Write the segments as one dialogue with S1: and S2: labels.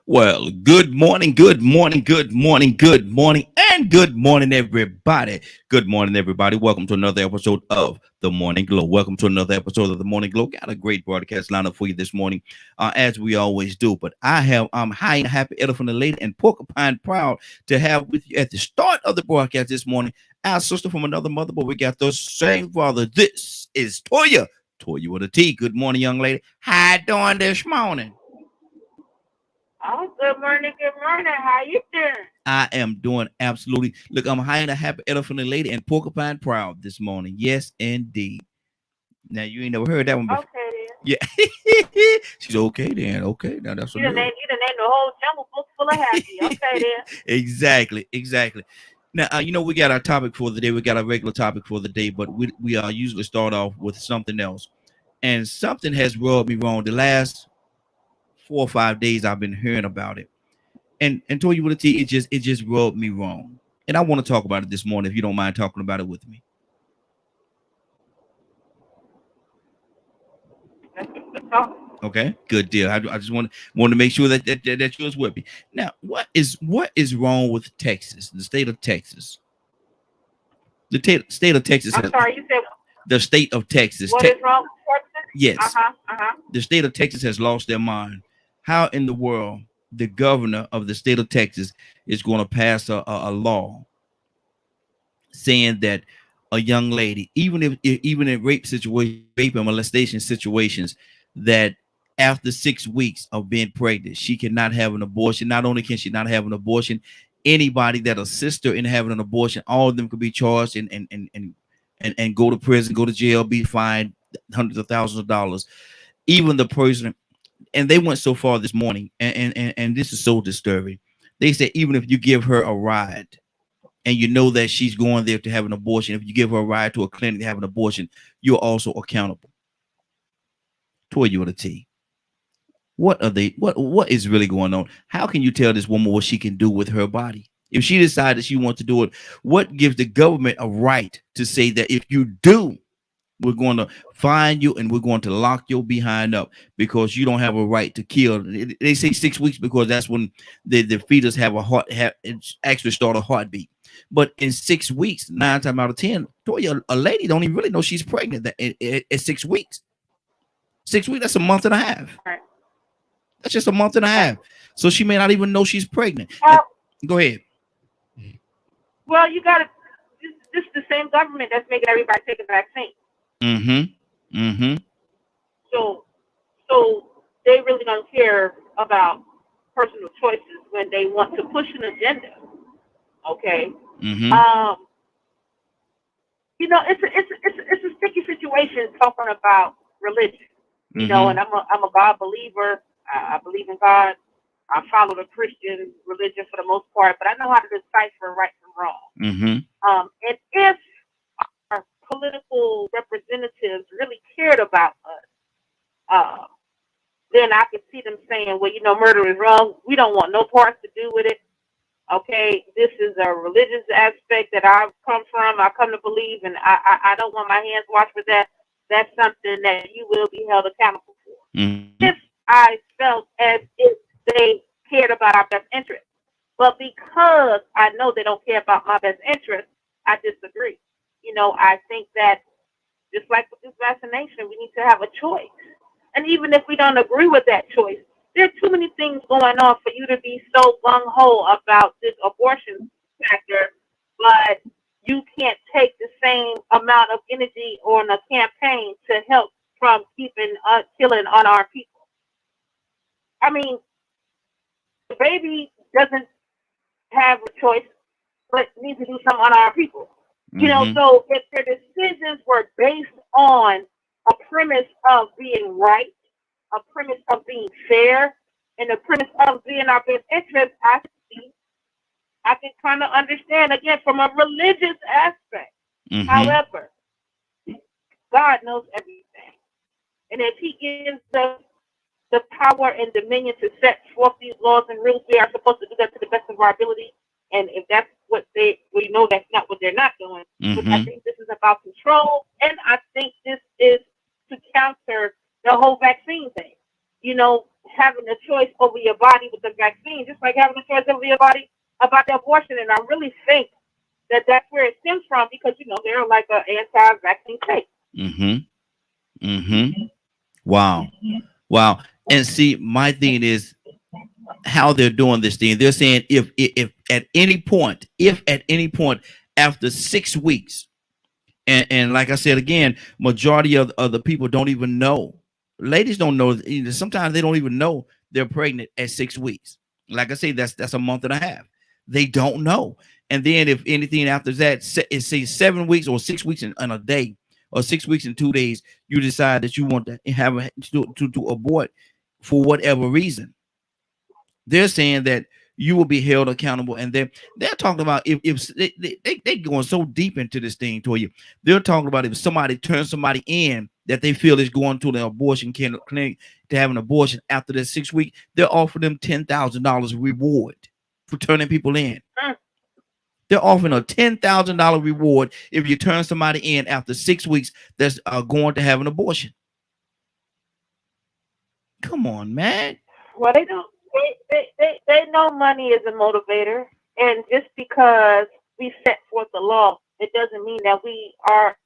S1: Well, good morning, everybody. Good morning, everybody. Welcome to another episode of The Morning Glow. Welcome to another episode of The Morning Glow. Got a great broadcast lineup for you this morning, as we always do. But I have High and Happy Elephant and Lady and Porcupine proud to have with you at the start of the broadcast this morning our sister from another mother, but we got the same father. This is Toya. Toya with a T. Good morning, young lady. How you doing this morning?
S2: Oh, good morning, good morning. How you doing?
S1: I am doing absolutely. Look, I'm high and a happy elephant and lady and porcupine proud this morning. Yes, indeed. Now you ain't never heard that one before.
S2: Okay then.
S1: Yeah, she's okay then. Okay, now that's a new.
S2: You done named the whole jungle book full of happy. Okay then.
S1: Exactly, exactly. Now we got our topic for the day. We got our regular topic for the day, but we usually start off with something else. And something has rubbed me wrong. The last 4 or 5 days I've been hearing about it, and told you what it just rubbed me wrong. And I want to talk about it this morning, if you don't mind talking about it with me.
S2: Let's talk.
S1: Okay, good deal. I just want to make sure that yours with me. Now, what is wrong with Texas, the state of Texas? State of Texas
S2: I'm
S1: has
S2: sorry, you said
S1: the state of Texas.
S2: what is wrong with Texas?
S1: Yes,
S2: Uh-huh.
S1: the state of Texas has lost their mind. How in the world the governor of the state of Texas is going to pass a law saying that a young lady, even in rape situations, rape and molestation situations, that after 6 weeks of being pregnant, she cannot have an abortion. Not only can she not have an abortion, anybody that assists her in having an abortion, all of them could be charged and go to prison, go to jail, be fined hundreds of thousands of dollars. Even the person, and they went so far this morning, and this is so disturbing. They said even if you give her a ride and you know that she's going there to have an abortion, if you give her a ride to a clinic to have an abortion, you're also accountable. Toward you with a T. What is really going on? How can you tell this woman what she can do with her body? If she decides that she wants to do it, what gives the government a right to say that if you do, we're going to find you and we're going to lock your behind up because you don't have a right to kill. They say 6 weeks because that's when the fetus have a it's actually start a heartbeat. But in 6 weeks, 9 times out of 10, Toya, a lady don't even really know she's pregnant at 6 weeks. 6 weeks, that's a month and a half.
S2: Right,
S1: That's just a month and a
S2: right.
S1: half. So she may not even know she's pregnant. And
S2: Well,
S1: go ahead.
S2: well, you got to. This is the same government that's making everybody take a vaccine.
S1: Mm-hmm. Mm-hmm.
S2: So, so they really don't care about personal choices when they want to push an agenda. Okay.
S1: Mm-hmm.
S2: Um, it's a sticky situation talking about religion.
S1: Mm-hmm.
S2: And I'm a God believer. I believe in God. I follow the Christian religion for the most part, but I know how to decipher right from wrong.
S1: Mm-hmm.
S2: And if our political representatives really cared about us, uh, then I could see them saying, well, murder is wrong. We don't want no parts to do with it. Okay, this is a religious aspect that I've come from. I come to believe, and I don't want my hands washed with that. That's something that you will be held accountable for.
S1: Mm-hmm.
S2: If I felt as if they cared about our best interest, but because I know they don't care about my best interest, I disagree. I think that just like with this vaccination, we need to have a choice. And even if we don't agree with that choice, there are too many things going on for you to be so gung ho about this abortion factor, but you can't take the same amount of energy on a campaign to help from keeping killing unarmed people. I mean, the baby doesn't have a choice, but needs to do some unarmed people.
S1: Mm-hmm.
S2: So if their decisions were based on a premise of being right, a premise of being fair, and a premise of being our best interest, I can kind of understand again from a religious aspect.
S1: Mm-hmm.
S2: However, God knows everything, and if He gives us the power and dominion to set forth these laws and rules, we are supposed to do that to the best of our ability. And if that's what we know that's not what they're not doing. But I
S1: Mm-hmm.
S2: think this is about control, and I think this is to counter the whole vaccine thing. Having a choice over your body with the vaccine, just like having a choice over your body about the abortion. And I really think that that's where it stems from because, they're like an anti-vaccine state.
S1: Mm-hmm. Mm-hmm. Wow. Wow. And see, my thing is how they're doing this thing. They're saying if at any point, after 6 weeks, and like I said again, majority of the people don't even know. Ladies don't know. Sometimes they don't even know they're pregnant at 6 weeks. Like I say, that's a month and a half. They don't know. And then if anything after that, it's say 7 weeks or 6 weeks in a day, or 6 weeks in 2 days, you decide that you want to have to abort for whatever reason. They're saying that you will be held accountable, and they're talking about if they going so deep into this thing to you. They're talking about if somebody turns somebody in that they feel is going to the abortion clinic to have an abortion after the 6 week, they're offering them $10,000 reward for turning people in. They're offering a $10,000 reward if you turn somebody in after 6 weeks that's going to have an abortion. Come on, man.
S2: Well, they don't. They know money is a motivator, and just because we set forth the law, it doesn't mean that we are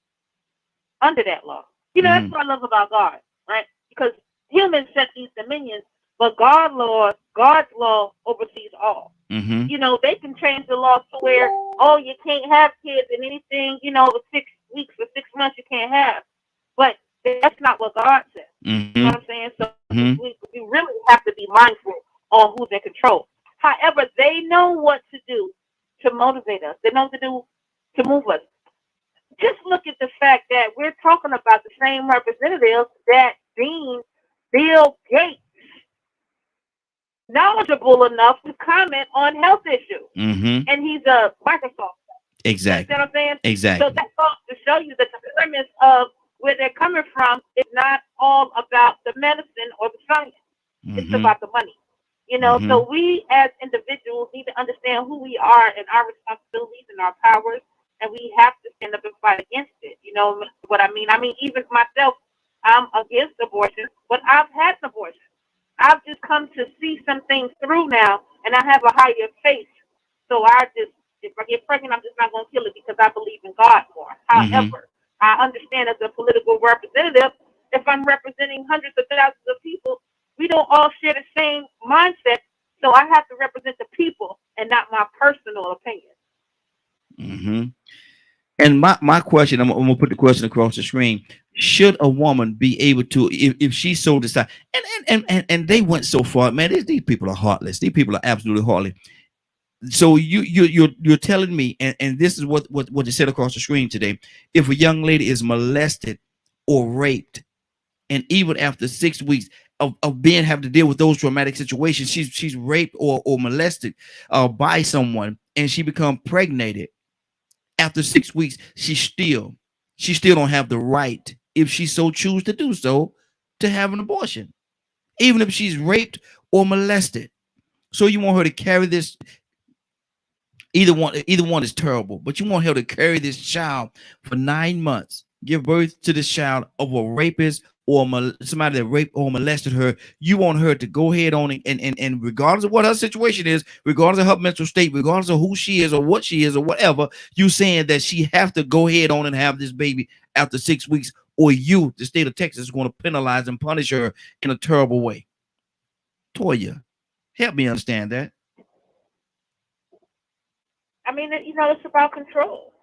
S2: under that law. That's
S1: Mm-hmm.
S2: what I love about God, right? Because humans set these dominions, but God's law oversees all.
S1: Mm-hmm.
S2: They can change the law to where, oh, you can't have kids and anything, with 6 weeks or 6 months you can't have. But that's not what God says.
S1: Mm-hmm.
S2: You know what I'm saying? So
S1: Mm-hmm.
S2: we really have to be mindful on who's in control. However, they know what to do to motivate us. They know what to do to move us. Just look at the fact that we're talking about the same representatives that deemed Bill Gates knowledgeable enough to comment on health issues.
S1: Mm-hmm.
S2: And he's a Microsoft.
S1: Exactly.
S2: You know what I'm saying?
S1: Exactly.
S2: So that's all to show you that the premise of where they're coming from is not all about the medicine or the science. It's
S1: Mm-hmm.
S2: about the money.
S1: Mm-hmm.
S2: So we as individuals need to understand who we are and our responsibilities and our powers, and we have to stand up and fight against it. You know what I mean? I mean, even myself, I'm against abortion, but I've had an abortion. I've just come to see some things through now, and I have a higher faith. So if I get pregnant, I'm just not going to kill it because I believe in God more.
S1: Mm-hmm.
S2: However, I understand as a political representative, if I'm representing hundreds of thousands of people, we don't all share the same mindset. So I have to represent the people and not my personal opinion.
S1: Mm-hmm. And my question, I'm gonna put the question across the screen. Should a woman be able to, if she so decide, and they went so far, man, these people are heartless. These people are absolutely heartless. So you're telling me, and this is what you said across the screen today. If a young lady is molested or raped, and even after 6 weeks of being having to deal with those traumatic situations, she's raped or molested by someone, and she become pregnated after 6 weeks, she still don't have the right, if she so choose to do so, to have an abortion, even if she's raped or molested. So you want her to carry this. Either one is terrible, but you want her to carry this child for 9 months, give birth to this child of a rapist or somebody that raped or molested her. You want her to go ahead on and regardless of what her situation is, regardless of her mental state, regardless of who she is or what she is or whatever, you saying that she have to go ahead on and have this baby after 6 weeks, or you, the state of Texas, is going to penalize and punish her in a terrible way. Toya, help me understand that.
S2: I mean, it's about control.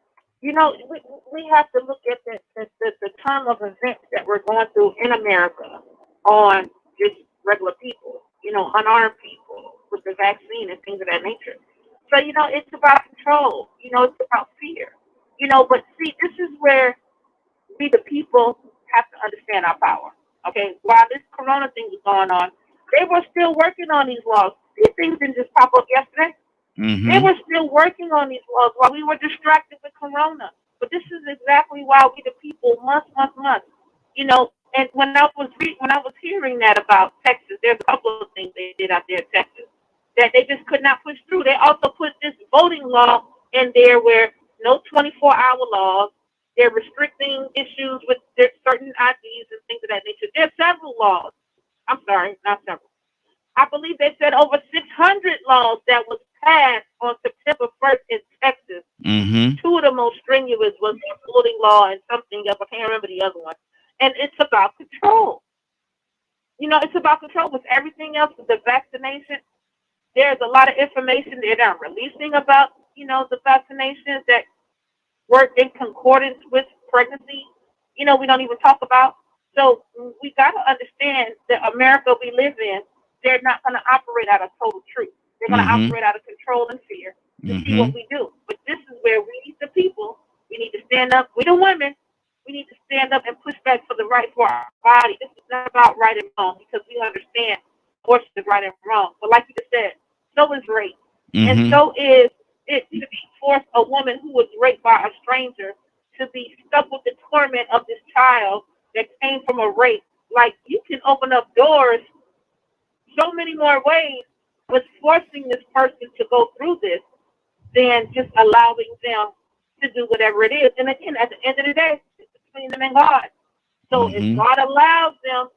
S2: We have to look at the term of events that we're going through in America on just regular people, unarmed people with the vaccine and things of that nature. So, it's about control. It's about fear. But see, this is where we, the people, have to understand our power. Okay, while this corona thing was going on, they were still working on these laws. These things didn't just pop up yesterday. They
S1: Mm-hmm.
S2: were still working on these laws while we were distracted with Corona. But this is exactly why we, the people, must. And when I was hearing that about Texas, there's a couple of things they did out there in Texas that they just could not push through. They also put this voting law in there where no 24-hour laws. They're restricting issues with certain IDs and things of that nature. There's several laws. I'm sorry, not several. I believe they said over 600 laws that was passed on September 1st in Texas.
S1: Mm-hmm.
S2: Two of the most strenuous was the voting law and something else. I can't remember the other one. And it's about control. It's about control with everything else with the vaccination. There's a lot of information they're not releasing about, the vaccinations that work in concordance with pregnancy. We don't even talk about. So we got to understand that America we live in, they're not going to operate out of total truth. They're going to
S1: Mm-hmm.
S2: operate out of control and fear to see
S1: Mm-hmm.
S2: what we do. But this is where we, the people, we need to stand up. We the women, we need to stand up and push back for the right for our body. This is not about right and wrong because we understand abortion is right and wrong. But like you just said, so is rape. And
S1: Mm-hmm.
S2: so is it to be forced a woman who was raped by a stranger to be stuck with the torment of this child that came from a rape. Like you can open up doors so many more ways with forcing this person to go through this than just allowing them to do whatever it is. And again, at the end of the day, it's between them and God. So if
S1: Mm-hmm.
S2: God allows them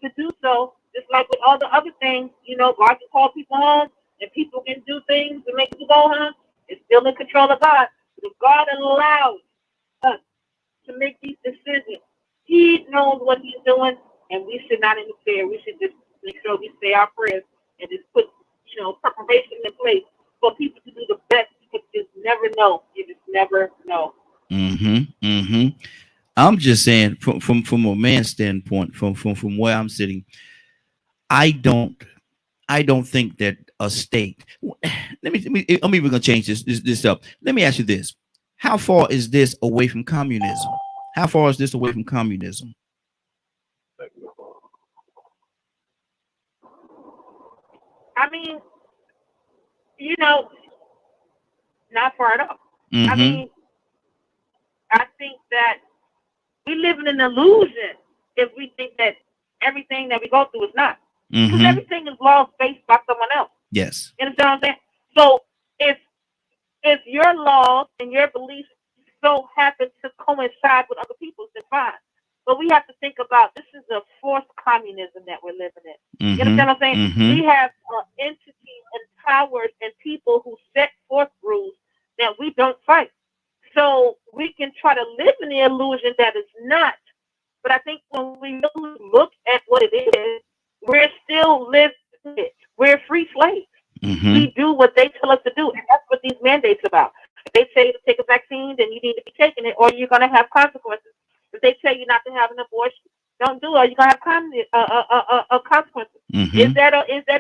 S2: to do so, just like with all the other things, God can call people home and people can do things to make people go home. It's still in control of God. But if God allows us to make these decisions, He knows what He's doing, and we should not interfere. We should just make sure we say our prayers and just put, preparation in place for people to do the best. Because you just never know. You just never know.
S1: Mm-hmm. Mm-hmm. I'm just saying from a man's standpoint, from where I'm sitting, I don't I don't think that a state. I'm even gonna change this up. Let me ask you this: how far is this away from communism? How far is this away from communism?
S2: I mean, you know, not far at all. I
S1: Mm-hmm.
S2: mean, I think that we live in an illusion if we think that everything that we go through is not. Because
S1: Mm-hmm.
S2: everything is laws based by someone else.
S1: Yes.
S2: You understand what I'm saying? So if your laws and your beliefs so happen to coincide with other people's, then fine. But we have to think about this is a forced communism that we're living in. You
S1: Mm-hmm.
S2: understand what I'm saying?
S1: Mm-hmm.
S2: We have entities and powers and people who set forth rules that we don't fight. So we can try to live in the illusion that it's not. But I think when we really look at what it is, we're still living it. We're free slaves.
S1: Mm-hmm.
S2: We do what they tell us to do, and that's what these mandates about. If they tell you to take a vaccine, then you need to be taking it, or you're going to have consequences. If they tell you not to have an abortion, don't do it. You're going to have consequences.
S1: Mm-hmm.
S2: Is that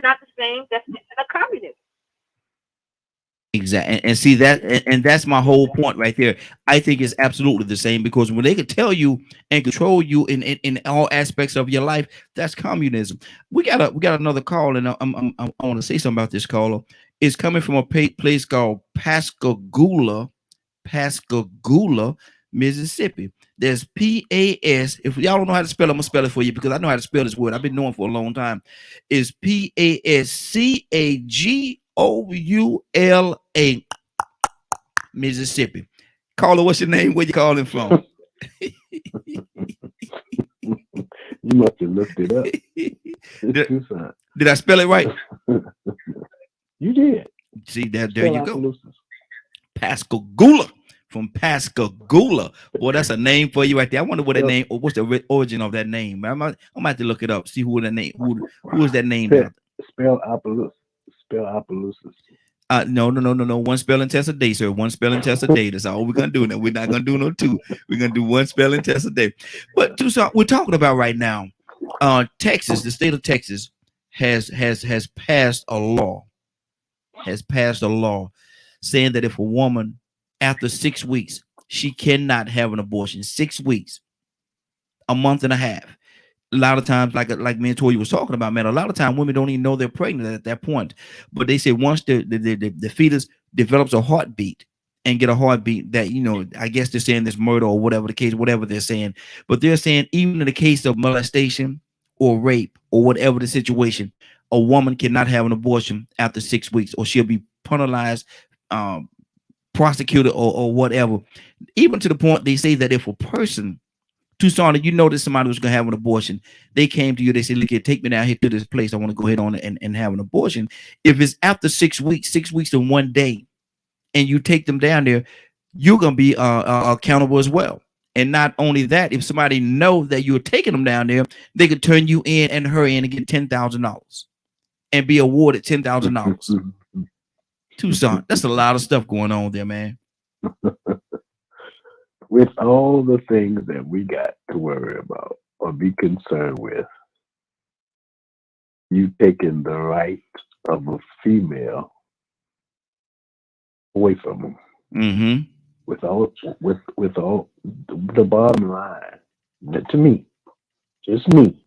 S2: not the same definition of communism?
S1: Exactly, and see that, and that's my whole point right there. I think it's absolutely the same because when they can tell you and control you in all aspects of your life, that's communism. We got another call, and I want to say something about this caller. It's coming from a place called Pascagoula, Mississippi. There's PAS. If y'all don't know how to spell, I'm gonna spell it for you because I know how to spell this word. I've been knowing for a long time. It's PASCAGOULA, Mississippi. Caller, what's your name? Where you calling from?
S3: You must have looked it up. It's
S1: did,
S3: Tucson.
S1: did I spell it right?
S3: You did.
S1: See that? There
S3: Spell
S1: you go.
S3: Opelousas.
S1: Pascagoula. From Pascagoula. Boy, that's a name for you right there. I wonder what that
S3: Spell,
S1: name or what's the origin of that name. I'm gonna have to look it up, see who that name, who is that name
S3: spell,
S1: out.
S3: spell Opelousas. Spell Opelousas.
S1: No. One spelling test a day, sir. One spelling test a day. That's all we're gonna do. Now we're not gonna do no two. We're gonna do one spelling test a day. But Tucson, we're talking about right now. Texas, the state of Texas, has passed a law. Has passed a law saying that if a woman after 6 weeks she cannot have an abortion, 6 weeks, a month and a half. A lot of times, like me and Tori was talking about, man, a lot of time women don't even know they're pregnant at that point. But they say once the fetus develops a heartbeat and get a heartbeat that, I guess they're saying this murder or whatever the case, whatever they're saying. But they're saying even in the case of molestation or rape or whatever the situation, a woman cannot have an abortion after 6 weeks or she'll be penalized, prosecuted or whatever. Even to the point they say that if a person Tucson, you know that somebody was gonna have an abortion. They came to you, they said, look here, take me down here to this place. I want to go ahead on and have an abortion. If it's after 6 weeks and 1 day, and you take them down there, you're gonna be accountable as well. And not only that, if somebody know that you're taking them down there, they could turn you in and her in and get $10,000 and be awarded $10,000. Tucson, that's a lot of stuff going on there, man.
S3: With all the things that we got to worry about or be concerned with, you taking the rights of a female away from them.
S1: Mm-hmm.
S3: With all the bottom line, that to me, just me,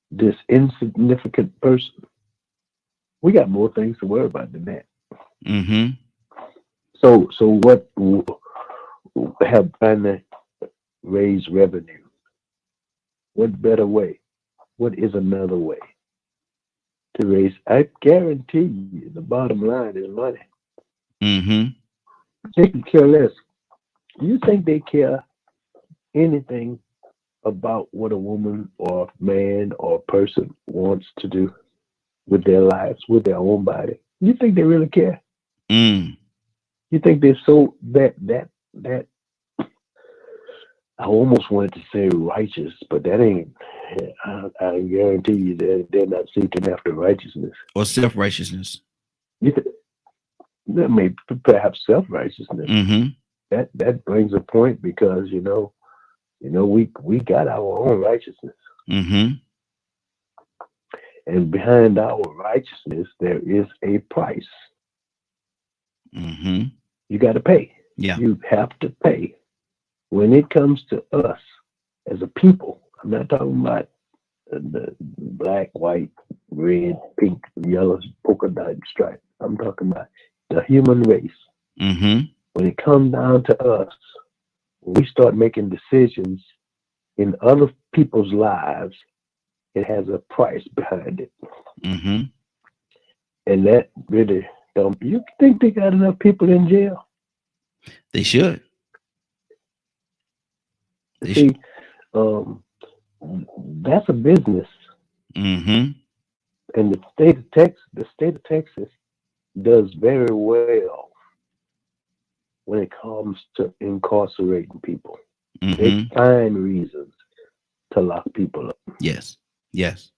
S3: this insignificant person, we got more things to worry about than that.
S1: Mm-hmm.
S3: So what have trying to raise revenue? What better way? What is another way to raise? I guarantee you, the bottom line is money.
S1: Mm-hmm.
S3: They can care less. You think they care anything about what a woman or a man or a person wants to do with their lives, with their own body? You think they really care?
S1: Mm.
S3: You think they're so that I almost wanted to say righteous, but that ain't. I guarantee you that they're not seeking after righteousness
S1: Or self-righteousness.
S3: That may perhaps self-righteousness.
S1: Mm-hmm.
S3: That brings a point because we got our own righteousness,
S1: Mm-hmm.
S3: and behind our righteousness there is a price.
S1: Mm-hmm.
S3: You got to pay.
S1: Yeah.
S3: You have to pay. When it comes to us as a people, I'm not talking about the black, white, red, pink, yellow, polka dot stripe. I'm talking about the human race.
S1: Mm-hmm.
S3: When it comes down to us, when we start making decisions in other people's lives, it has a price behind it.
S1: Mm-hmm.
S3: And that really don't. You think they got enough people in jail?
S1: They should.
S3: See, that's a business.
S1: Mm-hmm.
S3: And the state of Texas does very well when it comes to incarcerating people.
S1: Mm-hmm.
S3: They find reasons to lock people up.
S1: Yes. Yes.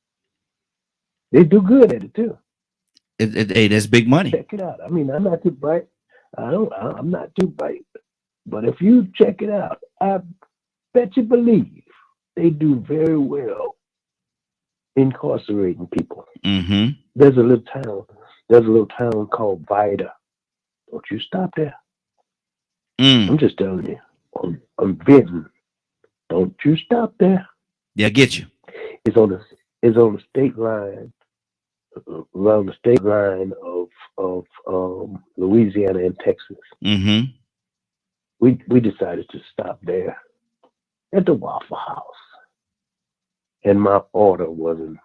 S3: They do good at it too.
S1: Hey, that's big money.
S3: Check it out. I mean, I'm not too bright. I'm not too bright. But if you check it out, I bet you believe they do very well incarcerating people.
S1: Mm-hmm.
S3: There's a little town called Vida. Don't you stop there.
S1: Mm.
S3: I'm just telling you. I'm venting. Don't you stop there.
S1: They'll get you.
S3: It's on the state line, around the state line of Louisiana and Texas.
S1: Mm-hmm.
S3: We decided to stop there at the Waffle House, and my order wasn't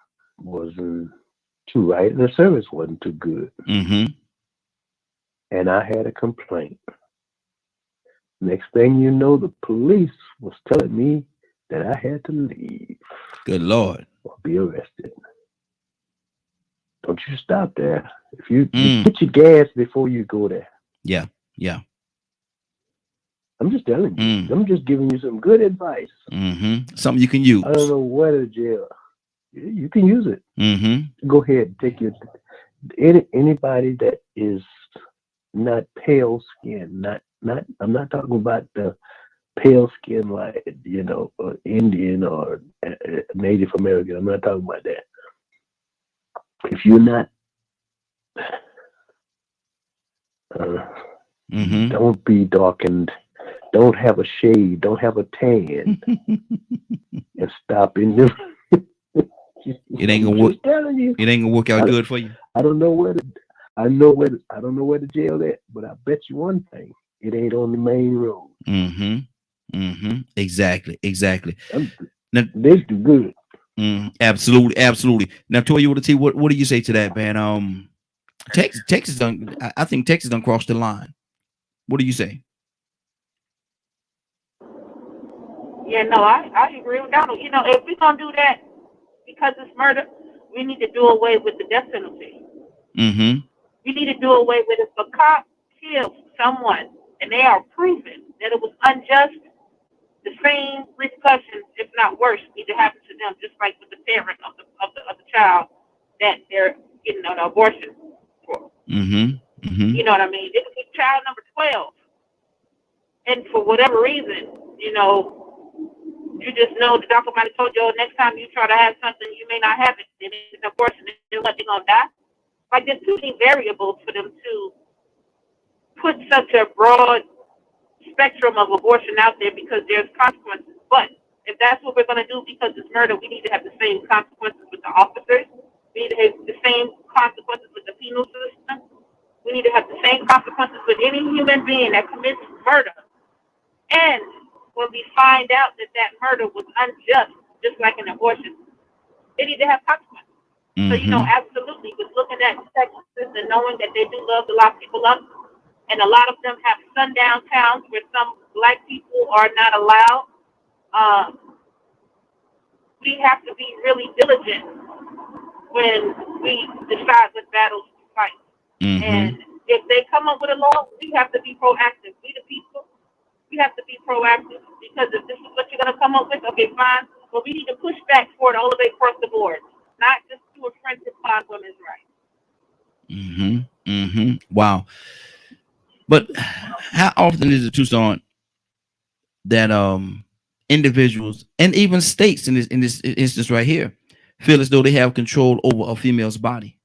S3: too right, and the service wasn't too good.
S1: Mm-hmm.
S3: And I had a complaint. Next thing you know, the police was telling me that I had to leave.
S1: Good Lord.
S3: Or be arrested. Don't you stop there. If you get your gas before you go there.
S1: Yeah. Yeah.
S3: I'm just telling you. I'm just giving you some good advice.
S1: Mm-hmm. Something you can use.
S3: I don't know where to jail. You can use it.
S1: Mm-hmm.
S3: Go ahead and take your anybody that is not pale skin, not I'm not talking about the pale skin like Indian or Native American. I'm not talking about that. If you're not don't be darkened, don't have a shade, don't have a tan, and stop in there.
S1: It ain't gonna work. It ain't gonna work out good for you.
S3: I don't know where the jail at, but I bet you one thing: it ain't on the main road.
S1: Mm-hmm. Mm-hmm. Exactly. Now,
S3: they do good.
S1: Absolutely. Now, Toyota T, what do you say to that, man? Texas done. I think Texas done crossed the line. What do you say?
S2: Yeah, no, I agree with Donald. You know, if we're gonna do that because it's murder, we need to do away with the death penalty.
S1: Mm-hmm.
S2: We need to do away with it. If a cop kills someone and they are proven that it was unjust, the same repercussions, if not worse, need to happen to them, just like with the parent of the child that they're getting an abortion for.
S1: Mm-hmm. Mm-hmm.
S2: You know what I mean? It could be child number 12, and for whatever reason, you know, you just know the doctor might have told you, oh, next time you try to have something, you may not have it. Then it's an abortion. Then what? They're gonna die. Like there's too many variables for them to put such a broad spectrum of abortion out there because there's consequences. But if that's what we're going to do because it's murder, we need to have the same consequences with the officers. We need to have the same consequences with the penal system. We need to have the same consequences with any human being that commits murder. And when we find out that that murder was unjust, just like an abortion, they need to have consequences. So, you know,
S1: Mm-hmm.
S2: absolutely, with looking at Texas and knowing that they do love to lock people up, and a lot of them have sundown towns where some black people are not allowed. We have to be really diligent when we decide what battles to fight.
S1: Mm-hmm.
S2: And if they come up with a law, we have to be proactive. We the people, we have to be proactive because if this is what you're going to come up with, okay, fine. But we need to push back for it all the way across the board, not just to infringe upon women's rights.
S1: Mm-hmm. Mm-hmm. Wow. But how often is it, Tucson, that individuals and even states in this instance right here feel as though they have control over a female's body?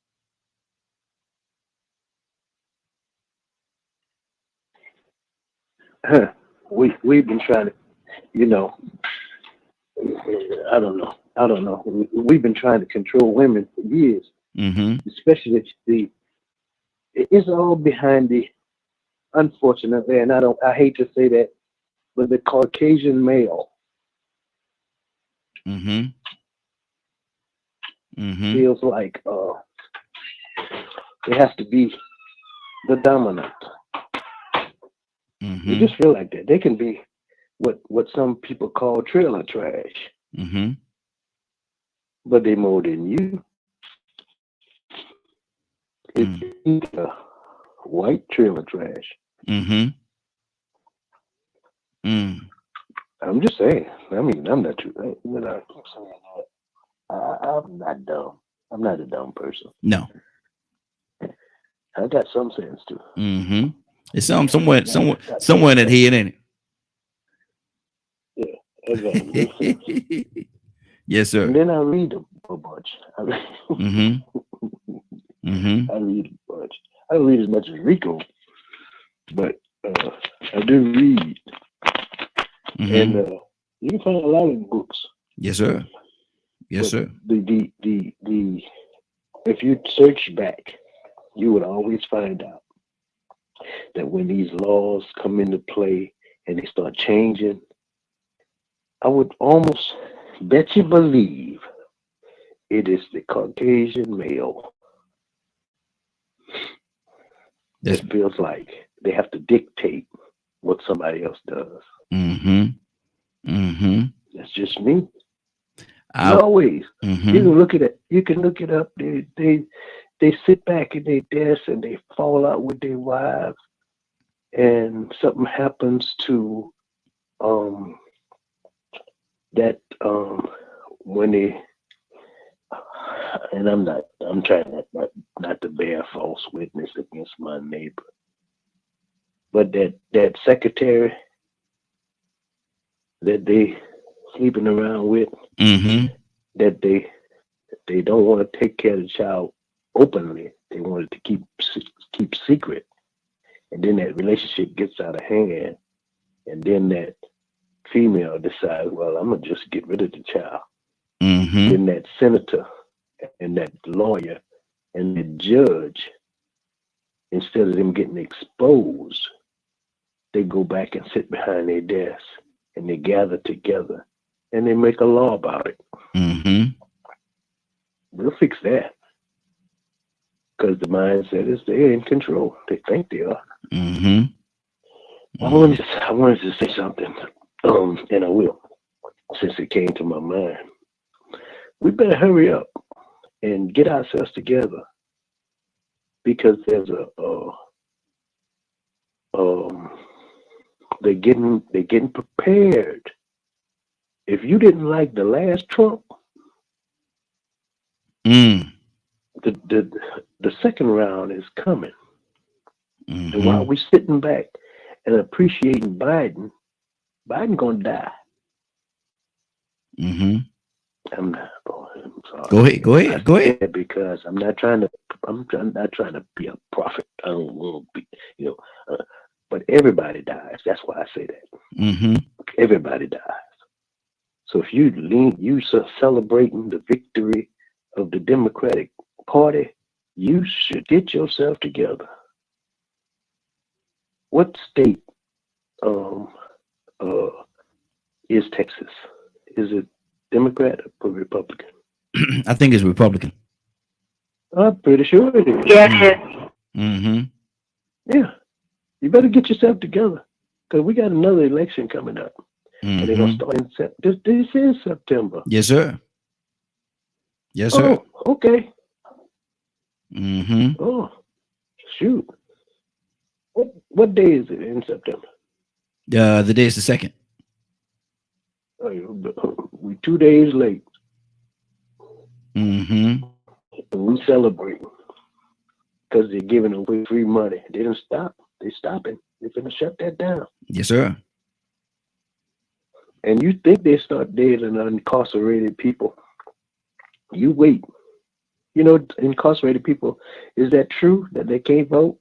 S3: We've been trying to, you know, I don't know. We've been trying to control women for years,
S1: Mm-hmm.
S3: especially it's all behind the, unfortunately, and I hate to say that, but the Caucasian male
S1: Mm-hmm. Mm-hmm.
S3: feels like it has to be the dominant.
S1: Mm-hmm.
S3: They just feel like that. They can be what some people call trailer trash,
S1: Mm-hmm.
S3: but they more than you.
S1: Mm.
S3: It's white trailer trash.
S1: Mm-hmm. Mm.
S3: I'm just saying. I mean, I'm not too. You know, I'm not dumb. I'm not a dumb person.
S1: No.
S3: I got some sense too.
S1: Mm-hmm. It's somewhere in that head, ain't
S3: Yeah, I got a little sense.
S1: it? Yes, sir.
S3: And then I read a bunch.
S1: Mm-hmm. Mm-hmm.
S3: I read a bunch. I don't read as much as Rico, but I do read,
S1: Mm-hmm.
S3: and you can find a lot of books.
S1: Yes, sir. Yes,
S3: But
S1: sir.
S3: the if you search back, you would always find out that when these laws come into play and they start changing, I would almost bet you believe it is the Caucasian male
S1: That's
S3: that feels like they have to dictate what somebody else does.
S1: mm-hmm. Mm-hmm.
S3: That's just me.
S1: I
S3: Always.
S1: mm-hmm.
S3: You can look at it. You can look it up. They sit back in their desk and they fall out with their wives, and something happens to that when they, and I'm trying not to bear false witness against my neighbor, but that secretary that they sleeping around with,
S1: Mm-hmm.
S3: that they don't want to take care of the child openly. They wanted to keep secret, and then that relationship gets out of hand, and then that female decides, well, I'm gonna just get rid of the child.
S1: Mm-hmm.
S3: Then that senator and that lawyer and the judge, instead of them getting exposed, they go back and sit behind their desk and they gather together and they make a law about it.
S1: Mm-hmm.
S3: We'll fix that. Because the mindset is they're in control. They think they are.
S1: Mm-hmm.
S3: I wanted to say something, and I will. since it came to my mind. We better hurry up and get ourselves together because there's they're getting prepared. If you didn't like the last Trump, the second round is coming. And while we're sitting back and appreciating Biden gonna die. I'm not. Boy, I'm sorry.
S1: Go ahead.
S3: Because I'm not trying to be a prophet. I don't want to be, but everybody dies. That's why I say that. Everybody dies. So if you celebrating the victory of the Democratic Party, you should get yourself together. What state is Texas? Is it Democrat or Republican?
S1: I think it's Republican.
S3: I'm pretty sure it is.
S2: Yeah,
S3: Yeah. You better get yourself together because we got another election coming up. And they're going to start in September. This is September.
S1: Yes, sir. Yes, sir.
S3: Oh, okay.
S1: Mm-hmm.
S3: Oh, shoot. What day is it in September?
S1: The day is the 2nd.
S3: We 2 days late.
S1: Mm-hmm.
S3: And we celebrate because they're giving away free money. They didn't stop. They're stopping. They're going to shut that down.
S1: Yes, sir.
S3: And you think they start dating incarcerated people. You wait. You know, incarcerated people, is that true that they can't vote?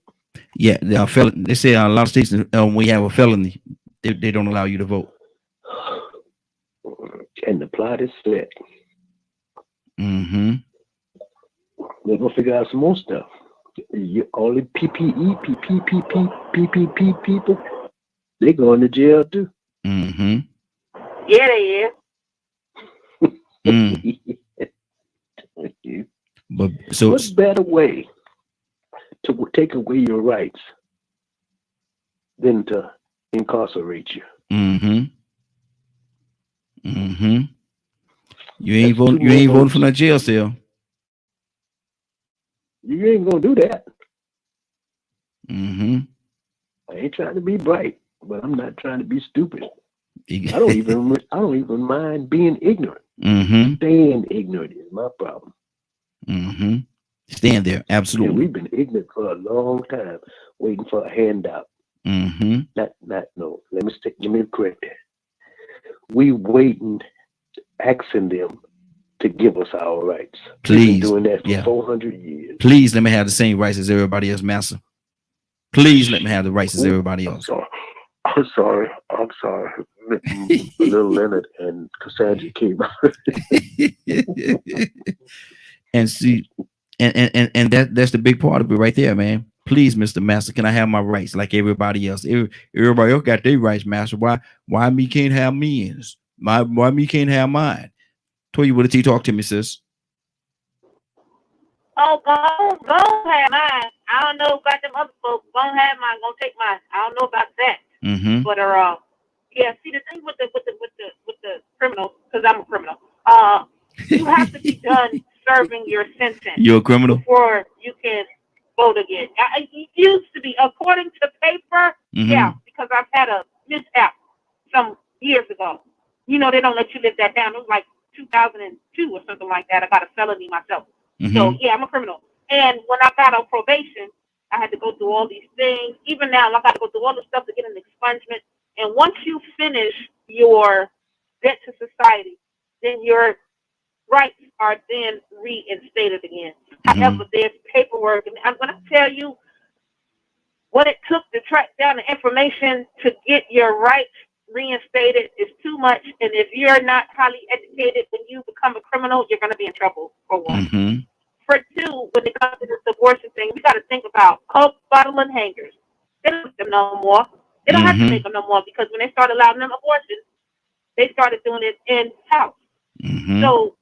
S1: Yeah, they are felon. They say a lot of states when you have a felony, they don't allow you to vote.
S3: And the plot is set.
S1: Mm-hmm.
S3: They're gonna figure out some more stuff. All the PPP people, they going to jail too.
S1: Mm-hmm.
S2: Yeah, they is.
S1: But so
S3: what better way to take away your rights than to incarcerate you?
S1: You ain't voting for no jail cell.
S3: You ain't gonna do that.
S1: I
S3: ain't trying to be bright, but I'm not trying to be stupid. I don't even mind being ignorant. Staying ignorant is my problem.
S1: Stand there, absolutely.
S3: Yeah, we've been ignorant for a long time, waiting for a handout. No. Let me correct that. We waiting, asking them to give us our rights.
S1: Please,
S3: we've been doing that for 400 years.
S1: Please let me have the same rights as everybody else, Master. Please let me have the rights as everybody else.
S3: I'm sorry. Little Leonard and Cassandra came out.
S1: And see, and that's the big part of it right there, man. Please, Mr. Master, can I have my rights like everybody else? Everybody else got their rights, Master. Why me can't have men's? Why me can't have mine? Told you what did he talk to me, sis?
S2: Oh, go have mine. I don't know about them other folks. Go have mine. Go take mine. I don't know about that. But yeah. See, the thing with the criminals, because I'm a criminal. You have to be done serving your sentence.
S1: You're a criminal
S2: before you can vote again. It used to be, according to paper, yeah, because I've had a mishap some years ago. You know, they don't let you live that down. It was like 2002 or something like that. I got a felony myself. So yeah, I'm a criminal. And when I got on probation, I had to go through all these things. Even now, I got to go through all the stuff to get an expungement. And once you finish your debt to society, then your rights are then reinstated again. However, there's paperwork, and I'm going to tell you what it took to track down the information to get your rights reinstated is too much. And if you're not highly educated, when you become a criminal, you're going to be in trouble, for one. For two, when it comes to this abortion thing, we got to think about Coke bottle and hangers. They don't make them no more. They don't have to make them no more, because when they started allowing them abortions, they started doing it in-house. So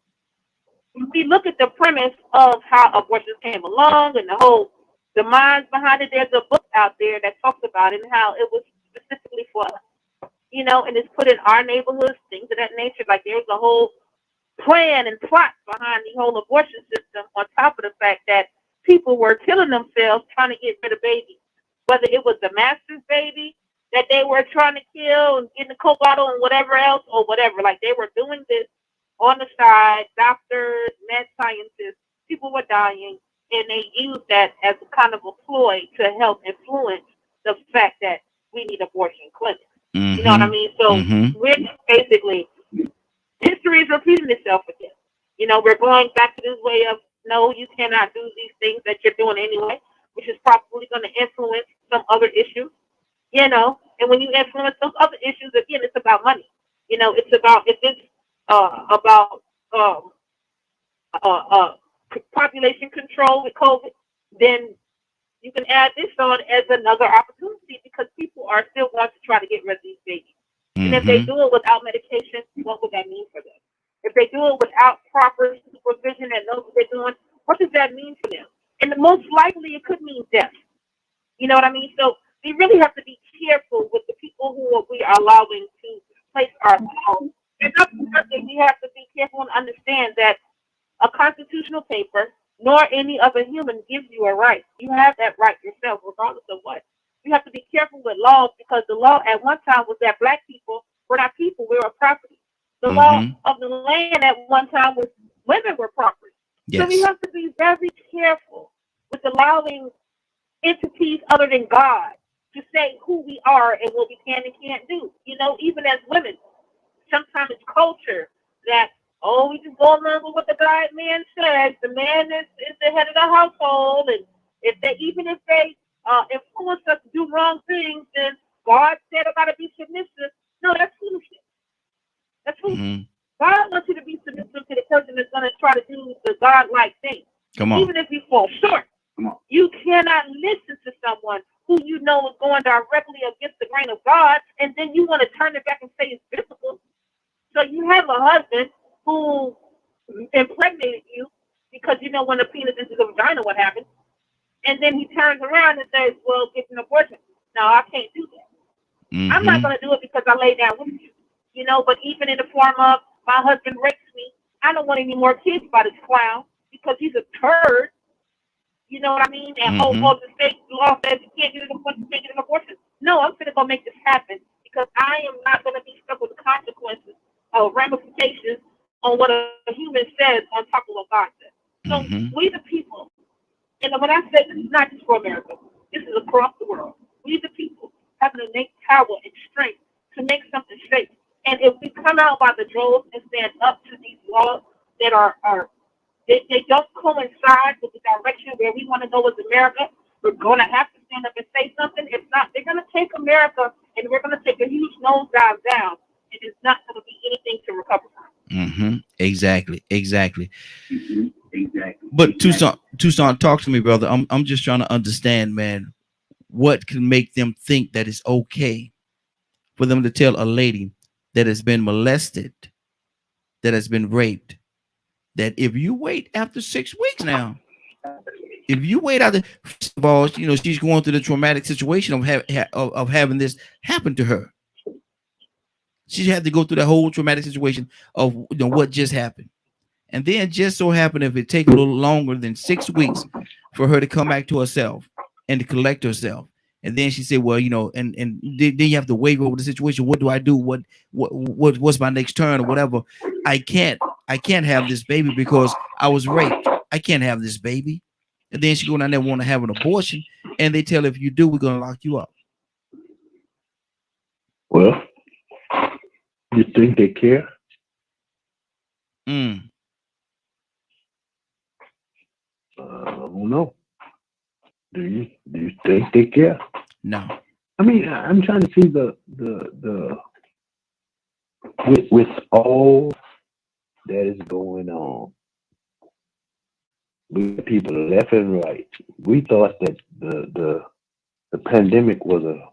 S2: when we look at the premise of how abortions came along and the minds behind it, there's a book out there that talks about it and how it was specifically for you know, and it's put in our neighborhoods, things of that nature. Like there's a whole plan and plot behind the whole abortion system, on top of the fact that people were killing themselves trying to get rid of babies. Whether it was the master's baby that they were trying to kill and get in the coke bottle and whatever else, or whatever. Like they were doing this on the side, doctors, mad scientists, people were dying, and they used that as a kind of a ploy to help influence the fact that we need abortion clinics. You know what I mean? So we're basically, history is repeating itself again. You know, we're going back to this way of, no, you cannot do these things that you're doing anyway, which is probably going to influence some other issues, you know. And when you influence those other issues, again, it's about money. You know, it's about, if it's about population control with COVID, then you can add this on as another opportunity, because people are still going to try to get rid of these babies. And if they do it without medication, what would that mean for them? If they do it without proper supervision and know what they're doing, what does that mean for them? And most likely it could mean death. You know what I mean? So we really have to be careful with the people who we are allowing to place ourselves. And nothing, we have to be careful and understand that a constitutional paper nor any other human gives you a right. You have that right yourself, regardless of what. You have to be careful with laws, because the law at one time was that black people were not people, we were property. The law of the land at one time was women were property. Yes. So we have to be very careful with allowing entities other than God to say who we are and what we can and can't do. You know, even as women, sometimes it's culture that, oh, we just go along with what the God man says. The man is the head of the household, and if they, even if they influence us to do wrong things, then God said I gotta be submissive. No, that's foolishness. That's foolishness. God wants you to be submissive to the person that's gonna try to do the God-like thing. Come on. Even if you fall short. Come on. You cannot listen to someone who you know is going directly against the grain of God, and then you want to turn it back and say it's biblical. So you have a husband who impregnated you, because you know when the penis enters the vagina, what happens? And then he turns around and says, well, get an abortion. No, I can't do that. I'm not going to do it because I lay down with you. You know, but even in the form of my husband rapes me, I don't want any more kids by this clown, because he's a turd. You know what I mean? And the state law says you can't get an abortion. No, I'm going to go make this happen, because I am not going to be stuck with the consequences or ramifications on what a human says on top of what God says. So we the people, and when I say this is not just for America, this is across the world. We the people have an innate power and strength to make something safe. And if we come out by the droves and stand up to these laws that they don't coincide with the direction where we want to go as America, we're going to have to stand up and say something. If not, they're going to take America and we're going to take a huge nosedive down. And it's not going to be anything to recover from.
S1: Exactly. But Tucson, talk to me, brother. I'm just trying to understand, man, what can make them think that it's okay for them to tell a lady that has been molested, that has been raped, that if you wait after 6 weeks now, if you wait after, first of all, you know, she's going through the traumatic situation of having this happen to her. She had to go through the whole traumatic situation of, you know, what just happened. And then just so happened, if it takes a little longer than 6 weeks for her to come back to herself and to collect herself. And then she said, well, you know, and then you have to wait over the situation. What do I do? What's my next turn or whatever? I can't have this baby because I was raped. I can't have this baby. And then she go down there want to have an abortion. And they tell her, if you do, we're going to lock you up.
S3: Well, you think they care?
S1: I
S3: don't know. Do you think they care?
S1: No.
S3: I mean, I'm trying to see the with all that is going on with people left and right. We thought that the pandemic was a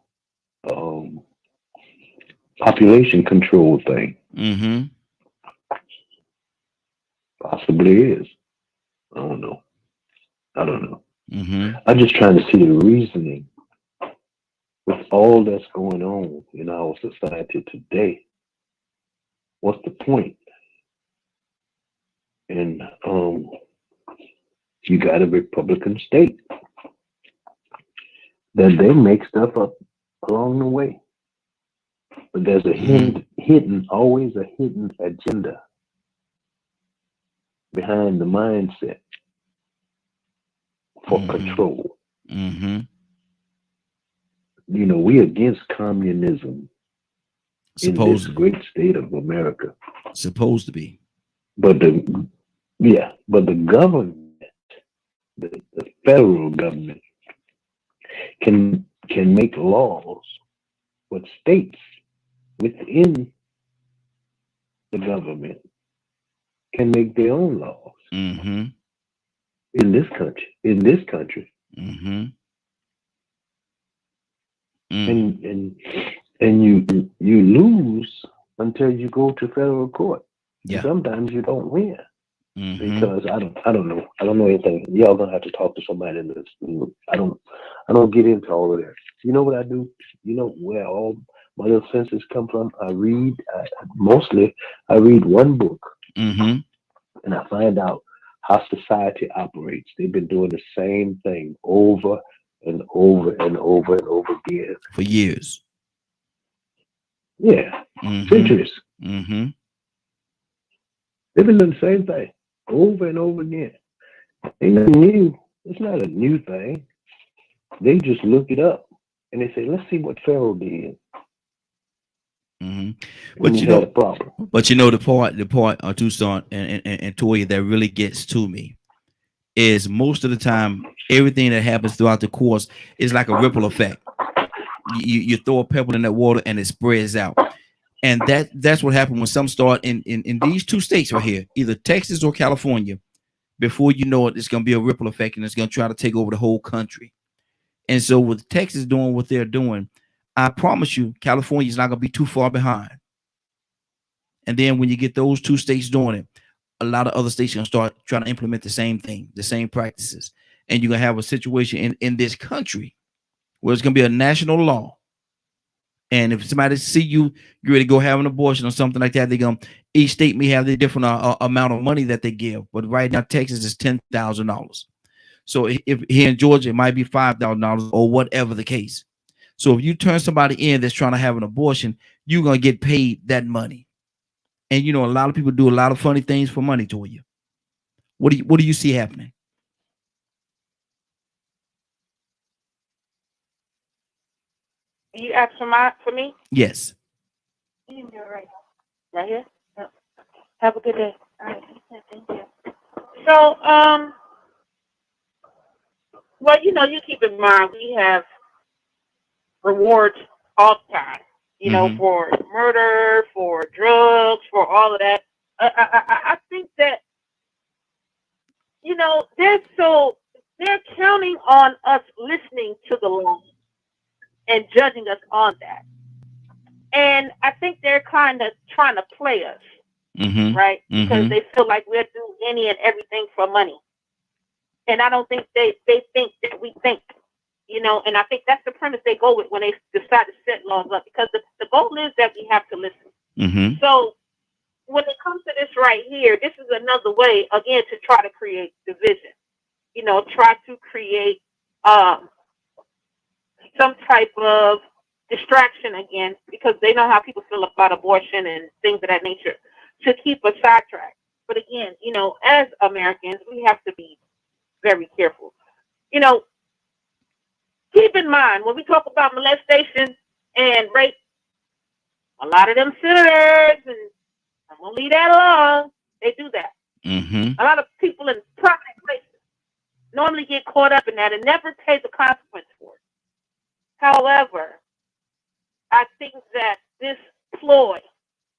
S3: population control thing. Possibly is. I don't know. I'm just trying to see the reasoning with all that's going on in our society today, what's the point? And you got a Republican state that they make stuff up along the way. But there's a always a hidden agenda behind the mindset for control.
S1: Mm-hmm.
S3: You know, we against communism in this great state of America.
S1: Supposed to be.
S3: But the government, the federal government can make laws, but states within the government can make their own laws.
S1: Mm-hmm.
S3: In this country.
S1: Mm-hmm.
S3: And you lose until you go to federal court.
S1: Yeah.
S3: And sometimes you don't win.
S1: Mm-hmm.
S3: Because I don't know anything. Y'all gonna have to talk to somebody in this. I don't get into all of that. You know what I do? You know where all my little senses come from? I read one book,
S1: Mm-hmm.
S3: and I find out how society operates. They've been doing the same thing over and over and over and over again
S1: for years.
S3: Yeah, centuries.
S1: Mm-hmm.
S3: They've been doing the same thing over and over again. Ain't nothing new. It's not a new thing. They just look it up and they say, "Let's see what Pharaoh did."
S1: Mm-hmm. But you know, the part, Tucson and Toya, that really gets to me is most of the time everything that happens throughout the course is like a ripple effect. You throw a pebble in that water and it spreads out, and that's what happened when some start in these two states right here, either Texas or California. Before you know it, it's going to be a ripple effect, and it's going to try to take over the whole country. And so with Texas doing what they're doing, I promise you, California is not going to be too far behind. And then when you get those two states doing it, a lot of other states are going to start trying to implement the same thing, the same practices. And you're going to have a situation in this country where it's going to be a national law. And if somebody see you ready to go have an abortion or something like that, they're going to, each state may have the different amount of money that they give. But right now, Texas is $10,000. So if here in Georgia, it might be $5,000 or whatever the case. So if you turn somebody in that's trying to have an abortion, you're going to get paid that money. And, you know, a lot of people do a lot of funny things for money to you. What do you see happening?
S2: You asked for me?
S1: Yes.
S2: Right here? Have a good day. All right. Thank you. So, well, you know, you keep in mind we have rewards all the time, you know, for murder, for drugs, for all of that. I think that, you know, they're counting on us listening to the law and judging us on that. And I think they're kind of trying to play us, right? Because they feel like we're doing any and everything for money. And I don't think they think that we think, you know, and I think that's the premise they go with when they decide to set laws up, because the goal is that we have to listen. So when it comes to this right here, this is another way, again, to try to create division, you know, try to create some type of distraction again, because they know how people feel about abortion and things of that nature, to keep us sidetracked. But again, you know, as Americans, we have to be very careful. You know, keep in mind when we talk about molestation and rape, a lot of them senators, and I'm gonna leave that alone, they do that. A lot of people in prominent places normally get caught up in that and never pay the consequence for it. However, I think that this ploy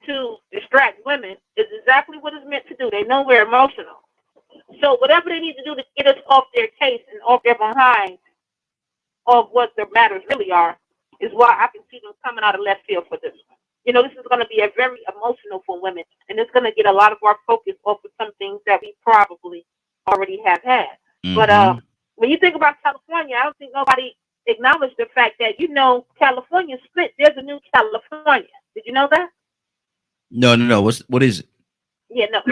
S2: to distract women is exactly what it's meant to do. They know we're emotional. So whatever they need to do to get us off their case and off their behind of what their matters really are is why I can see them coming out of left field for this one. You know, this is going to be a very emotional for women, and it's going to get a lot of our focus off of some things that we probably already have had. But when you think about California, I don't think nobody acknowledge the fact that, California split. There's a new California. Did you know that?
S1: No. What is it?
S2: Yeah, no.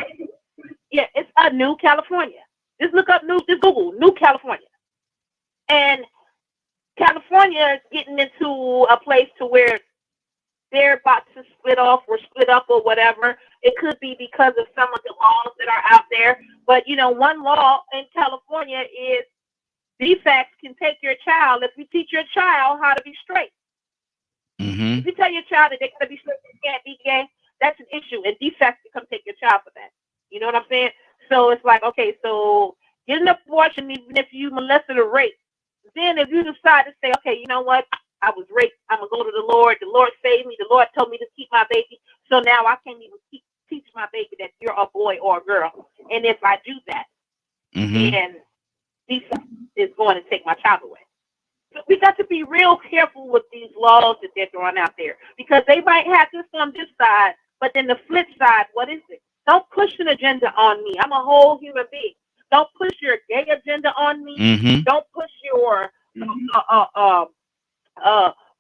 S2: Yeah, it's a new California. Just look up just Google new California. And California is getting into a place to where they're about to split off or split up or whatever. It could be because of some of the laws that are out there. But, one law in California is defects can take your child. If you teach your child how to be straight, if you tell your child that they got to be straight, they can't be gay, that's an issue. And defects can come take your child for that. You know what I'm saying? So it's like, okay, so get an abortion even if you molested or raped. Then if you decide to say, okay, you know what? I was raped. I'm going to go to the Lord. The Lord saved me. The Lord told me to keep my baby. So now I can't even teach my baby that you're a boy or a girl. And if I do that, then defect is going to take my child away. So we got to be real careful with these laws that they're throwing out there, because they might have this on this side, but then the flip side, what is it? Don't push an agenda on me. I'm a whole human being. Don't push your gay agenda on me. Don't push your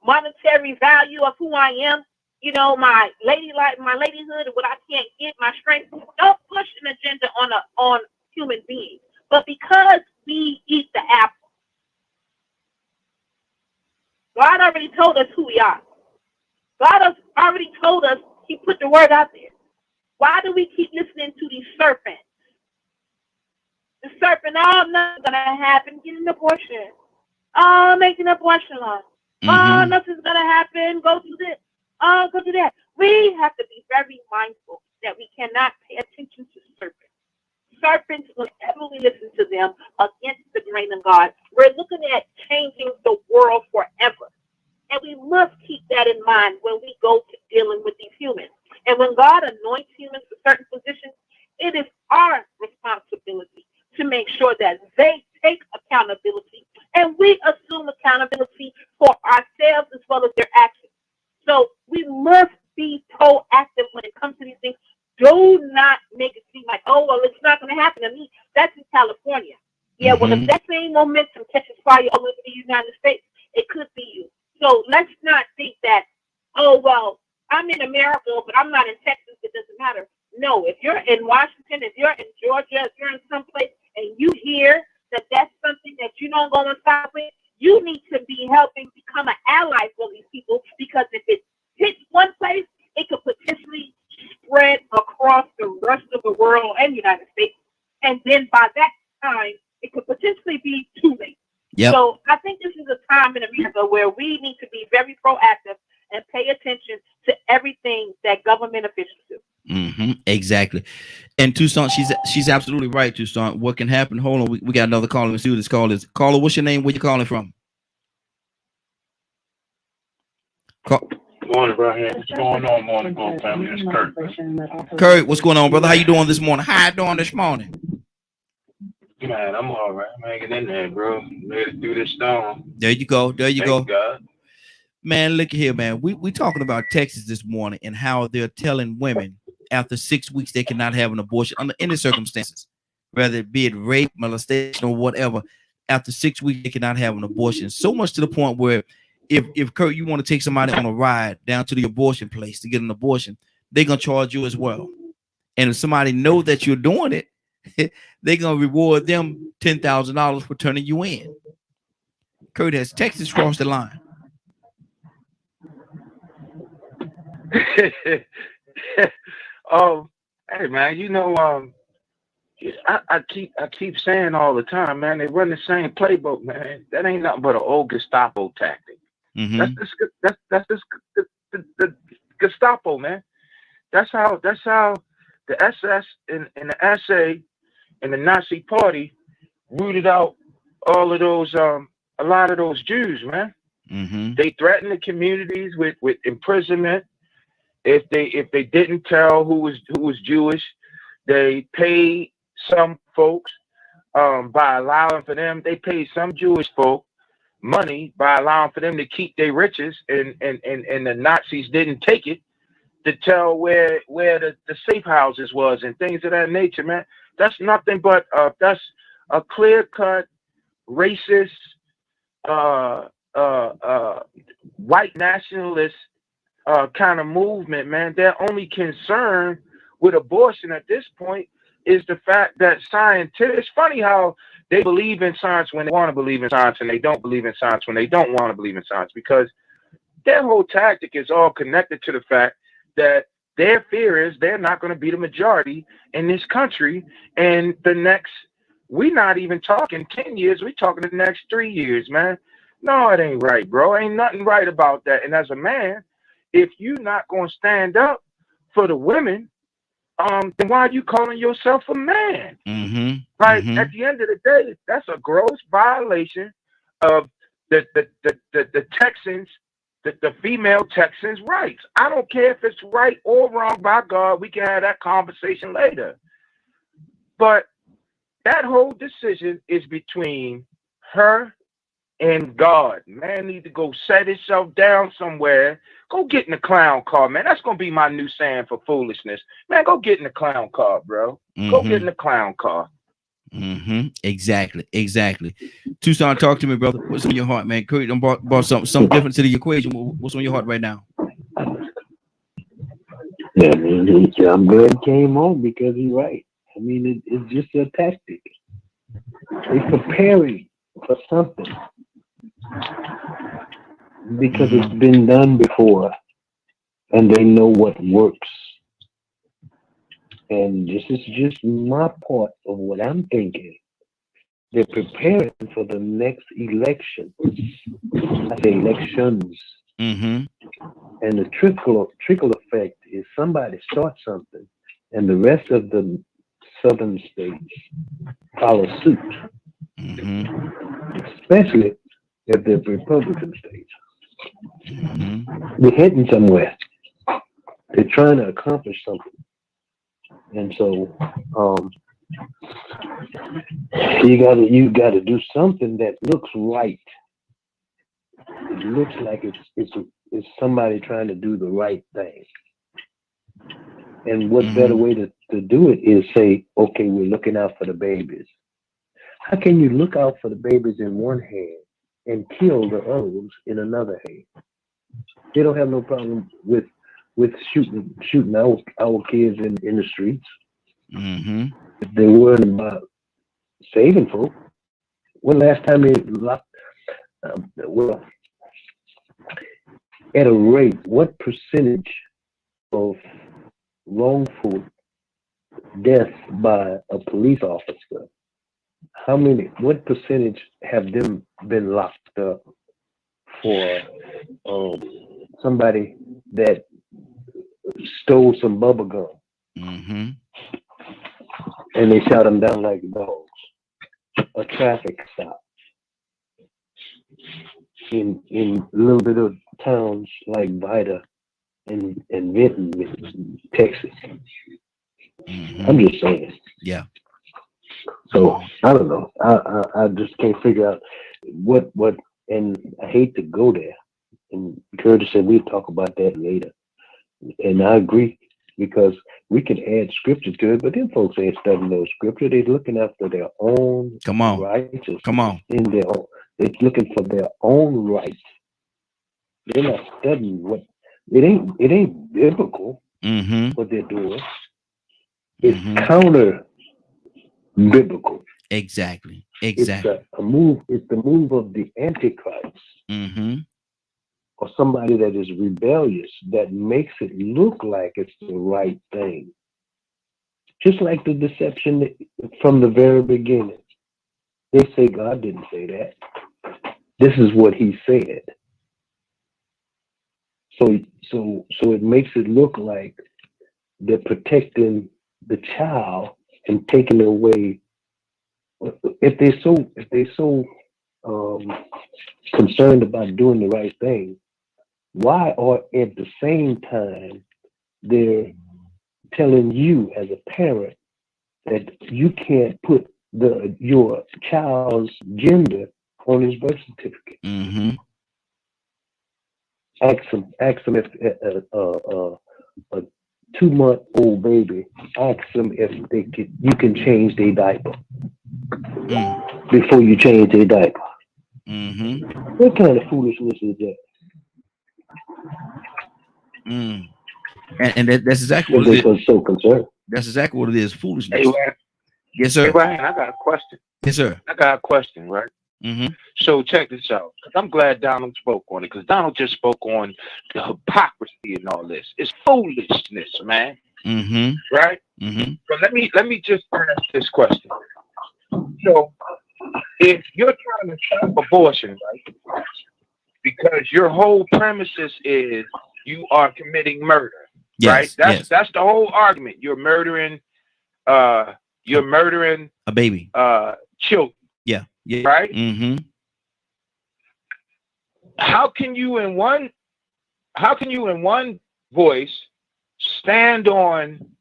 S2: monetary value of who I am. My ladyhood, and what I can't get, my strength. Don't push an agenda on human beings. But because we eat the apple, God already told us who we are. God has already told us. He put the word out there. Why do we keep listening to these serpents? The serpent, nothing's going to happen. Get an abortion. Make an abortion law. Nothing's going to happen. Go do this. Go do that. We have to be very mindful that we cannot pay attention to serpents. Serpents, whenever we listen to them against the grain of God, we're looking at changing the world forever. And we must keep that in mind when we go to dealing with these humans. And when God anoints humans for certain positions, it is our responsibility to make sure that they take accountability, and we assume accountability for ourselves as well as their actions. So we must be proactive when it comes to these things. Do not make it seem like, oh, well, it's not going to happen to me. That's in California. Yeah, well, if that same momentum catches fire all over the United States, it could be you. So let's not think that, oh, well, I'm in America, but I'm not in Texas. It doesn't matter. No, if you're in Washington, if you're in Georgia, if you're in someplace and you hear that that's something that you don't go inside with, you need to be helping become an ally for these people, because if it hits one place, it could potentially spread across the rest of the world and United States. And then by that time, it could potentially be too late.
S1: Yep.
S2: So I think this is a time in America where we need to be very proactive and pay attention to everything that government officials do.
S1: Exactly. And Tucson, she's absolutely right, Tucson. What can happen? Hold on, we got another caller. Let's see who this call is. Caller, what's your name? Where you calling from?
S4: Morning, Brian. What's going on, Morning Glow family? It's Kurt.
S1: Kurt, what's going on, brother? How you doing this morning? How you doing this morning?
S4: Man, I'm all right. I'm hanging in there, bro. Ready to do this storm.
S1: There you go. There you go.
S4: Thank God.
S1: Man, look here, man. We talking about Texas this morning and how they're telling women after 6 weeks they cannot have an abortion under any circumstances, whether it be rape, molestation, or whatever. After 6 weeks, they cannot have an abortion. So much to the point where if Kurt, you want to take somebody on a ride down to the abortion place to get an abortion, they're gonna charge you as well. And if somebody know that you're doing it, they're gonna reward them $10,000 for turning you in. Kurt, has Texas crossed the line?
S4: Hey man, I keep saying all the time, man, they run the same playbook, man. That ain't nothing but an old Gestapo tactic. That's the Gestapo, man. That's how the SS and the SA and the Nazi Party rooted out all of those a lot of those Jews, man. They threatened the communities with imprisonment if they didn't tell who was Jewish. They paid some folks by allowing for them. They paid some Jewish folk money by allowing for them to keep their riches, and the Nazis didn't take it to tell where the safe houses was and things of that nature, man. That's nothing but that's a clear-cut racist white nationalist kind of movement, man. Their only concern with abortion at this point is the fact that scientists, it's funny how they believe in science when they want to believe in science, and they don't believe in science when they don't want to believe in science, because their whole tactic is all connected to the fact that their fear is they're not going to be the majority in this country. And the next, we're not even talking 10 years, we're talking the next 3 years, man. No, it ain't right, bro. Ain't nothing right about that. And as a man, if you're not going to stand up for the women, then why are you calling yourself a man? Like, at the end of the day, that's a gross violation of the Texans, the female Texans' rights. I don't care if it's right or wrong. By God, we can have that conversation later. But that whole decision is between her and God. Man need to go set himself down somewhere. Go get in the clown car, man. That's gonna be my new saying for foolishness. Man, go get in the clown car, bro. Go get in the clown car.
S1: Exactly. Tucson, talk to me, brother. What's on your heart, man? Curry done brought something different to the equation. What's on your heart right now?
S3: Yeah, man, I'm glad he came on because he's right. I mean, it's just a tactic. They're preparing for something because it's been done before, and they know what works. And this is just my part of what I'm thinking. They're preparing for the next election. I say elections. And the trickle effect is somebody starts something, and the rest of the southern states follow suit. Especially if they're Republican states. They're heading somewhere. They're trying to accomplish something. And so you gotta do something that looks right. It looks like it's somebody trying to do the right thing. And what better way to do it is say, okay, we're looking out for the babies. How can you look out for the babies in one hand and kill the other ones in another hand? They don't have no problem with shooting our kids in the streets. If they're worried about saving folk, when last time they locked, well, at a rate, what percentage of wrongful death by a police officer, what percentage have them been locked up for somebody that stole some bubble gum and they shot them down like dogs? A traffic stop in little bit of towns like Vida and Vinton, Texas. I'm just saying.
S1: Yeah.
S3: So I don't know. I just can't figure out what, and I hate to go there. And Curtis said we'll talk about that later. And I agree, because we can add scripture to it, but then folks ain't studying no scripture. They're looking after their own righteousness. In their own, they're looking for their own right. They're not studying what it ain't biblical what they're doing. It's counter biblical.
S1: Exactly.
S3: It's a move. It's the move of the Antichrist. Or somebody that is rebellious, that makes it look like it's the right thing. Just like the deception from the very beginning. They say God didn't say that. This is what he said. So it makes it look like they're protecting the child and taking away. If they're so concerned about doing the right thing, why are at the same time they're telling you as a parent that you can't put your child's gender on his birth certificate? Ask them if a 2-month-old baby, ask them if you can change their diaper before you change their diaper.
S1: Mm-hmm.
S3: What kind of foolishness is that?
S1: Mm. And that's exactly
S3: That
S1: what it
S3: they
S1: is.
S3: are so concerned.
S1: That's exactly what it is.
S4: Hey,
S1: Foolishness.
S4: Ryan,
S1: Yes,
S4: hey,
S1: sir.
S4: Ryan, I got a question.
S1: Yes, sir.
S4: I got a question, right?
S1: Mm-hmm.
S4: So check this out. 'Cause I'm glad Donald spoke on it, because Donald just spoke on the hypocrisy and all this. It's foolishness, man.
S1: Mm-hmm.
S4: Right?
S1: Mm-hmm.
S4: So let me just ask this question. So if you're trying to stop abortion, right? Because your whole premises is you are committing murder, right?
S1: Yes. Yes.
S4: That's the whole argument. Uh you're murdering
S1: A baby.
S4: children,
S1: Yeah. Yeah.
S4: right?
S1: Mm-hmm.
S4: How can you in one voice stand on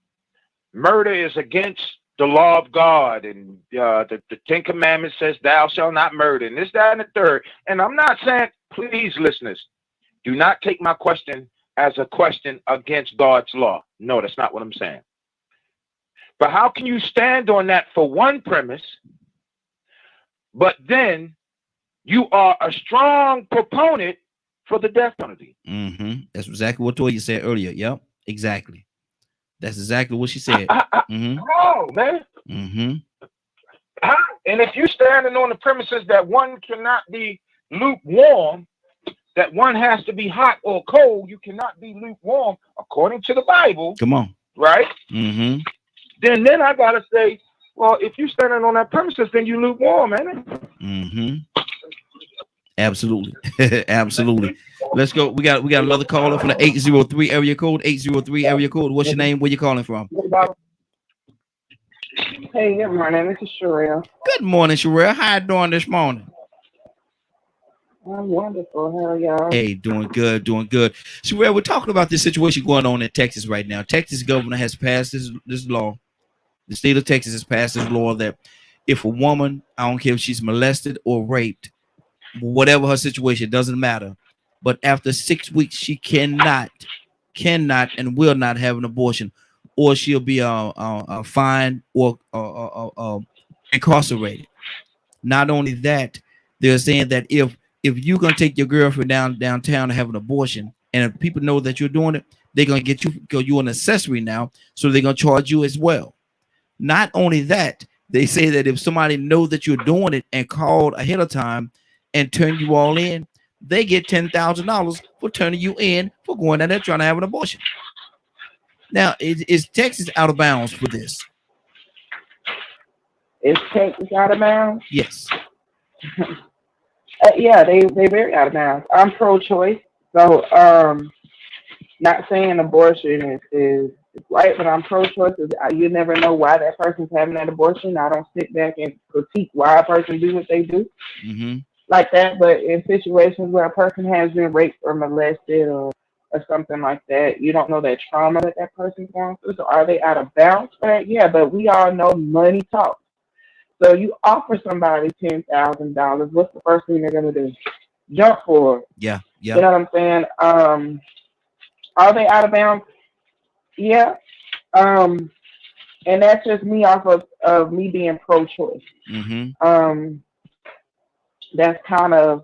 S4: murder is against the law of God, and the Ten Commandments says thou shalt not murder, and this, that, and the third. And I'm not saying, please, listeners, do not take my question as a question against God's law. No, that's not what I'm saying. But how can you stand on that for one premise, but then you are a strong proponent for the death penalty?
S1: Mm-hmm. That's exactly what Toya said earlier. Yep. Exactly. That's exactly what she said. Mm-hmm.
S4: How, man?
S1: Mm-hmm.
S4: How? And if you're standing on the premises that one cannot be lukewarm, that one has to be hot or cold, you cannot be lukewarm according to the Bible,
S1: Come on.
S4: right?
S1: Mm-hmm.
S4: Then I gotta say, well, if you're standing on that premises, then you lukewarm, man.
S1: Mm-hmm. Absolutely. Absolutely. Let's go. We got another caller from the 803 area code. 803 area code. What's your name? Where you calling from?
S5: Hey, good morning. This is Sherelle.
S1: Good morning, Sherelle. How you doing this morning?
S5: I'm wonderful. How are y'all?
S1: Hey, doing good, doing good. Sherelle, we're talking about this situation going on in Texas right now. Texas governor has passed this law. The state of Texas has passed this law that if a woman, I don't care if she's molested or raped, whatever her situation, doesn't matter. But after 6 weeks, she cannot and will not have an abortion, or she'll be fined or incarcerated. Not only that, they're saying that if you're gonna take your girlfriend downtown to have an abortion, and if people know that you're doing it, they're gonna get you because you're an accessory now, so they're gonna charge you as well. Not only that, they say that if somebody knows that you're doing it and called ahead of time and turn you all in, they get $10,000 for turning you in for going down there trying to have an abortion. Now, is Texas out of bounds for this?
S5: Is Texas out of bounds?
S1: Yes.
S5: Yeah, they very out of bounds. I'm pro-choice, so not saying abortion is right, but I'm pro-choice. You never know why that person's having that abortion. I don't sit back and critique why a person do what they do.
S1: Mm-hmm.
S5: Like that, but in situations where a person has been raped or molested or something like that, you don't know that trauma that person's going through. So are they out of bounds for that? Yeah, but we all know money talks. So you offer somebody $10,000, what's the first thing they're gonna do? Jump for it.
S1: Yeah.
S5: You know what I'm saying? Are they out of bounds? Yeah. And that's just me off of me being pro-choice.
S1: Mm-hmm.
S5: That's kind of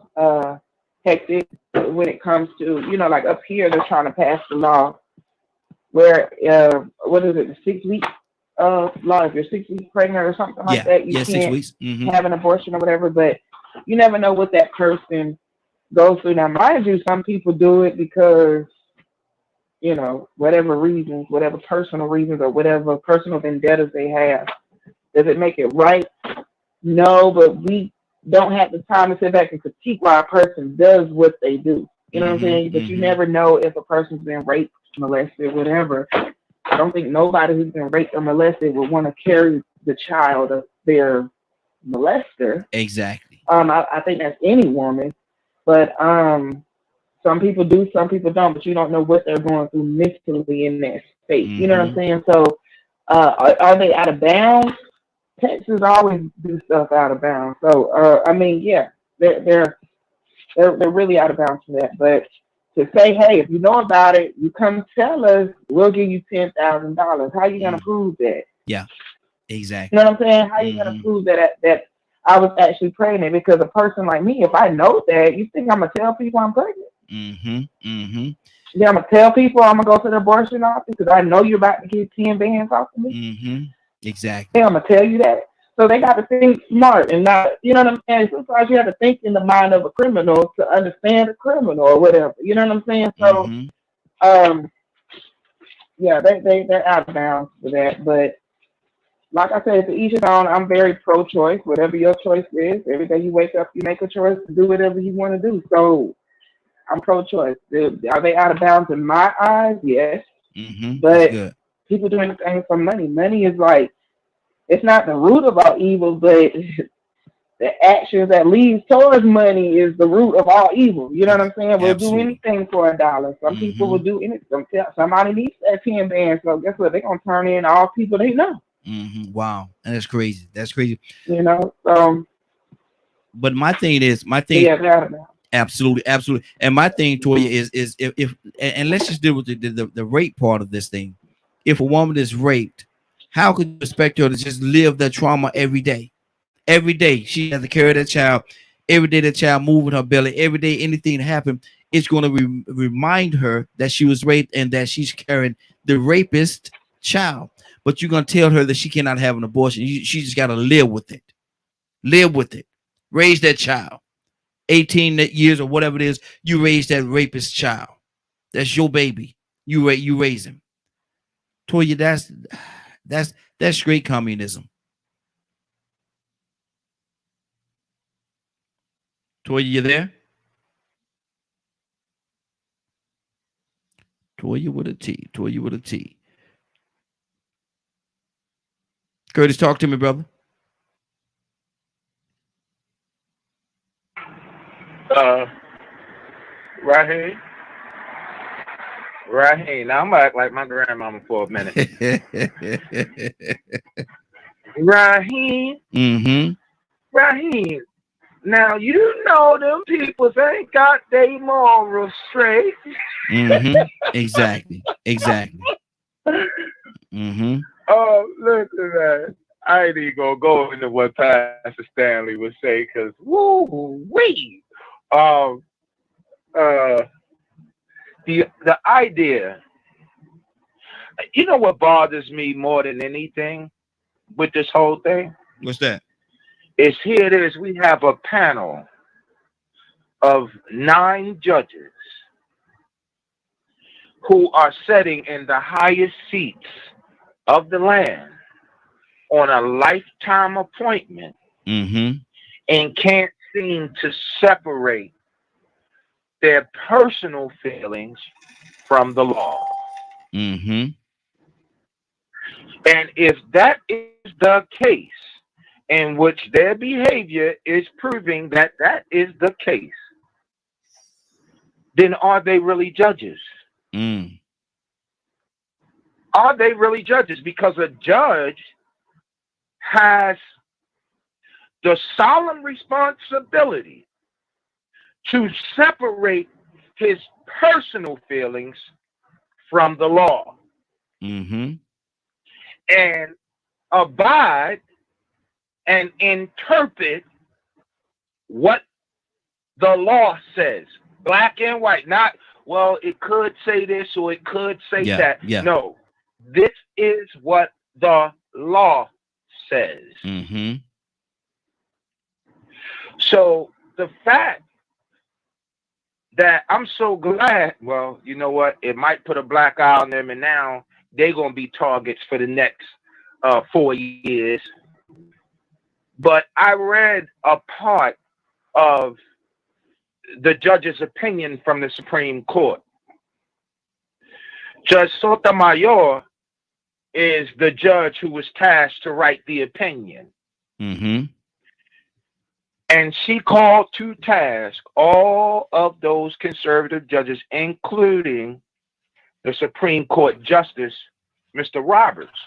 S5: hectic when it comes to, like up here, they're trying to pass the law where, what is it, the 6 week law, if you're 6 weeks pregnant or something like that, you can't
S1: 6 weeks. Mm-hmm.
S5: have an abortion or whatever, but you never know what that person goes through. Now, mind you, some people do it because, whatever reasons, whatever personal reasons or whatever personal vendettas they have. Does it make it right? No, but we don't have the time to sit back and critique why a person does what they do. You know what I'm saying? But you never know if a person's been raped, molested, whatever. I don't think nobody who's been raped or molested would want to carry the child of their molester.
S1: Exactly.
S5: I think that's any woman. But some people do, some people don't, but you don't know what they're going through mentally in that state. You know what I'm saying? So are they out of bounds? Texas always do stuff out of bounds. So yeah, they're really out of bounds for that. But to say, hey, if you know about it, you come tell us, we'll give you $10,000. How are you gonna prove that?
S1: Yeah, exactly.
S5: You know what I'm saying? How are you gonna prove that I was actually pregnant. Because a person like me, if I know that, you think I'm gonna tell people I'm pregnant? Yeah, I'm gonna tell people I'm gonna go to the abortion office because I know you're about to get 10 bands off of me.
S1: Exactly.
S5: Yeah, I'm gonna tell you that. So they got to think smart and not, you know what I'm saying? Sometimes you have to think in the mind of a criminal to understand a criminal or whatever. You know what I'm saying? So, yeah, they're out of bounds for that. But like I said, to each his own. I'm very pro-choice. Whatever your choice is, every day you wake up, you make a choice to do whatever you want to do. So I'm pro-choice. Are they out of bounds in my eyes? Yes.
S1: That's
S5: But
S1: good.
S5: people doing things for money. Money is like, it's not the root of all evil, but the actions that leads towards money is the root of all evil. You know what I'm saying? We'll do
S1: Absolutely.
S5: anything for $1. Some people will do anything. Somebody needs that 10 bands, so guess what? They're gonna turn in all people they know.
S1: Wow, and that's crazy. That's crazy.
S5: You know.
S1: But my thing,
S5: Yeah, they're
S1: absolutely, absolutely. And my thing, Toya, is if and let's just deal with the rape part of this thing. If a woman is raped, how could you expect her to just live that trauma every day? Every day she has to carry that child. Every day that child moving her belly. Every day anything happen, it's going to remind her that she was raped and that she's carrying the rapist child. But you're going to tell her that she cannot have an abortion. She just got to live with it. Live with it. Raise that child. 18 years or whatever it is, you raise that rapist child. That's your baby. You raise him. Toya, that's straight communism. Toya, you there? Toya with a T. Toya with a T. Curtis, talk to me, brother.
S4: Right here. Right here. Now I'm gonna act like my grandmama for a minute. Raheem, Raheem. Now you know them people ain't got their morals straight.
S1: Exactly.
S4: Oh, listen, man. I ain't even gonna go into what Pastor Stanley would say, because woo wee. Um, uh, the idea. You know what bothers me more than anything with this whole thing?
S1: What's that?
S4: Is here it is. We have a panel of 9 judges who are sitting in the highest seats of the land on a lifetime appointment and can't seem to separate their personal feelings from the law. And if that is the case, in which their behavior is proving that that is the case, then are they really judges? Are they really judges? Because a judge has the solemn responsibility to separate his personal feelings from the law and abide and interpret what the law says, black and white. Not, well, it could say this or it could say that. No, this is what the law says. So the fact that I'm so glad, well, you know what? It might put a black eye on them, and now they're going to be targets for the next 4 years. But I read a part of the judge's opinion from the Supreme Court. Judge Sotomayor is the judge who was tasked to write the opinion. And she called to task all of those conservative judges, including the Supreme Court Justice, Mr. Roberts,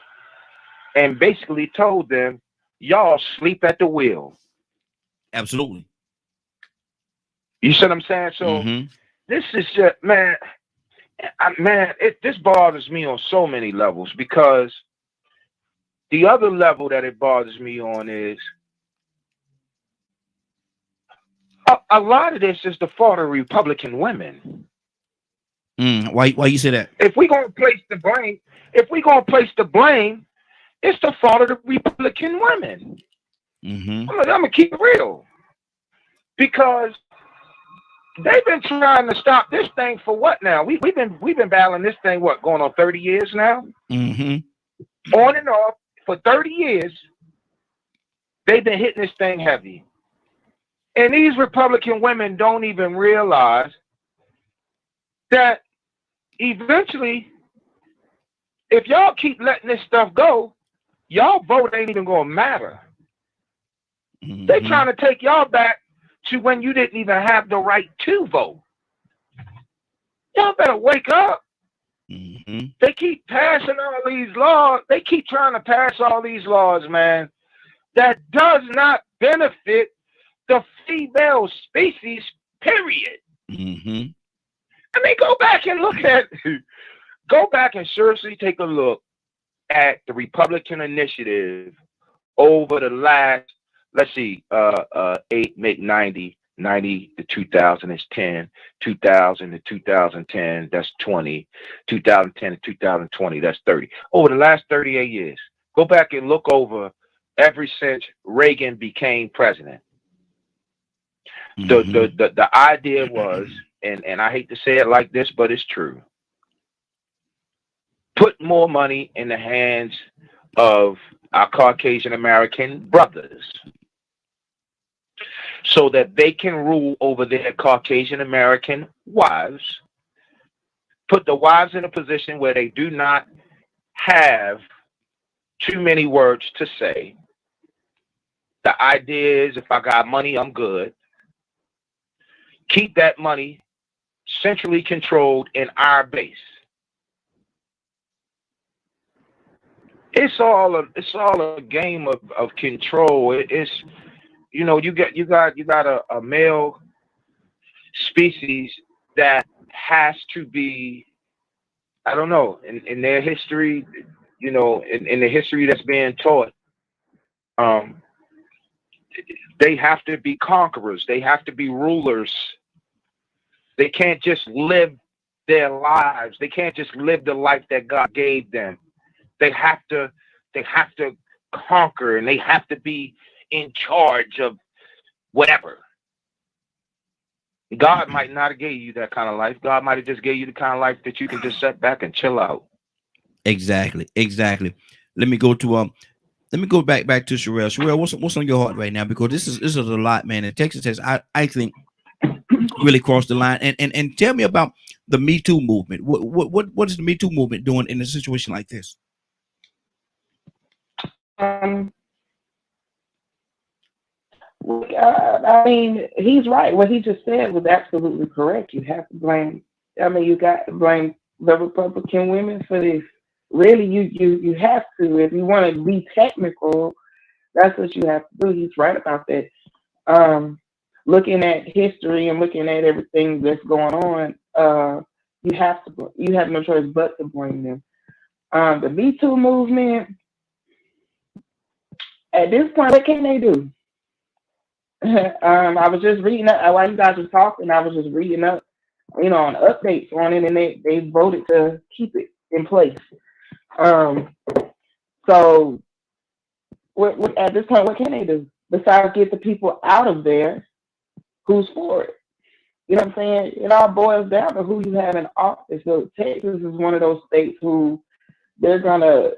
S4: and basically told them, y'all sleep at the wheel.
S1: Absolutely.
S4: You see what I'm saying? So this is just, man, this bothers me on so many levels, because the other level that it bothers me on is a lot of this is the fault of Republican women.
S1: Why you say that?
S4: If we're gonna place the blame, it's the fault of the Republican women.
S1: Mm-hmm.
S4: I'm gonna keep it real, because they've been trying to stop this thing for what now? We've been battling this thing going on 30 years now,
S1: Mm-hmm.
S4: on and off for 30 years. They've been hitting this thing heavy, and these Republican women don't even realize that eventually, if y'all keep letting this stuff go, y'all vote ain't even gonna matter.
S1: Mm-hmm.
S4: They trying to take y'all back to when you didn't even have the right to vote. Y'all better wake up.
S1: Mm-hmm.
S4: They keep passing all these laws. They keep trying to pass all these laws, man, that does not benefit the female species, period.
S1: Mm-hmm.
S4: I mean, go back and seriously take a look at the Republican initiative over the last, let's see, 90 to 2000 is 10, 2000 to 2010, that's 20, 2010 to 2020, that's 30. Over the last 38 years, go back and look over ever since Reagan became president. The idea was, and I hate to say it like this, but it's true, put more money in the hands of our Caucasian American brothers so that they can rule over their Caucasian American wives, put the wives in a position where they do not have too many words to say. The idea is, if I got money, I'm good. Keep that money centrally controlled in our base. It's all a game of control. It's, you know, you got a male species that has to be, I don't know, in their history, you know, in the history that's being taught, they have to be conquerors. They have to be rulers. They can't just live their lives. They can't just live the life that God gave them. They have to conquer, and they have to be in charge of whatever. God might not have gave you that kind of life. God might have just gave you the kind of life that you can just sit back and chill out.
S1: Exactly. Let me go back to Sherelle. Sherelle, what's on your heart right now? Because this is a lot, man. And Texas has, I think, really crossed the line. And tell me about the Me Too movement. What is the Me Too movement doing in a situation like this?
S5: I mean, he's right. What he just said was absolutely correct. You have to blame. I mean, you got to blame the Republican women for this. Really, you have to. If you want to be technical, that's what you have to do. He's right about that. Looking at history and looking at everything that's going on, you have no choice but to blame them. The Me Too movement. At this point, what can they do? I was just reading up while you guys were talking. I was just reading up, you know, on updates on it, and they voted to keep it in place. So, what at this point, what can they do besides get the people out of there who's for it? You know what I'm saying? It all boils down to who you have in office. So Texas is one of those states who they're gonna.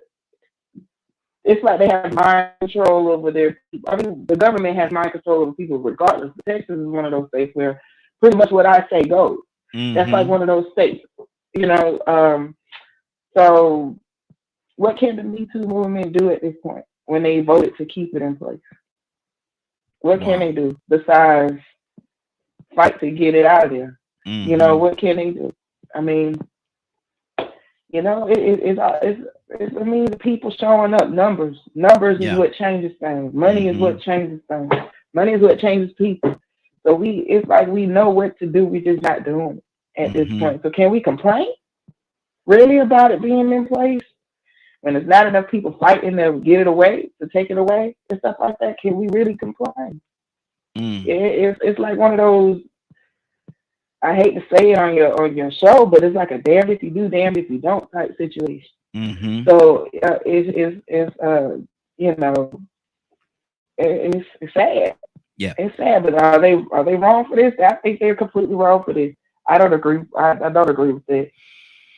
S5: It's like they have mind control over their people. I mean, the government has mind control over people regardless. But Texas is one of those states where pretty much what I say goes. Mm-hmm. That's like one of those states, you know. So what can the Me Too movement do at this point when they voted to keep it in place? What can they do besides fight to get it out of there? Mm-hmm. You know, what can they do? I mean, you know, it's I mean, the people showing up. Numbers is what changes things. Money is what changes things. Money is what changes people. So it's like we know what to do. We just not doing it at this point. So can we complain really about it being in place when there's not enough people fighting to get it away, to take it away and stuff like that? Can we really complain? It's like one of those. I hate to say it on your show, but it's like a damned if you do, damned if you don't type situation.
S1: Mm-hmm.
S5: So it's you know, it's sad.
S1: Yeah.
S5: It's sad, but are they wrong for this? I think they're completely wrong for this. I don't agree. I don't agree with it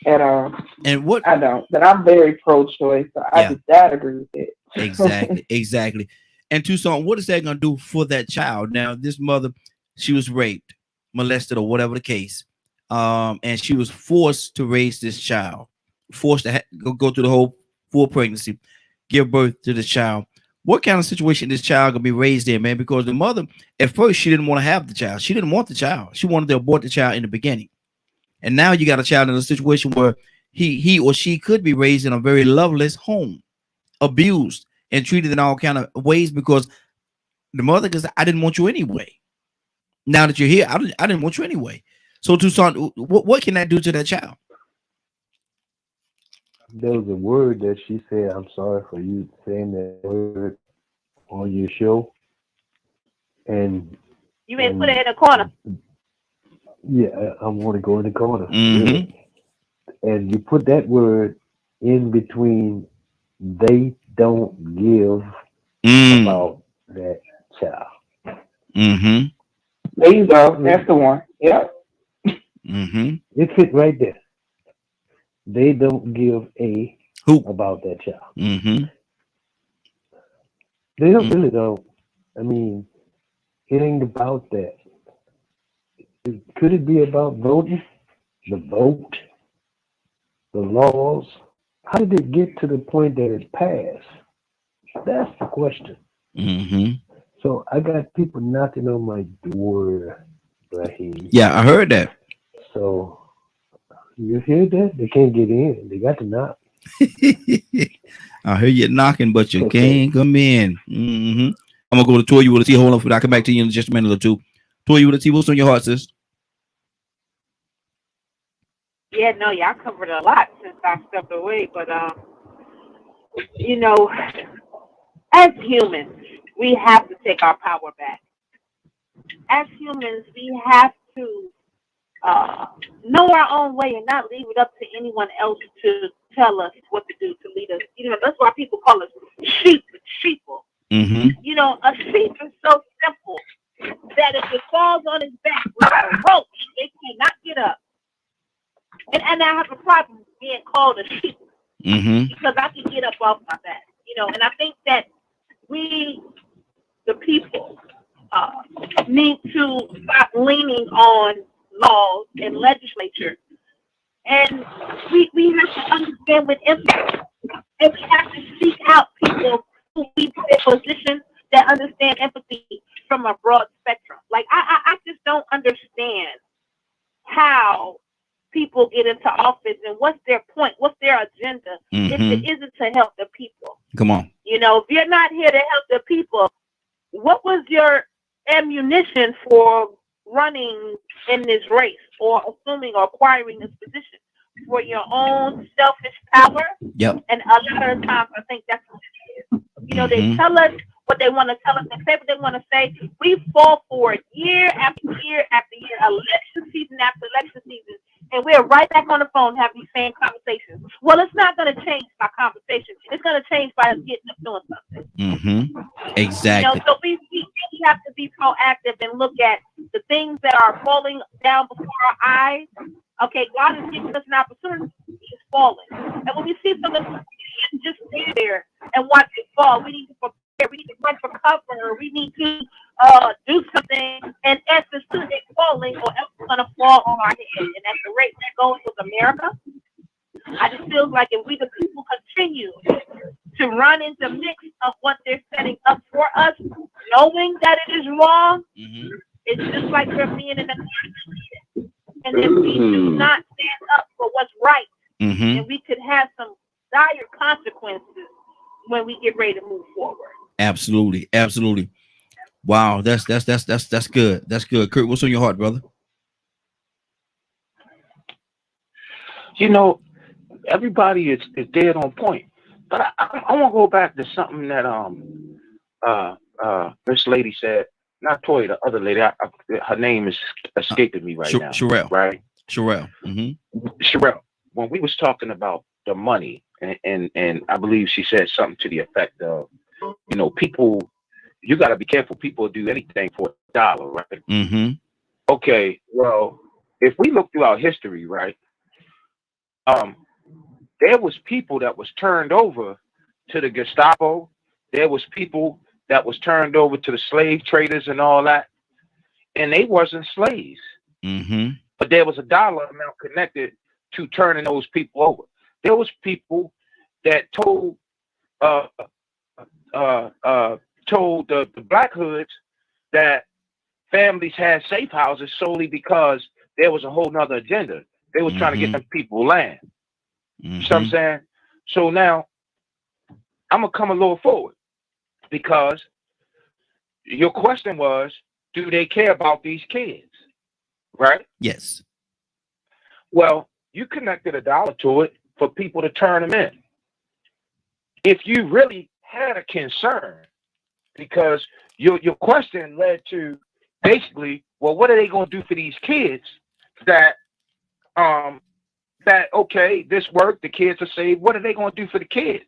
S5: at all.
S1: And what?
S5: I don't. But I'm very pro-choice, so I just don't agree with it.
S1: Exactly. And Tucson, what is that gonna do for that child? Now, this mother, she was raped, molested, or whatever the case, and she was forced to raise this child, forced to go through the whole full pregnancy, give birth to the child. What kind of situation this child gonna be raised in, man? Because the mother, at first, she didn't want to have the child. She didn't want the child. She wanted to abort the child in the beginning. And now you got a child in a situation where he or she could be raised in a very loveless home, abused and treated in all kind of ways because the mother goes, I didn't want you anyway. Now that you're here, I didn't want you anyway. So Tucson, what can that do to that child?
S3: There was a word that she said. I'm sorry for you saying that word on your show. And
S2: You may put it in a corner.
S3: Yeah, I want to go in the corner.
S1: Mm-hmm.
S3: Really. And you put that word in between. They don't give about that child.
S1: Mm-hmm.
S5: There you go. That's the one. Yep.
S1: Mm-hmm.
S3: It fit right there. They don't give a
S1: hoot
S3: about that child.
S1: Mm-hmm.
S3: They don't really don't. I mean, it ain't about that. Could it be about voting? The vote? The laws? How did it get to the point that it passed? That's the question.
S1: Mm-hmm.
S3: So I got people knocking on my door, Raheem.
S1: Yeah, I heard that.
S3: So you hear that? They can't get in. They got to knock.
S1: I hear you knocking, but you can't come in. Mm-hmm. I'm gonna go to Toy. You with a T. Hold on, for I'll come back to you in just a minute or two. Toy, you with a T. What's on your heart, sis?
S2: Yeah, no, y'all covered a lot since I stepped away, but you know, as humans, we have to take our power back. As humans, we have to know our own way and not leave it up to anyone else to tell us what to do, to lead us. You know, that's why people call us sheeple.
S1: Mm-hmm.
S2: You know, a sheep is so simple that if it falls on its back with a rope, it cannot get up. And I have a problem being called a sheep because I can get up off my back. You know, and I think that we, the people, need to stop leaning on laws and legislature. And we have to understand with empathy. And we have to seek out people who be put in positions that understand empathy from a broad spectrum. Like, I just don't understand how people get into office and what's their point, what's their agenda, if it isn't to help the people.
S1: Come on.
S2: You know, if you're not here to help the people, what was your ammunition for running in this race or assuming or acquiring this position? For your own selfish power?
S1: Yep.
S2: And a lot of times I think that's what it is. You know, they tell us what they want to tell us, they say what they want to say. We fall for it year after year after year, election season after election season, and we're right back on the phone having these same conversations. Well, it's not going to change by conversation. It's going to change by us getting up doing something.
S1: Exactly.
S2: You know, so we have to be proactive and look at the things that are falling down before our eyes. Okay, God is giving us an opportunity. It's falling. And when we see something, we shouldn't just stay there and watch it fall. We need to prepare. We need to run for cover. We need to do something in essence to it falling, or else it's going to fall on our head. And at the rate that goes with America, I just feel like if we, the people, continue to run into the mix of what they're setting up for us, knowing that it is wrong, it's just like we're being in the and if we do not stand up for what's right, then we could have some dire consequences when we get ready to move forward.
S1: Absolutely. Wow, that's good. That's good. Kurt, what's on your heart, brother?
S4: You know, everybody is dead on point. But I want to go back to something that this lady said, not Toya, the other lady. Her name is escaping me right now.
S1: Sherelle.
S4: Right?
S1: Sherelle. Mm-hmm.
S4: Sherelle. When we was talking about the money, and I believe she said something to the effect of, people, you got to be careful. People do anything for $1, right?
S1: Mm-hmm.
S4: Okay. Well, if we look throughout history, right? There was people that was turned over to the Gestapo. There was people that was turned over to the slave traders and all that, and they wasn't slaves.
S1: Mm-hmm.
S4: But there was a dollar amount connected to turning those people over. There was people that told the Black Hoods that families had safe houses solely because there was a whole nother agenda. They was trying to get them people land.
S1: Mm-hmm.
S4: You know what I'm saying? So now I'm gonna come a little forward, because your question was, do they care about these kids? Right?
S1: Yes.
S4: Well, you connected $1 to it for people to turn them in. If you really had a concern, because your question led to basically, well, what are they going to do for these kids that okay, this worked, the kids are saved. What are they going to do for the kids?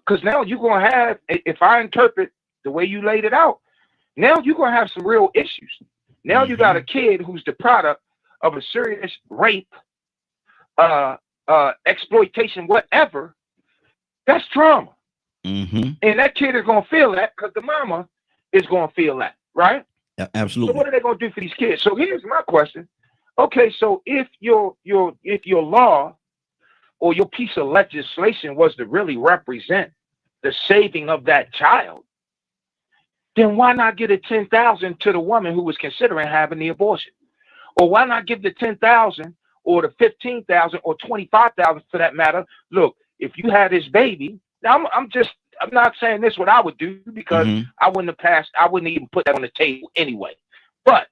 S4: Because now you're going to have, if I interpret the way you laid it out, now you're going to have some real issues. Now you got a kid who's the product of a serious rape, exploitation, whatever. That's trauma.
S1: Mm-hmm.
S4: And that kid is going to feel that because the mama is going to feel that, right?
S1: Yeah, absolutely.
S4: So what are they going to do for these kids? So here's my question. Okay, so if your law or your piece of legislation was to really represent the saving of that child, then why not give the $10,000 to the woman who was considering having the abortion? Or why not give the $10,000 or the $15,000 or $25,000 for that matter? Look, if you had this baby, now I'm not saying this what I would do, because I wouldn't even put that on the table anyway. But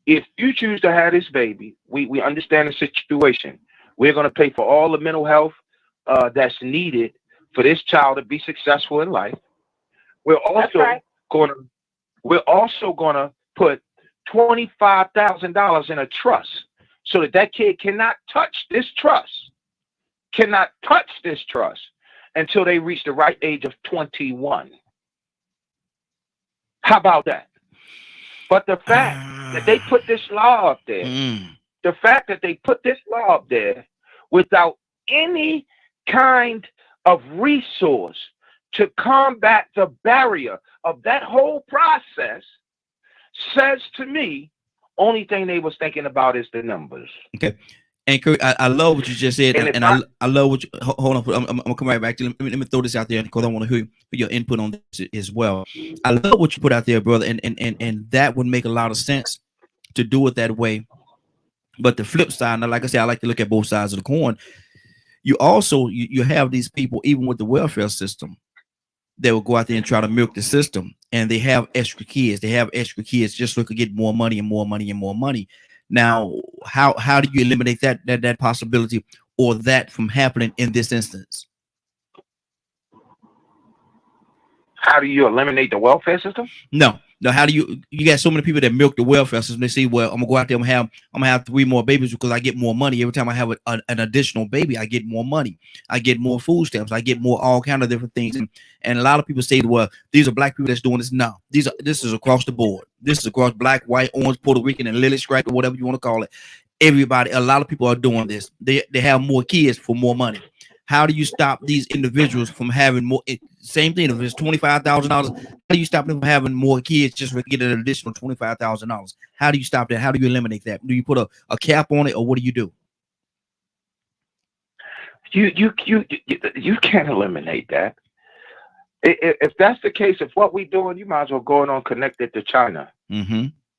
S4: if you choose to have this baby, we understand the situation. We're going to pay for all the mental health that's needed for this child to be successful in life. We're also going to put $25,000 in a trust so that kid cannot touch this trust until they reach the right age of 21. How about that? But the fact that they put this law up there, without any kind of resource to combat the barrier of that whole process, says to me, only thing they was thinking about is the numbers.
S1: Okay. And Kurt, I love what you just said, and I love what you. Hold on, I'm gonna come right back to you. Let me throw this out there because I want to hear your input on this as well. I love what you put out there, brother, and that would make a lot of sense to do it that way. But the flip side, now, like I said, I like to look at both sides of the coin. You also you have these people, even with the welfare system, they will go out there and try to milk the system, and they have extra kids. They have extra kids just so they could get more money and more money and more money. Now, how do you eliminate that possibility or that from happening in this instance?
S4: How do you eliminate the welfare system?
S1: No. How do you got so many people that milk the welfare system? They say, well, I'm gonna go out there and I'm gonna have 3 more babies because I get more money every time I have an additional baby. I get more money, I get more food stamps, I get more all kind of different things. And a lot of people say, well, these are black people that's doing this. No, this is across the board. This is across black, white, orange, Puerto Rican, and lily stripe, or whatever you want to call it. Everybody, a lot of people are doing this. They have more kids for more money. How do you stop these individuals from having more? Same thing. If it's $25,000, how do you stop them from having more kids just to get an additional $25,000? How do you stop that? How do you eliminate that? Do you put a cap on it, or what do you do?
S4: You can't eliminate that. If that's the case, if what we're doing, you might as well go on connected to China.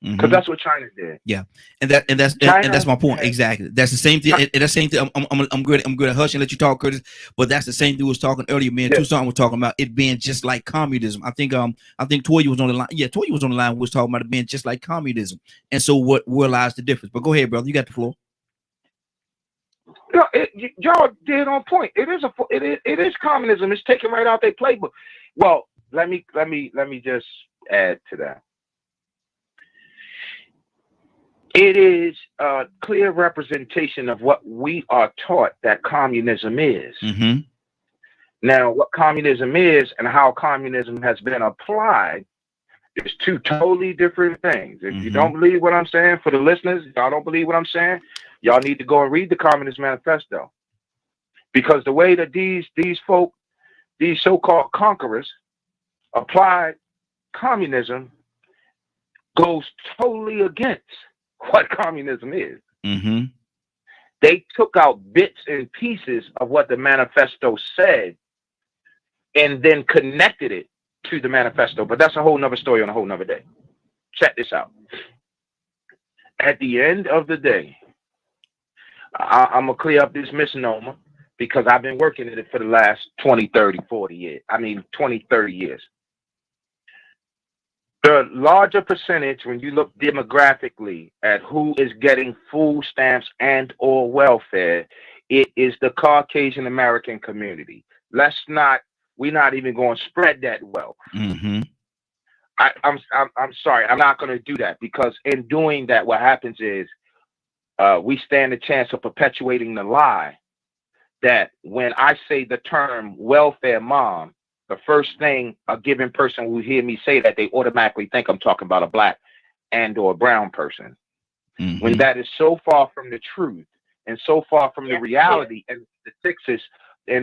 S4: Because that's what China did.
S1: Yeah, and that's my point. Exactly. That's the same thing. And that's the same thing. I'm good to hush and let you talk, Curtis. But that's the same thing we was talking earlier. Me and Tucson was talking about it being just like communism. I think Toya was on the line. Yeah, Toya was on the line. We was talking about it being just like communism. And so where lies the difference? But go ahead, brother. You got the floor.
S4: No, y'all did on point. It is communism. It's taken right out their playbook. Well, let me just add to that. it is a clear representation of what we are taught that communism is.
S1: Mm-hmm.
S4: Now, what communism is and how communism has been applied is two totally different things. If you don't believe what I'm saying, for the listeners, y'all don't believe what I'm saying, y'all need to go and read the Communist Manifesto. Because the way that these folk, these so-called conquerors, applied communism goes totally against what communism is.
S1: Mm-hmm.
S4: They took out bits and pieces of what the manifesto said and then connected it to the manifesto. But that's a whole nother story on a whole nother day. Check this out. At the end of the day, I'm going to clear up this misnomer because I've been working at it for the last 20, 30, 40 years. 20, 30 years. The larger percentage, when you look demographically at who is getting food stamps and or welfare, it is the Caucasian American community. We're not even going to spread that wealth.
S1: Mm-hmm.
S4: I'm sorry, I'm not going to do that, because in doing that, what happens is we stand a chance of perpetuating the lie that when I say the term welfare mom, the first thing a given person will hear me say that, they automatically think I'm talking about a black and or brown person.
S1: Mm-hmm.
S4: When that is so far from the truth and so far from the reality and the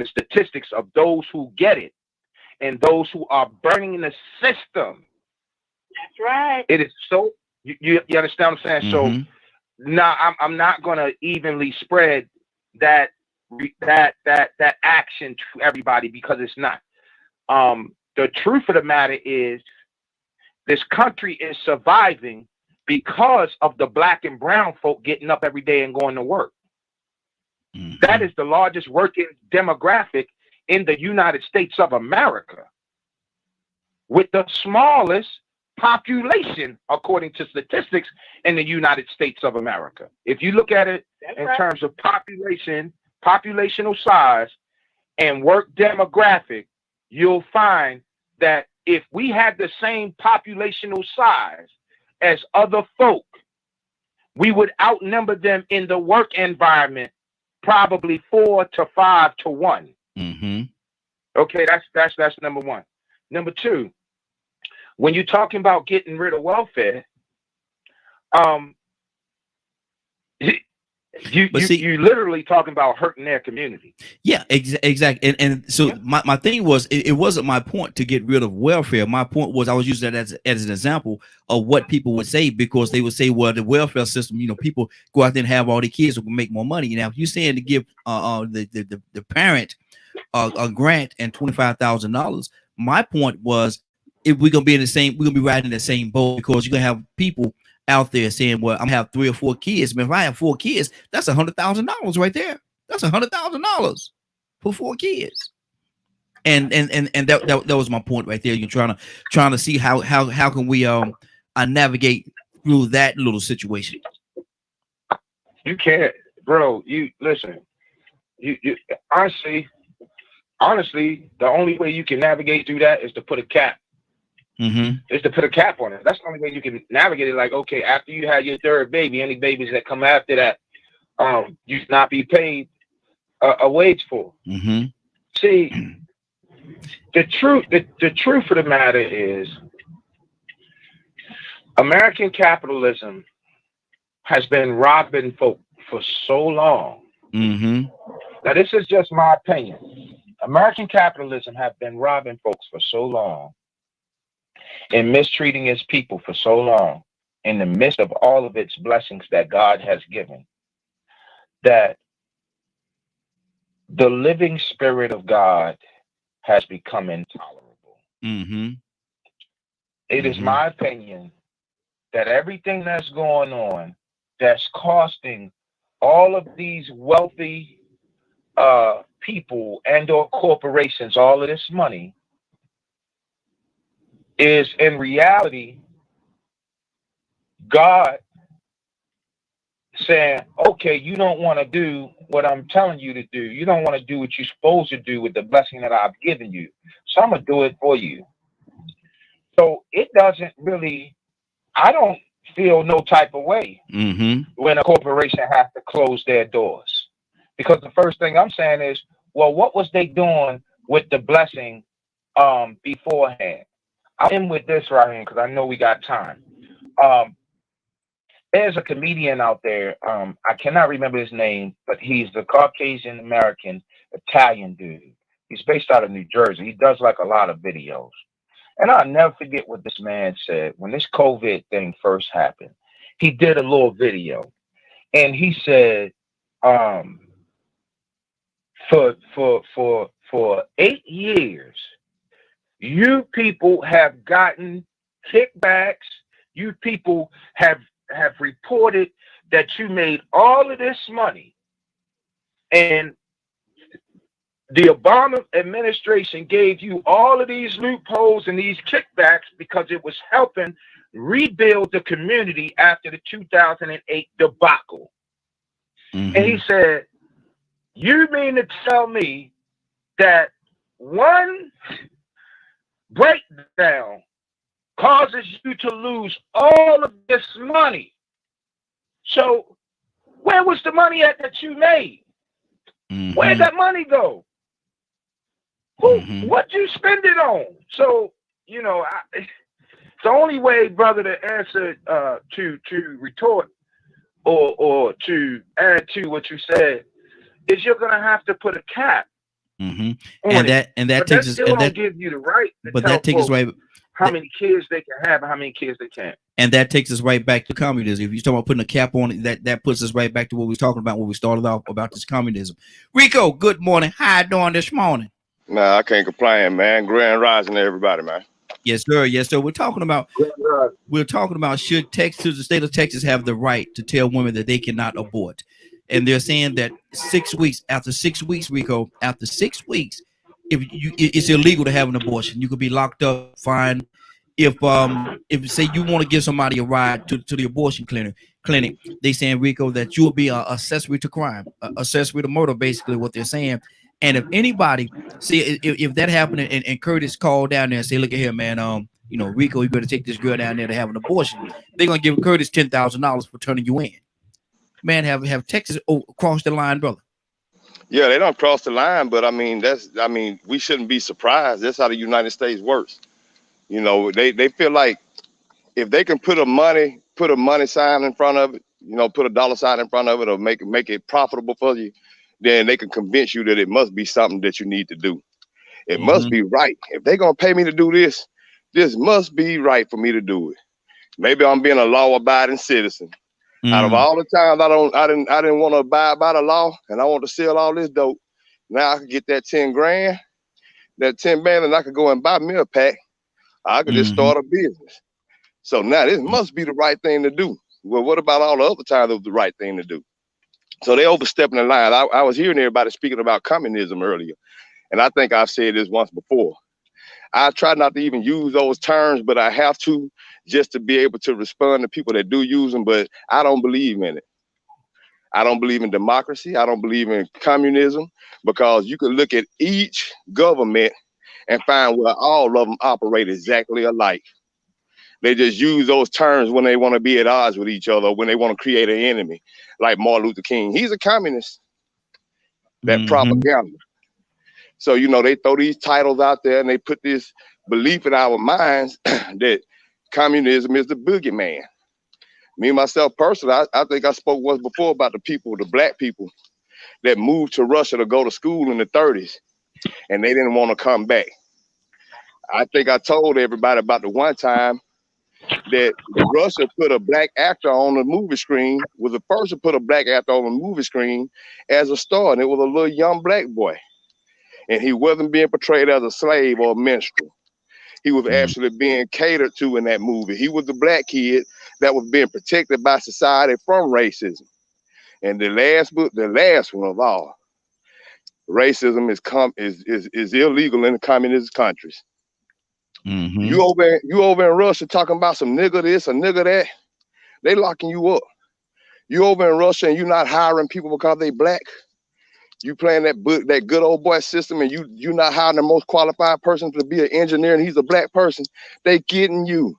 S4: statistics of those who get it and those who are burning the system.
S2: That's right.
S4: It is so, you understand what I'm saying?
S1: Mm-hmm.
S4: So now I'm not going to evenly spread that action to everybody, because it's not. The truth of the matter is this country is surviving because of the black and brown folk getting up every day and going to work.
S1: Mm-hmm.
S4: That is the largest working demographic in the United States of America, with the smallest population, according to statistics, in the United States of America. If you look at it terms of populational size, and work demographic, you'll find that if we had the same populational size as other folk, we would outnumber them in the work environment probably 4 to 5 to 1.
S1: Mm-hmm.
S4: Okay, that's number one. Number two, when you're talking about getting rid of welfare, you literally talking about hurting their community.
S1: Yeah, exactly. And so my thing was, it wasn't my point to get rid of welfare. My point was, I was using that as an example of what people would say, because they would say, well, the welfare system, people go out there and have all their kids who can make more money. Now, if you're saying to give the parent a grant and $25,000, my point was, if we're gonna be we're gonna be riding in the same boat, because you're gonna have people out there saying, well, I'm gonna have 3 or 4 kids. But if I have 4 kids, that's $100,000 right there. That's $100,000 for 4 kids. And that was my point right there. You're trying to see how can we navigate through that little situation.
S4: You can't, bro. You listen. You honestly, the only way you can navigate through that is to put a cap.
S1: Mm-hmm.
S4: Is to put a cap on it. That's the only way you can navigate it. Like, okay, after you had your third baby, any babies that come after that, you should not be paid a wage for.
S1: Mm-hmm.
S4: See, the truth of the matter is, American capitalism has been robbing folk for so long.
S1: Mm-hmm.
S4: Now, this is just my opinion. American capitalism have been robbing folks for so long and mistreating its people for so long, in the midst of all of its blessings that God has given, that the living spirit of God has become intolerable.
S1: Mm-hmm.
S4: It is my opinion that everything that's going on, that's costing all of these wealthy people and or corporations all of this money, is in reality God saying, okay, you don't want to do what I'm telling you to do. You don't want to do what you're supposed to do with the blessing that I've given you. So I'm going to do it for you. So it doesn't really, I don't feel no type of way when a corporation has to close their doors. Because the first thing I'm saying is, well, what was they doing with the blessing beforehand? I'll end with this right here because I know we got time. There's a comedian out there. I cannot remember his name, but he's the Caucasian American Italian dude. He's based out of New Jersey. He does like a lot of videos. And I'll never forget what this man said when this COVID thing first happened. He did a little video, and he said, for 8 years, you people have gotten kickbacks. You people have reported that you made all of this money, and the Obama administration gave you all of these loopholes and these kickbacks because it was helping rebuild the community after the 2008 debacle. And he said, you mean to tell me that one breakdown causes you to lose all of this money? So where was the money at that you made? Where'd that money go? What'd you spend it on? So, you know, the only way, brother, to answer, to retort or to add to what you said is you're gonna have to put a cap.
S1: And that takes us,
S4: still don't give you the right to
S1: but
S4: tell
S1: that takes us right.
S4: How many kids they can have and how many kids they can't.
S1: And that takes us right back to communism. If you're talking about putting a cap on it, that puts us right back to what we were talking about when we started off about this communism. Rico, good morning. How you doing this morning?
S6: Nah, I can't complain, man. Grand rising to everybody, man.
S1: Yes, sir. Yes, sir. We're talking about should Texas, the state of Texas, have the right to tell women that they cannot abort. And they're saying that 6 weeks, after 6 weeks, Rico, after 6 weeks, it's illegal to have an abortion. You could be locked up, fined. If say you want to give somebody a ride to the abortion clinic, they saying, Rico, that you'll be an accessory to crime, accessory to murder, basically what they're saying. And if anybody see if that happened and Curtis called down there and say, look at here, man, you know, Rico, you better take this girl down there to have an abortion, they're gonna give Curtis $10,000 for turning you in. Man, have Texas crossed the line, brother?
S6: Yeah, they don't cross the line, but I mean, we shouldn't be surprised. That's how the United States works. You know, they feel like if they can put a money sign in front of it, you know, put a dollar sign in front of it, or make it profitable for you, then they can convince you that it must be something that you need to do. It must be right. If they're gonna pay me to do this, this must be right for me to do it. Maybe I'm being a law-abiding citizen. Out of all the times I didn't want to abide by the law, and I want to sell all this dope. Now I can get that 10 grand, that 10 band, and I could go and buy me a pack. I could just start a business. So now this must be the right thing to do. Well, what about all the other times it was the right thing to do? So they overstepping the line. I was hearing everybody speaking about communism earlier, and I think I've said this once before. I try not to even use those terms, but I have to, just to be able to respond to people that do use them, but I don't believe in it. I don't believe in democracy. I don't believe in communism, because you can look at each government and find where all of them operate exactly alike. They just use those terms when they want to be at odds with each other, when they want to create an enemy, like Martin Luther King. He's a communist. That propaganda. So, you know, they throw these titles out there and they put this belief in our minds that communism is the boogeyman. Me, myself, personally, I think I spoke once before about the people, the black people that moved to Russia to go to school in the 30s, and they didn't want to come back. I think I told everybody about the one time that Russia put a black actor on the movie screen, was the first to put a black actor on the movie screen as a star, and it was a little young black boy. And he wasn't being portrayed as a slave or a minstrel. He was actually being catered to in that movie. He was the black kid that was being protected by society from racism. And the last one of all, racism is illegal in the communist countries. You over in Russia talking about some nigga this, a nigga that, they locking you up. You over in Russia and you not hiring people because they black. You playing that good old boy system, and you not hiring the most qualified person to be an engineer, and he's a black person. They getting you.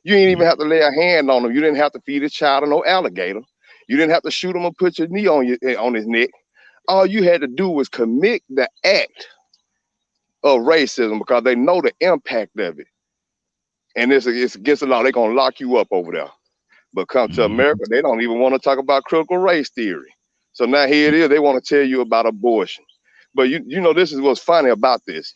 S6: You ain't even have to lay a hand on him. You didn't have to feed a child or no alligator. You didn't have to shoot him or put your knee on his neck. All you had to do was commit the act of racism because they know the impact of it. And it's against the law. They're going to lock you up over there. But come to America, they don't even want to talk about critical race theory. So now here it is. They want to tell you about abortion. But you know, this is what's funny about this.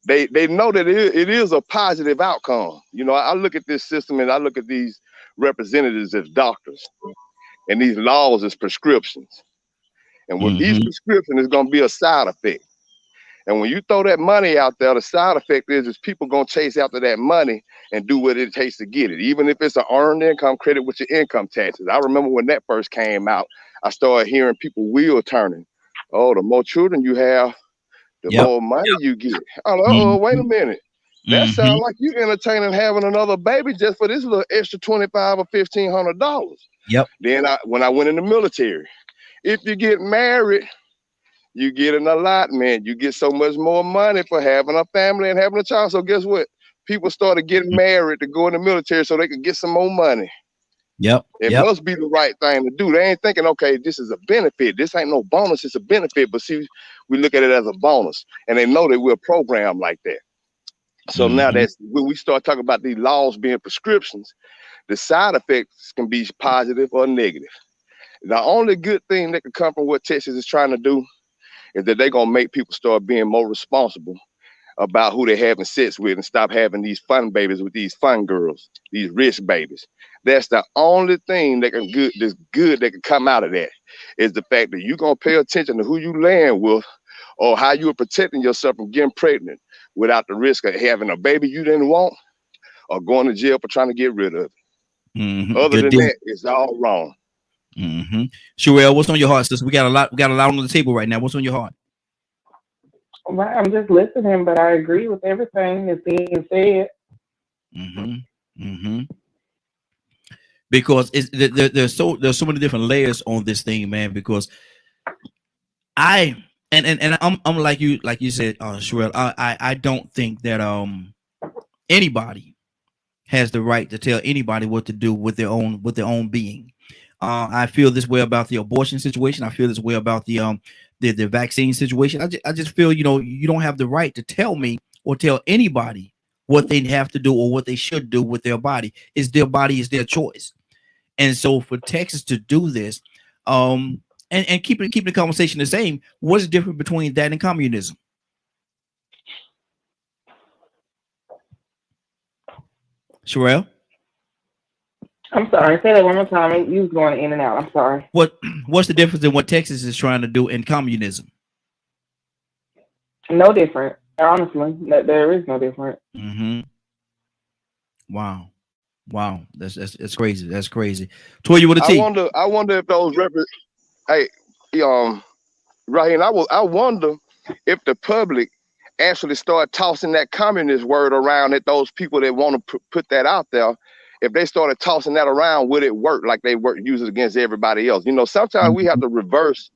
S6: They know that it is a positive outcome. You know, I look at this system and I look at these representatives as doctors and these laws as prescriptions. And with these prescriptions, it's going to be a side effect. And when you throw that money out there, the side effect is people going to chase after that money and do what it takes to get it, even if it's an earned income credit with your income taxes. I remember when that first came out, I started hearing people wheel turning. Oh, the more children you have, the more money you get. Oh, wait a minute. That sounds like you entertaining having another baby just for this little extra $2,500 or $1,500.
S1: Yep.
S6: Then when I went in the military, if you get married, you get an allotment. You get so much more money for having a family and having a child. So guess what? People started getting married to go in the military so they could get some more money.
S1: Yep.
S6: It must be the right thing to do. They ain't thinking, okay, this is a benefit. This ain't no bonus. It's a benefit. But see, we look at it as a bonus. And they know that we're programmed like that. So now that's when we start talking about these laws being prescriptions, the side effects can be positive or negative. The only good thing that can come from what Texas is trying to do is that they're going to make people start being more responsible about who they're having sex with and stop having these fun babies with these fun girls, these rich babies. That's the only thing that's good that can come out of that is the fact that you're going to pay attention to who you laying with or how you are protecting yourself from getting pregnant without the risk of having a baby you didn't want or going to jail for trying to get rid of it. Other than that, it's all wrong.
S1: Sherelle, what's on your heart, sister? We got a lot on the table right now. What's on your heart?
S5: Well, I'm just listening, but I agree with everything that's being said.
S1: Because there's so many different layers on this thing, man. Because I'm like you said, Sherelle. I don't think that anybody has the right to tell anybody what to do with their own being. I feel this way about the abortion situation. I feel this way about the vaccine situation. I just feel, you know, you don't have the right to tell me or tell anybody what they have to do or what they should do with their body. It's their body, is their choice. And so for Texas to do this, and keep the conversation the same, what's the difference between that and communism? Sherelle?
S5: I'm sorry. Say that one more time. You was going in and out. I'm sorry.
S1: What's the difference in what Texas is trying to do in communism?
S5: No different. Honestly, there is no different.
S1: Wow. That's crazy. That's crazy. Toya with a T.
S6: I wonder if those Raheem, I wonder if the public actually start tossing that communist word around at those people that want to put that out there. If they started tossing that around, would it work like they use it against everybody else? You know, sometimes we have to reverse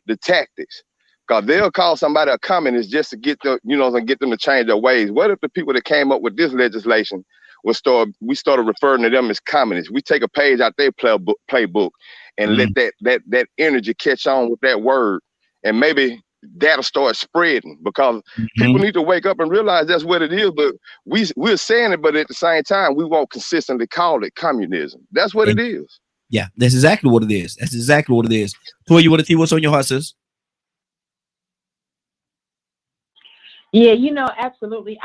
S6: the tactics because they'll call somebody a communist just to get them to change their ways. What if the people that came up with this legislation we started referring to them as communists? We take a page out their playbook and let that energy catch on with that word, and maybe that'll start spreading because people need to wake up and realize that's what it is. But we're saying it, but at the same time, we won't consistently call it communism. That's what it is.
S1: Yeah, that's exactly what it is. That's exactly what it is. Toya with a T, what's on your heart, sis?
S2: Yeah, absolutely.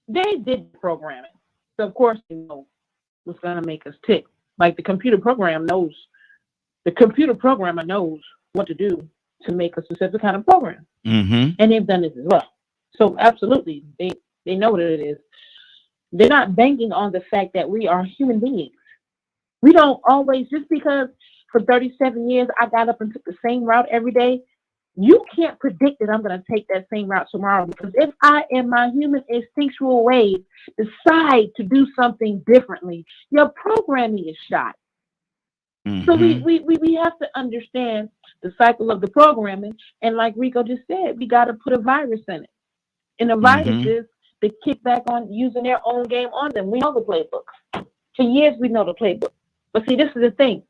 S2: They did programming. So of course they know what's gonna make us tick. Like the computer programmer knows what to do to make a specific kind of program. And they've done this as well. So absolutely, they know what it is. They're not banking on the fact that we are human beings. We don't always, just because for 37 years I got up and took the same route every day, you can't predict that I'm going to take that same route tomorrow, because if I, in my human instinctual ways, decide to do something differently, your programming is shot. So we have to understand the cycle of the programming. And like Rico just said, we got to put a virus in it. And the virus is
S5: to kick back on using their own game on them. We know the playbook. For years, we know the playbook. But see, this is the thing.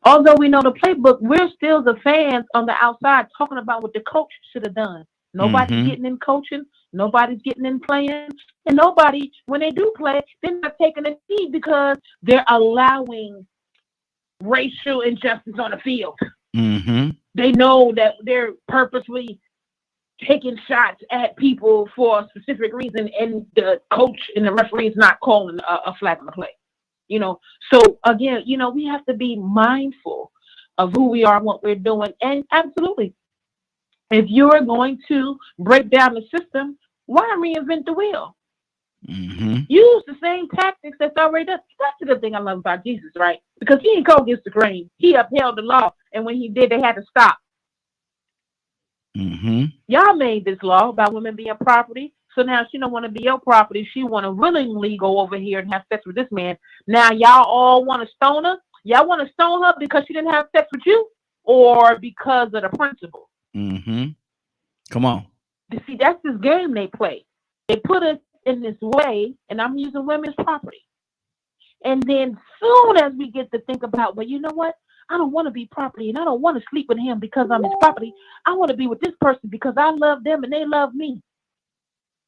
S5: Although we know the playbook, we're still the fans on the outside talking about what the coach should have done. Nobody's getting in coaching. Nobody's getting in playing. And nobody, when they do play, they're not taking a knee because they're allowing racial injustice on the field. They know that they're purposely taking shots at people for a specific reason, and the coach and the referee is not calling a flag on the play. You know, so again, you know, we have to be mindful of who we are and what we're doing. And absolutely, if you're going to break down the system, why reinvent the wheel? Use the same tactics that's already done. That's the good thing I love about Jesus, right? Because he didn't go against the grain. He upheld the law, and when he did, they had to stop. Y'all made this law about women being property. So now she don't want to be your property. She want to willingly go over here and have sex with this man. Now y'all all want to stone her. Y'all want to stone her because she didn't have sex with you, or because of the principle.
S1: Come on.
S5: You see, that's this game they play. They put us in this way, and I'm using women's property. And then soon as we get to think about, well, you know what? I don't want to be property, and I don't want to sleep with him because I'm his property. I want to be with this person because I love them and they love me.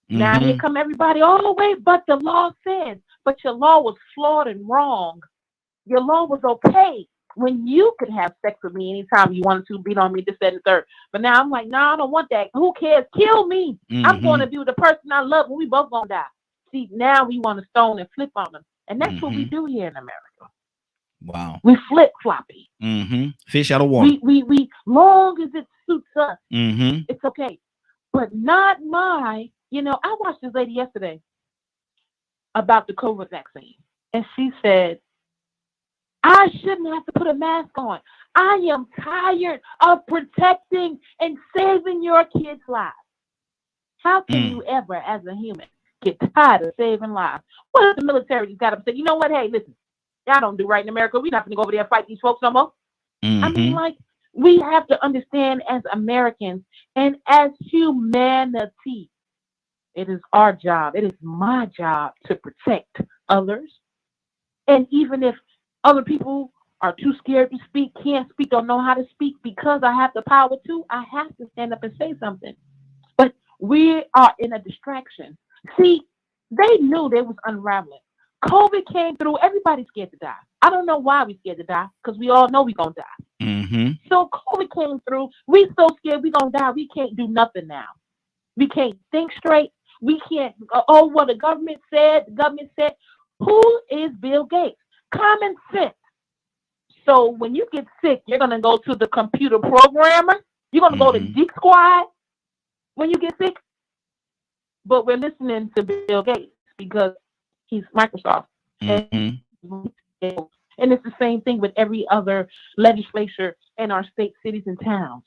S5: Now here come everybody all the way, but the law says, but your law was flawed and wrong. Your law was okay when you could have sex with me anytime you wanted to, beat on me, this, that, and the third. But now I'm like, no, I don't want that. Who cares? Kill me. I'm going to be with the person I love, and we both going to die. See, now we want to stone and flip on them. And that's what we do here in America.
S1: Wow.
S5: We flip floppy.
S1: Fish out of water.
S5: We long as it suits us,
S1: Mm-hmm.
S5: it's okay. But not my, you know, I watched this lady yesterday about the COVID vaccine. And she said, I shouldn't have to put a mask on. I am tired of protecting and saving your kids' lives. How can you ever, as a human, get tired of saving lives? What if the military just got up and said, you know what, hey, listen, y'all don't do right in America. We're not going to go over there and fight these folks no more. I mean, like, we have to understand as Americans and as humanity, it is our job, it is my job to protect others. And even if other people are too scared to speak, can't speak, don't know how to speak, because I have the power to, I have to stand up and say something. But we are in a distraction. See, they knew they was unraveling. COVID came through, everybody's scared to die. I don't know why we're scared to die, because we all know we're going to die. So COVID came through, we so scared we're going to die, we can't do nothing now. We can't think straight. We can't, what the government said, who is Bill Gates? Common sense. So when you get sick, you're going to go to the computer programmer. You're going to go to Geek Squad when you get sick. But we're listening to Bill Gates because he's Microsoft. And it's the same thing with every other legislature in our state, cities, and towns.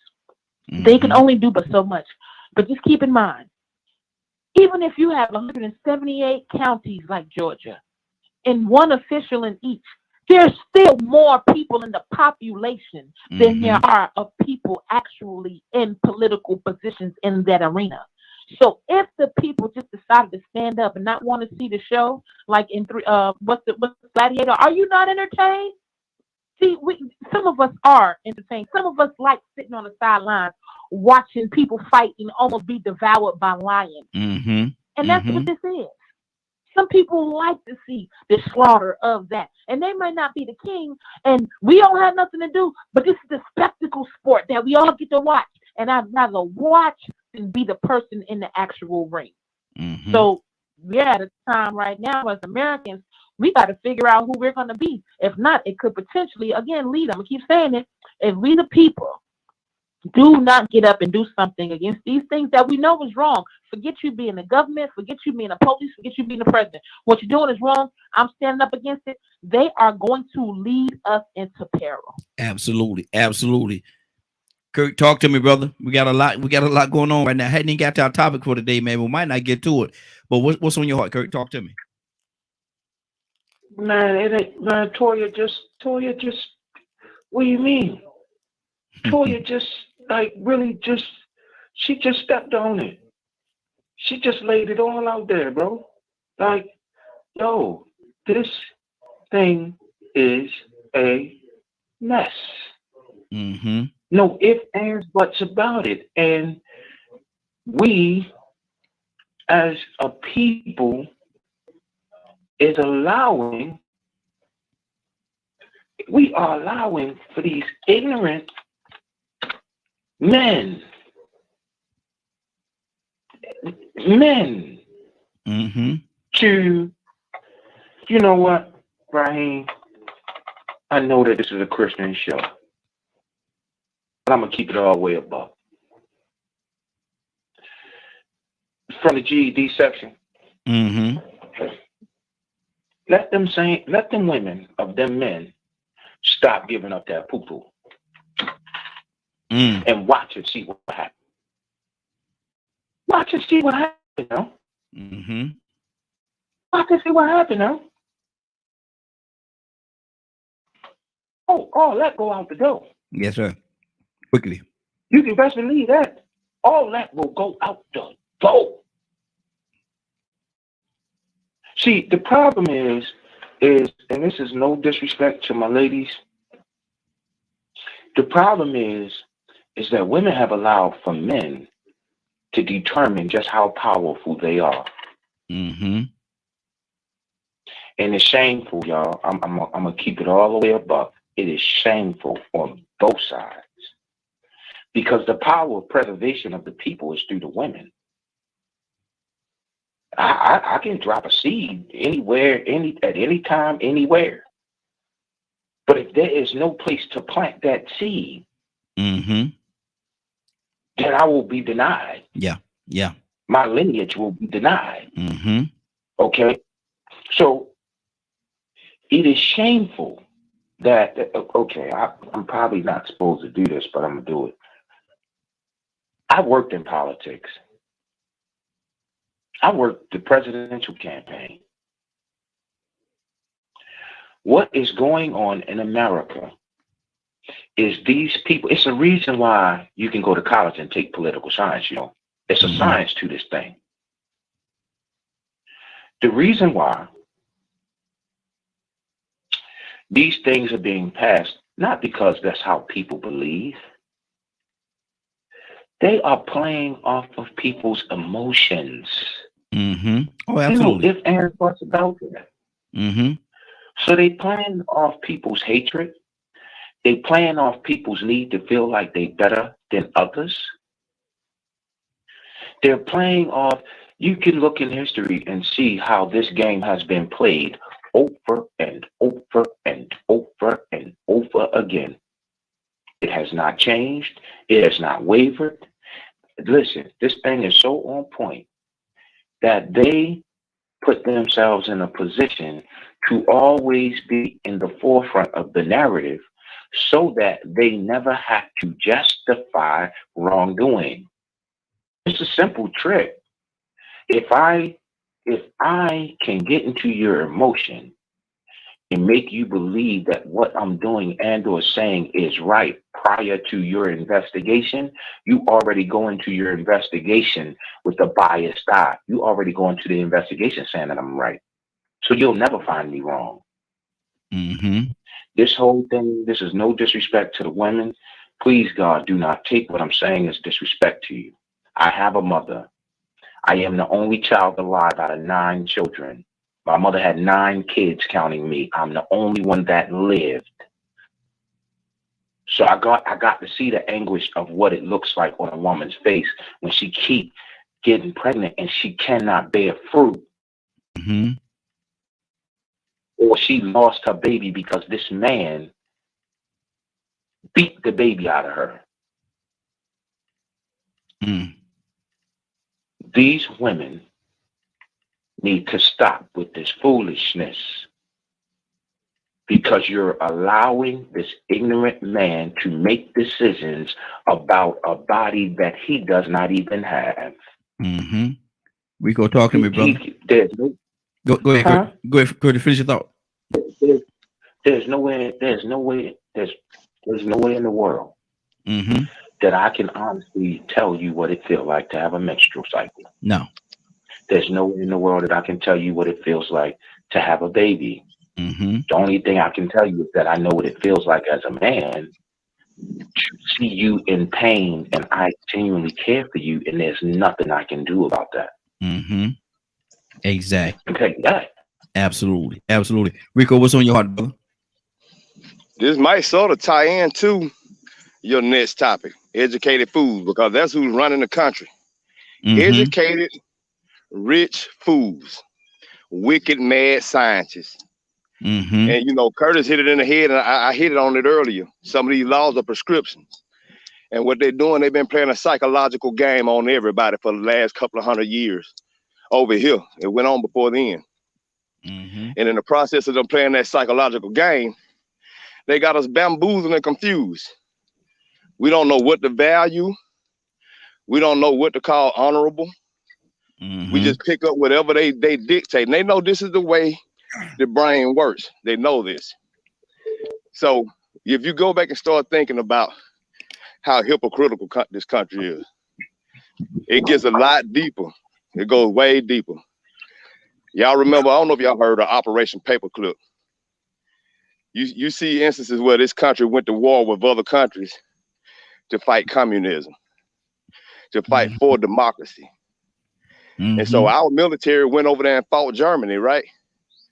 S5: They can only do but so much. But just keep in mind, even if you have 178 counties like Georgia and one official in each, there's still more people in the population than there are of people actually in political positions in that arena. So if the people just decided to stand up and not want to see the show, like in what's the Gladiator? Are you not entertained? See, some of us are entertained. Some of us like sitting on the sidelines watching people fight and almost be devoured by lions. And that's what this is. Some people like to see the slaughter of that. And they might not be the king, and we don't have nothing to do, but this is the spectacle sport that we all get to watch. And I'd rather watch than be the person in the actual ring. So we're at a time right now as Americans, we got to figure out who we're going to be. If not, it could potentially, again, lead them. I keep saying it. If we the people do not get up and do something against these things that we know is wrong, forget you being the government, forget you being the police, forget you being the president. What you're doing is wrong. I'm standing up against it. They are going to lead us into peril.
S1: Absolutely. Absolutely. Kirk, talk to me, brother. We got a lot going on right now. Hadn't even got to our topic for today, man. We might not get to it. But what's on your heart, Kirk? Talk to me.
S4: Man, it ain't, man, Toya just, what do you mean? Toya just, like, really just, she just stepped on it. She just laid it all out there, bro. Like, yo, this thing is a mess.
S1: Mm-hmm.
S4: No ifs, ands, buts about it. And we, as a people, is allowing, we are allowing for these ignorant men,
S1: Mm-hmm.
S4: to, you know what, Raheem, I know that this is a Christian show, but I'm going to keep it all the way above. From the GED section,
S1: Mm-hmm.
S4: let them women of them men stop giving up that poo-poo and watch and see what happens. Watch and see what happens, you know?
S1: Mm-hmm.
S4: Watch and see what happens, you know? Oh, all that go out the door.
S1: Yes, sir. Quickly.
S4: You can best believe that. All that will go out the door. See, the problem is, and this is no disrespect to my ladies, the problem is that women have allowed for men to determine just how powerful they are.
S1: Mm-hmm.
S4: And it's shameful, y'all. I'm gonna keep it all the way above. It is shameful on both sides. Because the power of preservation of the people is through the women. I can drop a seed anywhere, at any time, anywhere. But if there is no place to plant that seed,
S1: Mm-hmm.
S4: then I will be denied.
S1: Yeah. Yeah.
S4: My lineage will be denied.
S1: Mm-hmm.
S4: Okay? So it is shameful that, okay, I'm probably not supposed to do this, but I'm going to do it. I worked in politics. I worked the presidential campaign. What is going on in America is these people, it's a reason why you can go to college and take political science, you know. It's a science to this thing. The reason why these things are being passed, not because that's how people believe. They are playing off of people's emotions.
S1: Mm-hmm. Oh, absolutely.
S4: You know, if Aaron talks about that.
S1: Mm-hmm.
S4: So they playing off people's hatred. They playing off people's need to feel like they better than others. They're playing off, you can look in history and see how this game has been played over and over and over and over again. It has not changed. It has not wavered. Listen, this thing is so on point that they put themselves in a position to always be in the forefront of the narrative so that they never have to justify wrongdoing. It's a simple trick. If I can get into your emotion and make you believe that what I'm doing and or saying is right prior to your investigation, you already go into your investigation with a biased eye. You already go into the investigation saying that I'm right. So you'll never find me wrong.
S1: Mm-hmm.
S4: This whole thing, this is no disrespect to the women. Please, God, do not take what I'm saying as disrespect to you. I have a mother. I am the only child alive out of 9 children. My mother had 9 kids counting me. I'm the only one that lived. So I got to see the anguish of what it looks like on a woman's face when she keep getting pregnant and she cannot bear fruit.
S1: Mm-hmm.
S4: Or she lost her baby because this man beat the baby out of her.
S1: Mm.
S4: These women need to stop with this foolishness because you're allowing this ignorant man to make decisions about a body that he does not even have.
S1: Mm-hmm. Rico, talk to me, brother. Go ahead.
S4: Huh?
S1: Go ahead. Finish your thought.
S4: There's no way in the world
S1: Mm-hmm.
S4: that I can honestly tell you what it feels like to have a menstrual cycle.
S1: No.
S4: There's no way in the world that I can tell you what it feels like to have a baby.
S1: Mm-hmm.
S4: The only thing I can tell you is that I know what it feels like as a man to see you in pain, and I genuinely care for you, and there's nothing I can do about that.
S1: Mm-hmm. Exactly.
S4: I can tell you that.
S1: Absolutely. Absolutely. Rico, what's on your heart, brother?
S6: This might sort of tie into your next topic, educated fools, because that's who's running the country.
S1: Mm-hmm.
S6: Educated, rich fools, wicked, mad scientists.
S1: Mm-hmm.
S6: And, you know, Curtis hit it in the head, and I hit it on it earlier. Some of these laws are prescriptions. And what they're doing, they've been playing a psychological game on everybody for the last couple of 100 years over here. It went on before then.
S1: Mm-hmm.
S6: And in the process of them playing that psychological game, they got us bamboozled and confused. We don't know what to value. We don't know what to call honorable.
S1: Mm-hmm.
S6: We just pick up whatever they dictate. And they know this is the way the brain works. They know this. So if you go back and start thinking about how hypocritical this country is, it gets a lot deeper. It goes way deeper. Y'all remember, I don't know if y'all heard of Operation Paperclip. You see instances where this country went to war with other countries to fight communism, to fight for democracy.
S1: Mm-hmm.
S6: And so our military went over there and fought Germany, right?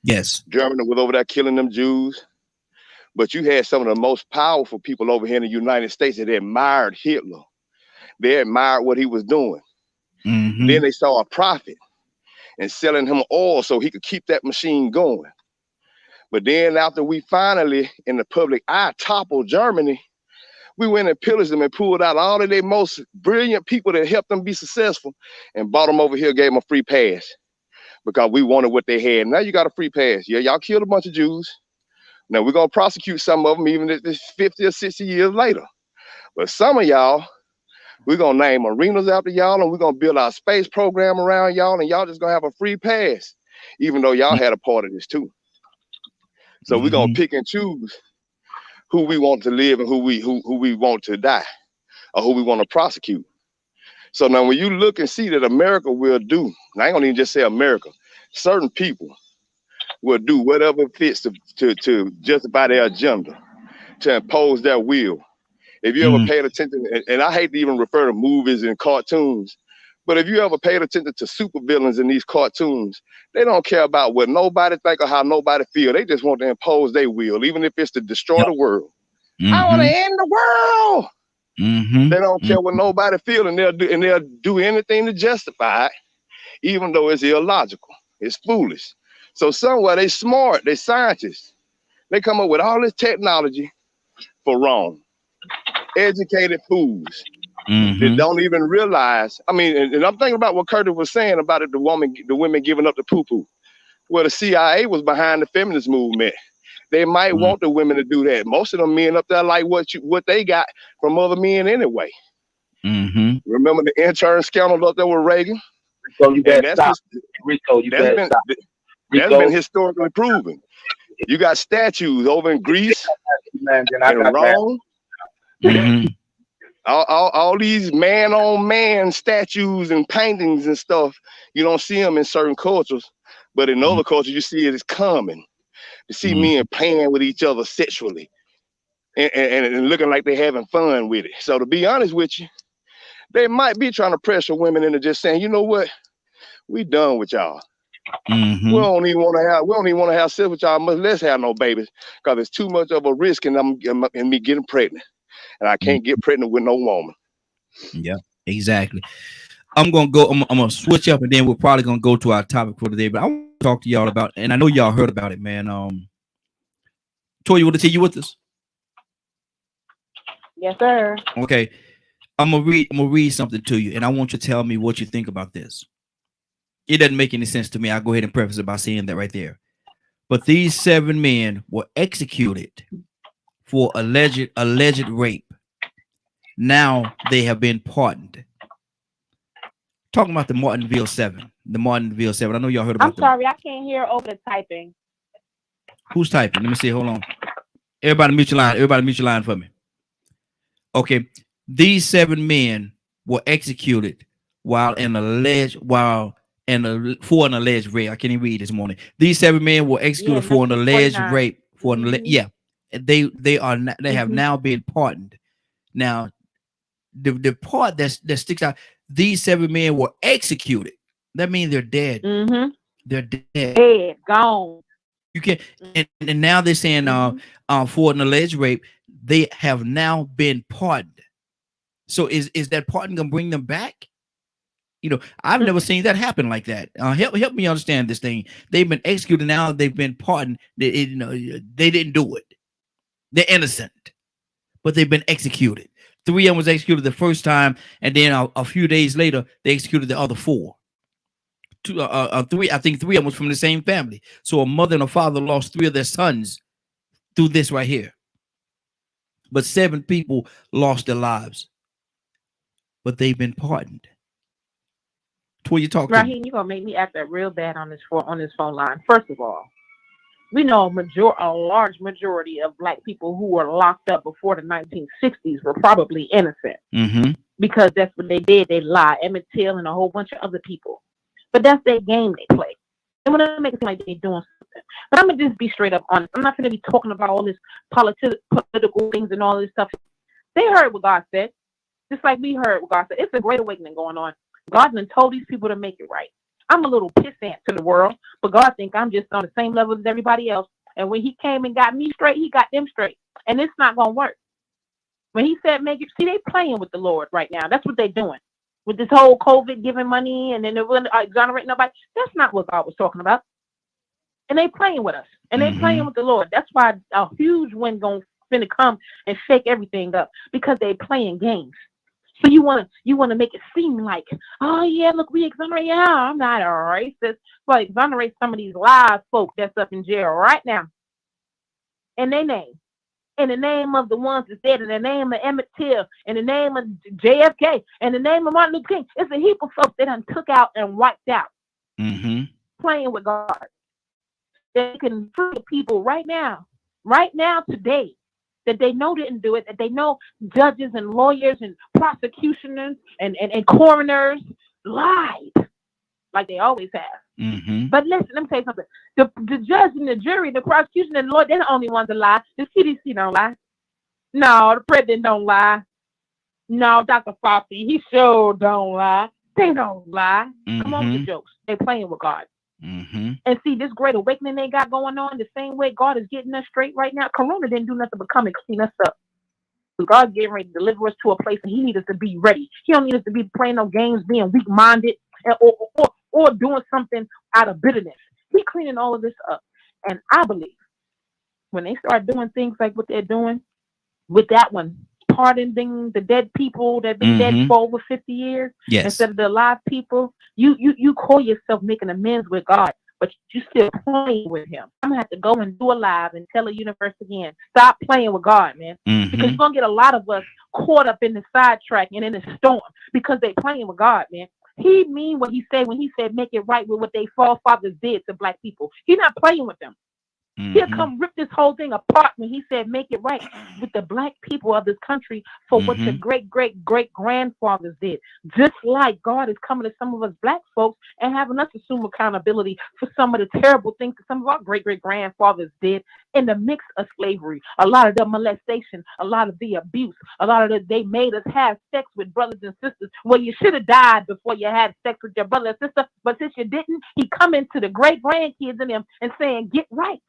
S1: Yes.
S6: Germany was over there killing them Jews. But you had some of the most powerful people over here in the United States that admired Hitler. They admired what he was doing.
S1: Mm-hmm.
S6: Then they saw a profit in selling him oil so he could keep that machine going. But then after we finally, in the public eye, toppled Germany, we went and pillaged them and pulled out all of their most brilliant people that helped them be successful and brought them over here, gave them a free pass because we wanted what they had. Now you got a free pass. Yeah, y'all killed a bunch of Jews. Now we're going to prosecute some of them even if it's 50 or 60 years later. But some of y'all, we're going to name arenas after y'all, and we're going to build our space program around y'all, and y'all just going to have a free pass, even though y'all had a part of this too. So we're going to pick and choose who we want to live and who we want to die, or who we want to prosecute. So now when you look and see that America will do, and I ain't gonna even just say America, certain people will do whatever fits to justify their agenda, to impose their will. If you ever paid attention, and I hate to even refer to movies and cartoons, but if you ever paid attention to supervillains in these cartoons, they don't care about what nobody think or how nobody feel. They just want to impose their will, even if it's to destroy the world. I want to end the world. They don't care what nobody feel, and they'll do anything to justify it, even though it's illogical. It's foolish. So somewhere they smart, they scientists. They come up with all this technology for wrong. Educated fools. They don't even realize. I mean, and I'm thinking about what Curtis was saying about it, the women giving up the poo-poo. Well, the CIA was behind the feminist movement. They might want the women to do that. Most of them men up there like what they got from other men anyway. Remember the intern scandal up there with Reagan?
S4: So you better stop. Rico, you better stop.
S6: That's been historically proven. You got statues over in Greece and Rome. All these man-on-man statues and paintings and stuff, you don't see them in certain cultures, but in other cultures, you see it as common to see men playing with each other sexually and looking like they're having fun with it. So to be honest with you, they might be trying to pressure women into just saying, you know what, we done with y'all. We don't even want to have sex with y'all, much less have no babies, because it's too much of a risk in me getting pregnant. And I can't get pregnant with no woman.
S1: Yeah, exactly. I'm gonna switch up, and then we're probably gonna go to our topic for today. But I want to talk to y'all about, and I know y'all heard about it, man. Toy, you want to tell you with us?
S5: Yes, sir.
S1: Okay. I'm gonna read something to you, and I want you to tell me what you think about this. It doesn't make any sense to me. I'll go ahead and preface it by saying that right there. But these 7 men were executed for alleged rape. Now they have been pardoned. Talking about the Martinville 7. The Martinville 7. I know y'all heard about
S2: I'm sorry, I can't hear over the typing.
S1: Who's typing? Let me see. Hold on. Everybody mute your line. Everybody mute your line for me. Okay. These 7 men were executed while and for an alleged rape. I can't even read this morning. These 7 men were executed for an alleged
S5: 1949.
S1: rape. For an yeah, they are they have
S5: Mhm.
S1: now been pardoned. Now, the part that sticks out, these 7 men were executed. That means they're dead.
S5: Mhm.
S1: They're dead.
S5: Dead, gone.
S1: You can, and now they're saying for an alleged rape, they have now been pardoned. So is that pardon gonna bring them back? You know, I've never seen that happen like that. Help me understand this thing. They've been executed, now they've been pardoned. You know, they didn't do it. They're innocent, but they've been executed. 3 of them was executed the first time, and then a few days later, they executed the other 4. 3, I think 3 of them was from the same family. So a mother and a father lost 3 of their sons through this right here. But 7 people lost their lives, but they've been pardoned. Who you talking?
S5: Raheem, you're gonna make me act up real bad on this phone line. First of all, we know a large majority of black people who were locked up before the 1960s were probably innocent, because that's what they did. They lied. Emmett Till and a whole bunch of other people. But that's their game they play. They want to make it seem like they're doing something. But I'm going to just be straight up honest. I'm not going to be talking about all this political things and all this stuff. They heard what God said, just like we heard what God said. It's a great awakening going on. God done told these people to make it right. I'm a little pissant to the world, but God think I'm just on the same level as everybody else. And when he came and got me straight, he got them straight. And it's not going to work. When he said make it, see, they playing with the Lord right now. That's what they're doing. With this whole COVID giving money and then they're going to exonerate nobody. That's not what God was talking about. And they playing with us. And they playing with the Lord. That's why a huge wind going to come and shake everything up, because they playing games. So you want to make it seem like, oh yeah, look, we exonerate. Yeah, I'm not a racist. Well, exonerate some of these live folk that's up in jail right now. In their name. In the name of the ones that's dead, in the name of Emmett Till, in the name of JFK, in the name of Martin Luther King. It's a heap of folks that done took out and wiped out. Playing with God. They can free people right now, today, that they know didn't do it, that they know judges and lawyers and prosecutioners and coroners lied, like they always have. But listen, let me tell you something. The judge and the jury, the prosecution and the lawyer, they're the only ones that lie. The CDC don't lie. No, the president don't lie. No, Dr. Fauci, he sure don't lie. They don't lie. Come on with the jokes. They playing with God. And see, this great awakening they got going on, the same way God is getting us straight right now. Corona didn't do nothing but come and clean us up. So God's getting ready to deliver us to a place, and he needs us to be ready. He don't need us to be playing no games, being weak-minded, or doing something out of bitterness. He's cleaning all of this up. And I believe when they start doing things like what they're doing with that one, pardoning the dead people that have been dead for over 50 years, instead of the alive people, you call yourself making amends with God, but you still playing with him. I'm going to have to go and do a live and tell the universe again, stop playing with God, man. Because you're going to get a lot of us caught up in the sidetrack and in the storm because they playing with God, man. He mean what he said when he said make it right with what they forefathers did to black people. He's not playing with them. He'll come rip this whole thing apart when he said make it right with the black people of this country for what your great-great-great-grandfathers did. Just like God is coming to some of us black folks and having us assume accountability for some of the terrible things that some of our great-great-grandfathers did in the mix of slavery. A lot of the molestation, a lot of the abuse, a lot of the, they made us have sex with brothers and sisters. Well, you should have died before you had sex with your brother and sister, but since you didn't, he come into the great-grandkids in them and saying, get right.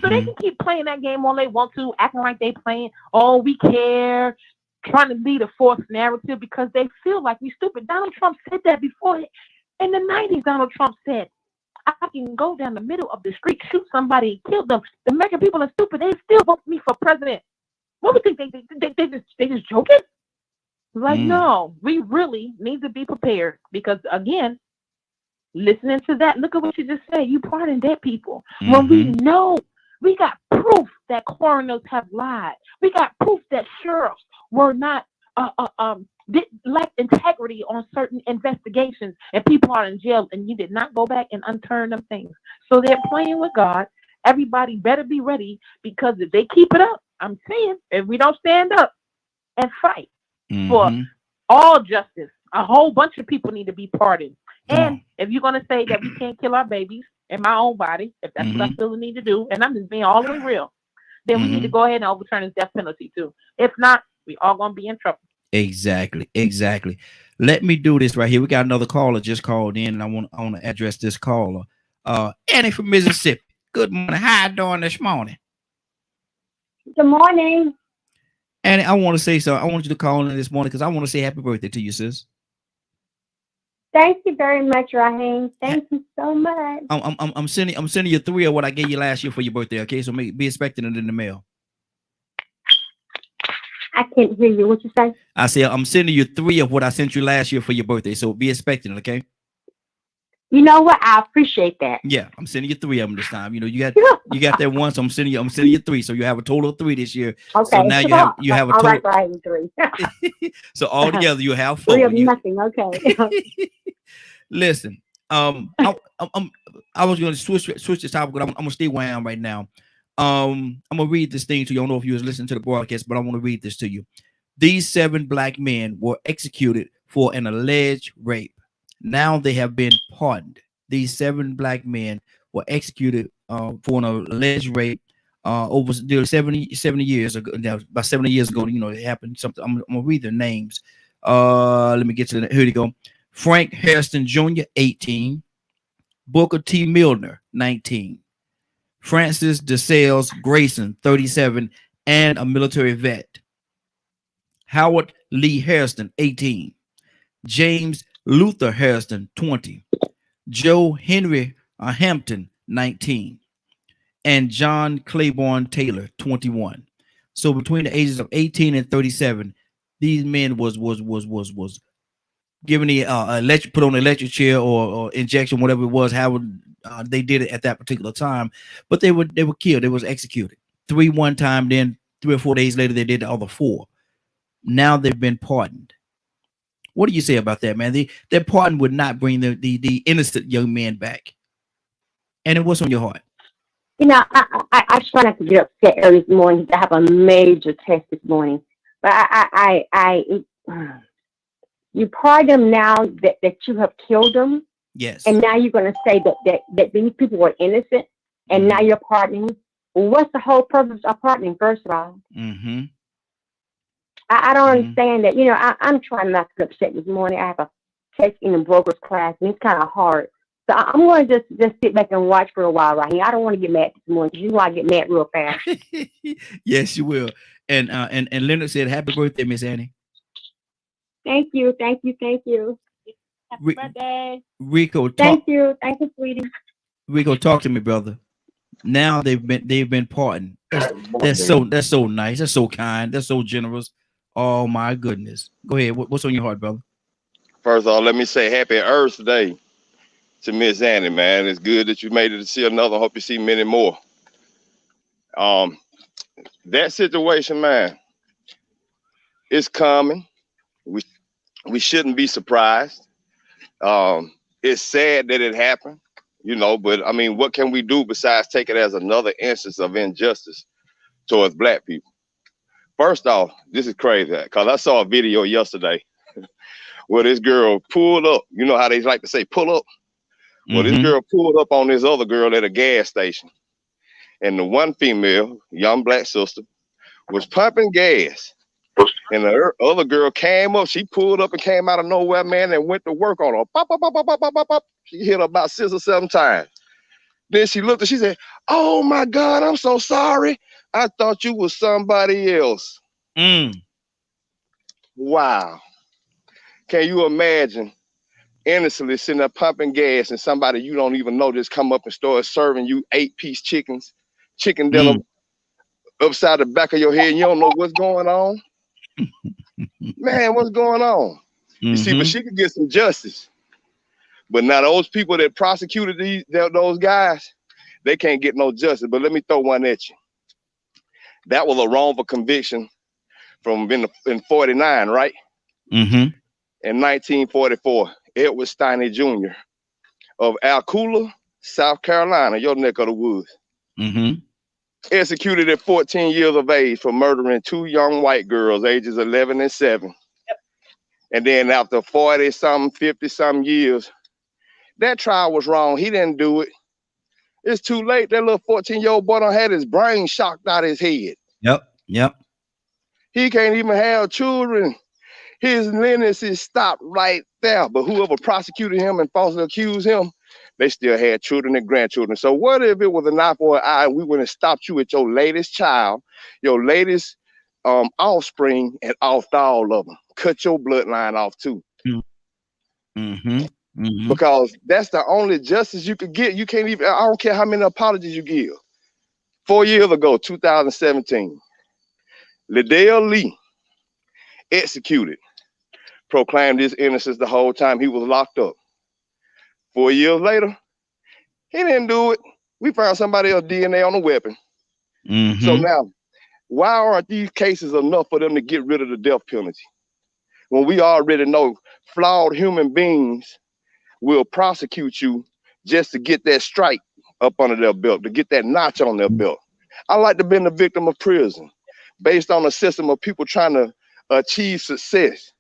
S5: So they can keep playing that game all they want to, acting like they playing, oh, we care, trying to lead a false narrative because they feel like we stupid. Donald Trump said that before. In the 90s, Donald Trump said, I can go down the middle of the street, shoot somebody, kill them. The American people are stupid. They still vote me for president. What would you think? They just joking? Like, no, we really need to be prepared because, again, listening to that, look at what you just said. You pardon dead people. When we know, we got proof that coroners have lied. We got proof that sheriffs were not lacked integrity on certain investigations, and people are in jail, and you did not go back and unturn them things. So they're playing with God. Everybody better be ready, because if they keep it up, I'm saying, if we don't stand up and fight for all justice, a whole bunch of people need to be pardoned.
S2: And if you're gonna say that we can't kill our babies in my own body, if that's what I feel the need to do, and I'm just being all the way real, then we need to go ahead and overturn this death penalty too. If not, we all gonna be in trouble.
S1: Exactly. Let me do this right here. We got another caller just called in, and I want to address this caller. Annie from Mississippi. Good morning. How you doing this morning?
S7: Good morning.
S1: Annie, I want to say so. I want you to call in this morning because I want to say happy birthday to you, sis.
S7: Thank you very much, Raheem. Thank you so much.
S1: I'm sending you 3 of what I gave you last year for your birthday. Okay, so be expecting it in the mail.
S7: I can't hear you. What you say?
S1: I said I'm sending you 3 of what I sent you last year for your birthday. So be expecting it. Okay.
S7: You know what? I appreciate that.
S1: Yeah, I'm sending you 3 of them this time. You know, you got that one, so I'm sending you 3. So you have a total of 3 this year.
S7: Okay.
S1: So now you have a total.
S7: All right, Raheem, 3.
S1: So all together you have 4.
S7: 3 of nothing. Okay.
S1: Listen, I was going to switch the topic, but I'm going to stay where I am right now. I'm going to read this thing to you. I don't know if you was listening to the broadcast, but I want to read this to you. These 7 black men were executed for an alleged rape. Now they have been pardoned. These 7 black men were executed for an alleged rape over 70 years ago. Now, about 70 years ago, you know, it happened. Something. I'm going to read their names. Let me get to the. Here we go. Frank Hairston Jr., 18. Booker T. Milner, 19. Francis DeSales Grayson, 37, and a military vet. Howard Lee Hairston, 18. James Luther Hairston, 20. Joe Henry Hampton, 19. And John Claiborne Taylor, 21. So between the ages of 18 and 37, these men was given the put on the electric chair or injection, whatever it was, how they did it at that particular time. But they were killed. They was executed. 3 one time, then 3 or 4 days later they did the other 4. Now they've been pardoned. What do you say about that, man? Their pardon would not bring the innocent young man back. And what's on your heart?
S7: You know, I try not to get upset early this morning. I have a major test this morning, but you pardon them now that you have killed them.
S1: Yes.
S7: And now you're going to say that these people were innocent, and now you're pardoning. Well, what's the whole purpose of pardoning? First of all, I don't understand that. You know, I'm trying not to get upset this morning. I have a test in the broker's class, and it's kind of hard. So I'm going to just sit back and watch for a while right here. I don't want to get mad this morning because you know I get mad real fast.
S1: Yes, you will. And Leonard said, "Happy birthday, Miss Annie."
S7: Thank you.
S2: Happy birthday.
S1: Rico,
S7: thank you, sweetie.
S1: Rico, talk to me, brother. Now they've been pardoned. That's so nice. That's so kind. That's so generous. Oh my goodness. Go ahead. What's on your heart, brother?
S6: First of all, let me say happy Earth Day to Miss Annie, man. It's good that you made it to see another. Hope you see many more. That situation, man, it's coming. We shouldn't be surprised. It's sad that it happened, you know, but I mean, what can we do besides take it as another instance of injustice towards black people? First off, this is crazy because I saw a video yesterday where this girl pulled up. You know how they like to say pull up? Well, this girl pulled up on this other girl at a gas station. And the one female, young black sister, was pumping gas. And the other girl came up. She pulled up and came out of nowhere, man, and went to work on her. Pop, pop, pop, pop, pop, pop, pop, pop. She hit her about 6 or 7 times. Then she looked and she said, "Oh, my God, I'm so sorry. I thought you was somebody else." Wow. Can you imagine innocently sitting there pumping gas and somebody you don't even know just come up and start serving you 8-piece chicken dinner upside the back of your head and you don't know what's going on? Man, what's going on? You see, but she could get some justice. But now those people that prosecuted those guys, they can't get no justice. But let me throw one at you. That was a wrongful conviction from in 49, right? In 1944, Edward Steiny Jr. of Alcula, South Carolina, your neck of the woods, executed at 14 years of age for murdering 2 young white girls, ages 11 and 7. And then after 40-something, 50-something years, That trial was wrong. He didn't do it. It's too late. That little 14-year-old boy done had his brain shocked out his head.
S1: Yep.
S6: He can't even have children. His lineage is stopped right there. But whoever prosecuted him and falsely accused him, they still had children and grandchildren. So what if it was an eye for an eye and we wouldn't have stopped you at your latest child, your latest offspring, and offed all of them? Cut your bloodline off too. Because that's the only justice you could get. You can't even, I don't care how many apologies you give. 4 years ago, 2017, Liddell Lee executed, proclaimed his innocence the whole time he was locked up. 4 years later, he didn't do it. We found somebody else's DNA on the weapon. So now, why aren't these cases enough for them to get rid of the death penalty? When we already know flawed human beings will prosecute you just to get that strike up under their belt, to get that notch on their belt. I like to be the victim of prison based on a system of people trying to achieve success,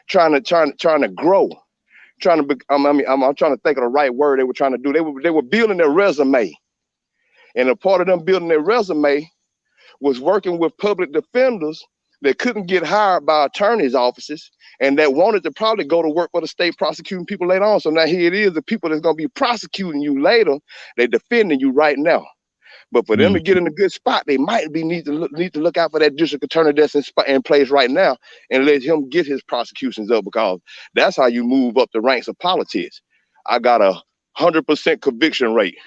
S6: trying to grow, trying to be, I'm trying to think of the right word they were trying to do. They were building their resume. And a part of them building their resume was working with public defenders that couldn't get hired by attorneys' offices and that wanted to probably go to work for the state prosecuting people later on. So now here it is, the people that's going to be prosecuting you later, they're defending you right now. But for them to get in a good spot, they might need to look out for that district attorney that's in place right now and let him get his prosecutions up, because that's how you move up the ranks of politics. I got a 100% conviction rate.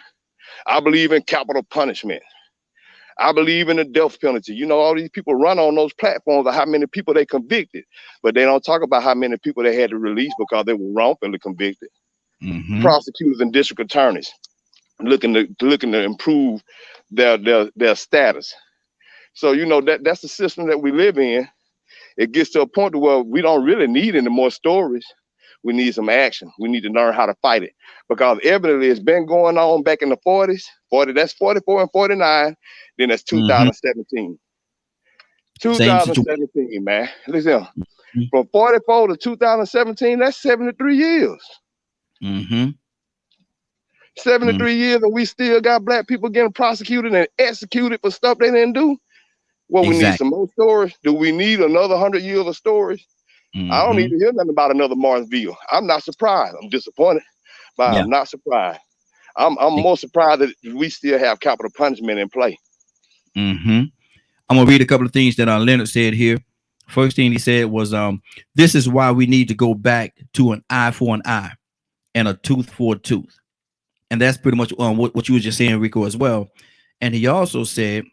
S6: I believe in capital punishment. I believe in the death penalty. You know, all these people run on those platforms of how many people they convicted, but they don't talk about how many people they had to release because they were wrongfully convicted. Prosecutors and district attorneys looking to improve their status. So, you know, that's the system that we live in. It gets to a point where we don't really need any more stories. We need some action. We need to learn how to fight it, because evidently it's been going on back in the 40s. That's 44 and 49. Then that's 2017. 2017, man. Listen, from 44 to 2017, that's 73 years. 73 years, and we still got black people getting prosecuted and executed for stuff they didn't do. Well, we need some more stories. Do we need another 100 years of stories? I don't need to hear nothing about another Martinsville. I'm not surprised. I'm disappointed, but I'm not surprised. I'm more surprised that we still have capital punishment in play.
S1: I'm gonna read a couple of things that Leonard said here. First thing he said was, this is why we need to go back to an eye for an eye and a tooth for a tooth. And that's pretty much what you were just saying, Rico, as well. And he also said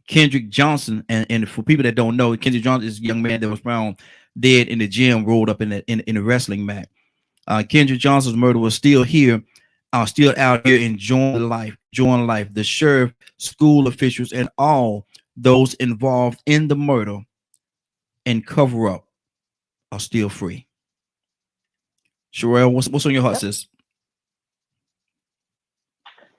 S1: Kendrick Johnson, and for people that don't know, Kendrick Johnson is a young man that was found dead in the gym, rolled up in a wrestling mat. Kendrick Johnson's murder was still here, still out here enjoying life. The sheriff, school officials, and all those involved in the murder and cover up are still free. Sherelle, what's on your heart, sis?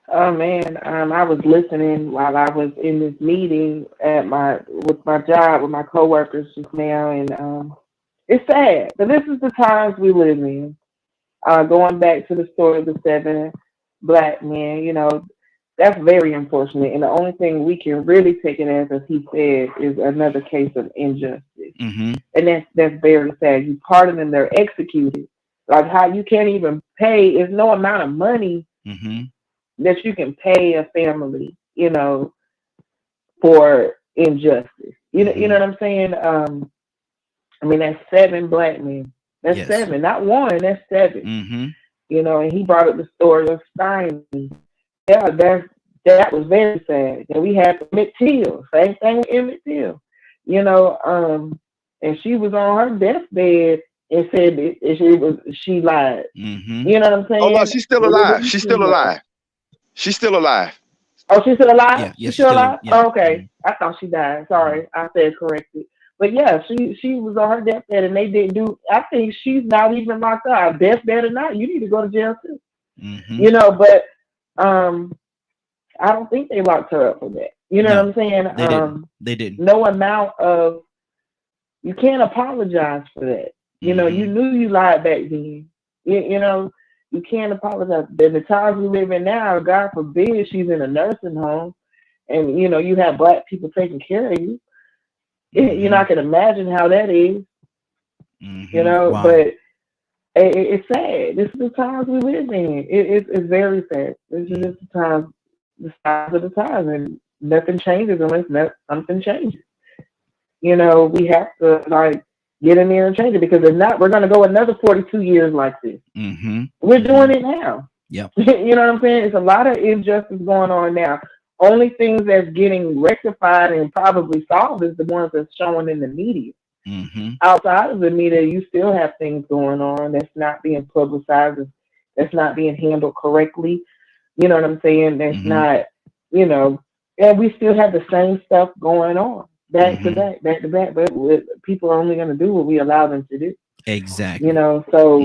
S5: Oh man, I was listening while I was in this meeting with my job with my coworkers just now, and it's sad. But this is the times we live in. Going back to the story of the 7 black men, you know, that's very unfortunate. And the only thing we can really take it as he said, is another case of injustice. And that's very sad. You pardon them, they're executed. Like how you can't even pay. There's no amount of money that you can pay a family, you know, for injustice. You know what I'm saying? I mean, that's 7 black men. That's 7, not 1. That's 7. You know, and he brought up the story of Steiny. Yeah, that was very sad. And we had Emmett Till, same thing with Emmett Till. You know, and she was on her deathbed and said she lied. You know what I'm saying?
S6: Oh no, she's still alive. She's still alive. She's still alive.
S5: Oh, she's still alive?
S1: Yeah,
S5: she's still alive?
S1: Yeah.
S5: Oh, okay. I thought she died. Sorry, I said correctly. But yeah, she was on her deathbed and they didn't do. I think she's not even locked up. Deathbed or not, you need to go to jail too. You know, but I don't think they locked her up for that. You know what I'm saying?
S1: They didn't.
S5: No amount of, you can't apologize for that. You know, you knew you lied back then. You know, You can't apologize. In the times we live in now, God forbid she's in a nursing home, and you know you have black people taking care of you. You know, I can imagine how that is. You know,
S1: Wow.
S5: but it's sad. This is the times we live in. It's very sad. This is just the times of the time, and nothing changes unless something changes. You know, we have to like get in there and change it, because if not, we're going to go another 42 years like this. We're doing it now.
S1: Yep.
S5: You know what I'm saying? It's a lot of injustice going on now. Only things that's getting rectified and probably solved is the ones that's showing in the media. Outside of the media, you still have things going on that's not being publicized, that's not being handled correctly. You know what I'm saying? That's not, you know, and we still have the same stuff going on back to back, but people are only going to do what we allow them to do.
S1: Exactly.
S5: You know, so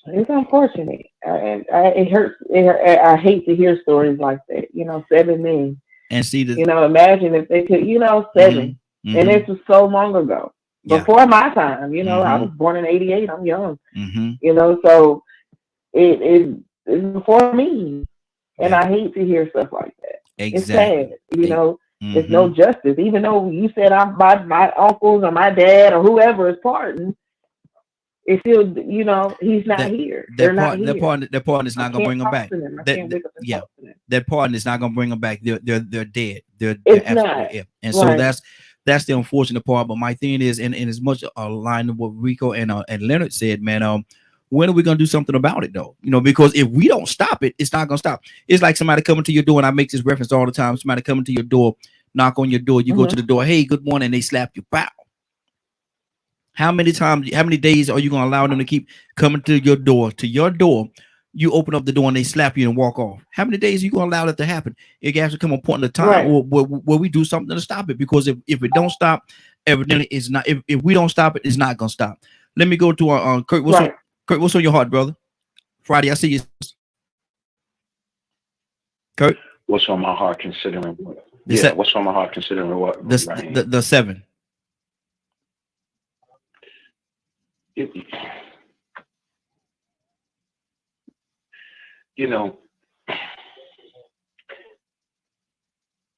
S5: it's unfortunate, and it hurts. I hate to hear stories like that. You know, 7 men.
S1: And see,
S5: you know, imagine if they could, you know, 7. And this was so long ago, before my time. You know, I was born in '88. I'm young. You know, so it's before me, and I hate to hear stuff like that. It's sad. You know, there's no justice. Even though you said my uncles or my dad or whoever is pardoned, it's still, you know, he's not here. They're not here.
S1: Their pardon is not going to bring them back. That pardon is not going to bring them back. They're dead. They're absolutely dead. And so that's the unfortunate part. But my thing is, and as much aligned with what Rico and Leonard said, man, when are we going to do something about it, though? You know, because if we don't stop it, it's not going to stop. It's like somebody coming to your door, and I make this reference all the time. Somebody coming to your door, knock on your door, you go to the door, hey, good morning, and they slap you, pow. How many days are you going to allow them to keep coming to your door? You open up the door and they slap you and walk off. How many days are you going to allow that to happen? It has to come a point in the time where we do something to stop it. Because if it don't stop, evidently it's not. If we don't stop it, it's not going to stop. Let me go to Kurt. Kurt, what's on your heart, brother? Friday, I see you. Kurt,
S8: what's on my heart considering what? What's on my heart considering what?
S1: The 7.
S8: You know,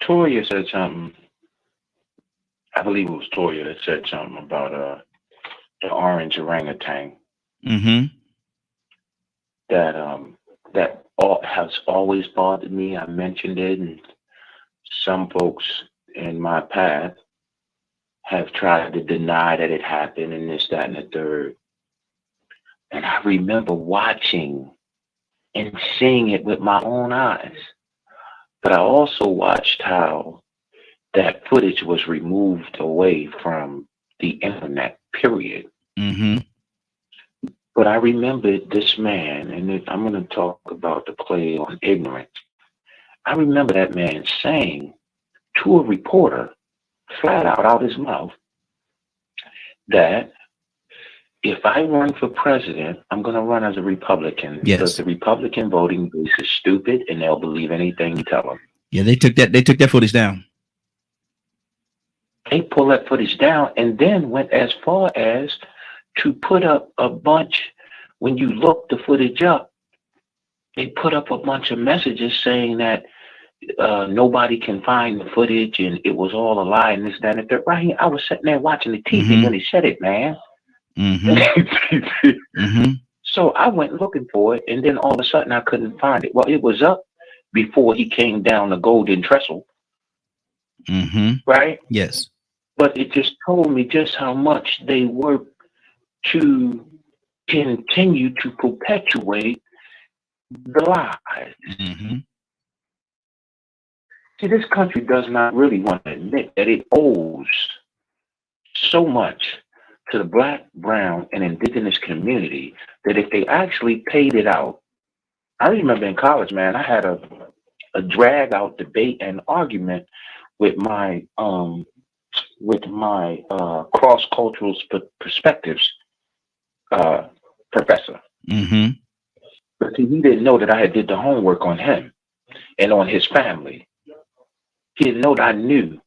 S8: Toya said something. I believe it was Toya that said something about the orange orangutan. That has always bothered me. I mentioned it, and some folks in my path have tried to deny that it happened, and this, that, and the third. And I remember watching and seeing it with my own eyes. But I also watched how that footage was removed away from the internet, period. But I remembered this man, and I'm going to talk about the play on ignorance. I remember that man saying to a reporter, flat out his mouth, that if I run for president, I'm going to run as a Republican, because the Republican voting base is stupid and they'll believe anything you tell them.
S1: Yeah, they took that footage down.
S8: They pulled that footage down and then went as far as to put up a bunch. When you look the footage up, they put up a bunch of messages saying that nobody can find the footage and it was all a lie and this, that, and that. Right here, I was sitting there watching the TV when he said it, man. So I went looking for it, and then all of a sudden I couldn't find it. Well, it was up before he came down the Golden Trestle. Right?
S1: Yes.
S8: But it just told me just how much they work to continue to perpetuate the lies. See, this country does not really want to admit that it owes so much to the Black, brown, and indigenous community that if they actually paid it out. I remember in college, man, I had a drag out debate and argument with my cross-cultural perspectives professor. But see, he didn't know that I had did the homework on him and on his family. He didn't know that I knew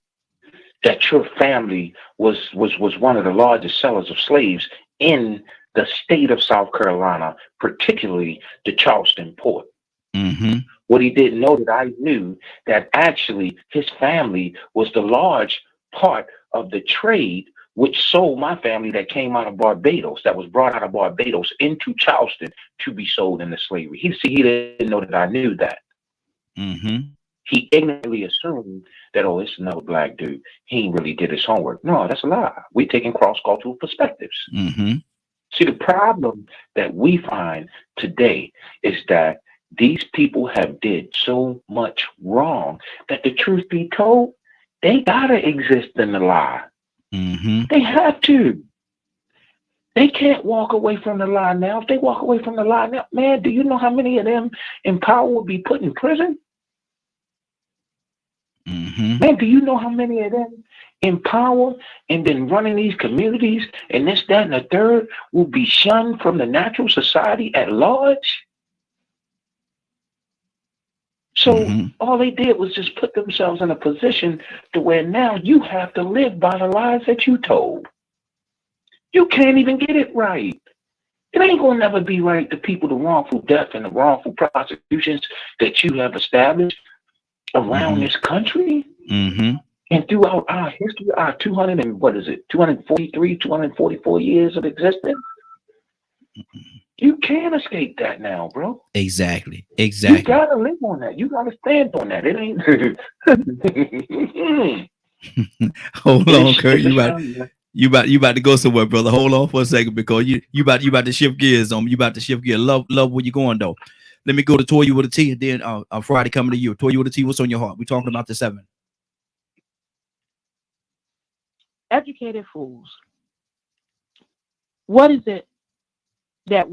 S8: that your family was one of the largest sellers of slaves in the state of South Carolina, particularly the Charleston port.
S1: Mm-hmm.
S8: What he didn't know that I knew that actually his family was the large part of the trade which sold my family that came out of Barbados, that was brought out of Barbados into Charleston to be sold into slavery. He didn't know that I knew that.
S1: Mm-hmm.
S8: He ignorantly assumed that, oh, it's another black dude. He ain't really did his homework. No, that's a lie. We're taking cross-cultural perspectives.
S1: Mm-hmm.
S8: See, the problem that we find today is that these people have did so much wrong that the truth be told, they gotta exist in the lie.
S1: Mm-hmm.
S8: They have to. They can't walk away from the lie now. If they walk away from the lie now, man, do you know how many of them in power will be put in prison?
S1: Mm-hmm.
S8: Man, do you know how many of them in power and then running these communities and this, that, and the third will be shunned from the natural society at large? So all they did was just put themselves in a position to where now you have to live by the lies that you told. You can't even get it right. It ain't gonna never be right to people the wrongful death and the wrongful prosecutions that you have established around this country and throughout our history, our 243, 244 years of existence. You can't escape that now, bro.
S1: Exactly.
S8: You gotta live on that. You gotta stand on that. It ain't.
S1: Hold on, Kurt. You about to go somewhere, brother. Hold on for a second, because you about to shift gears on me. You about to shift gears. Love where you going though. Let me go to Toya with a T, and then Friday coming to you. Toya with a T, what's on your heart? We're talking about the 7.
S9: Educated fools. What is it that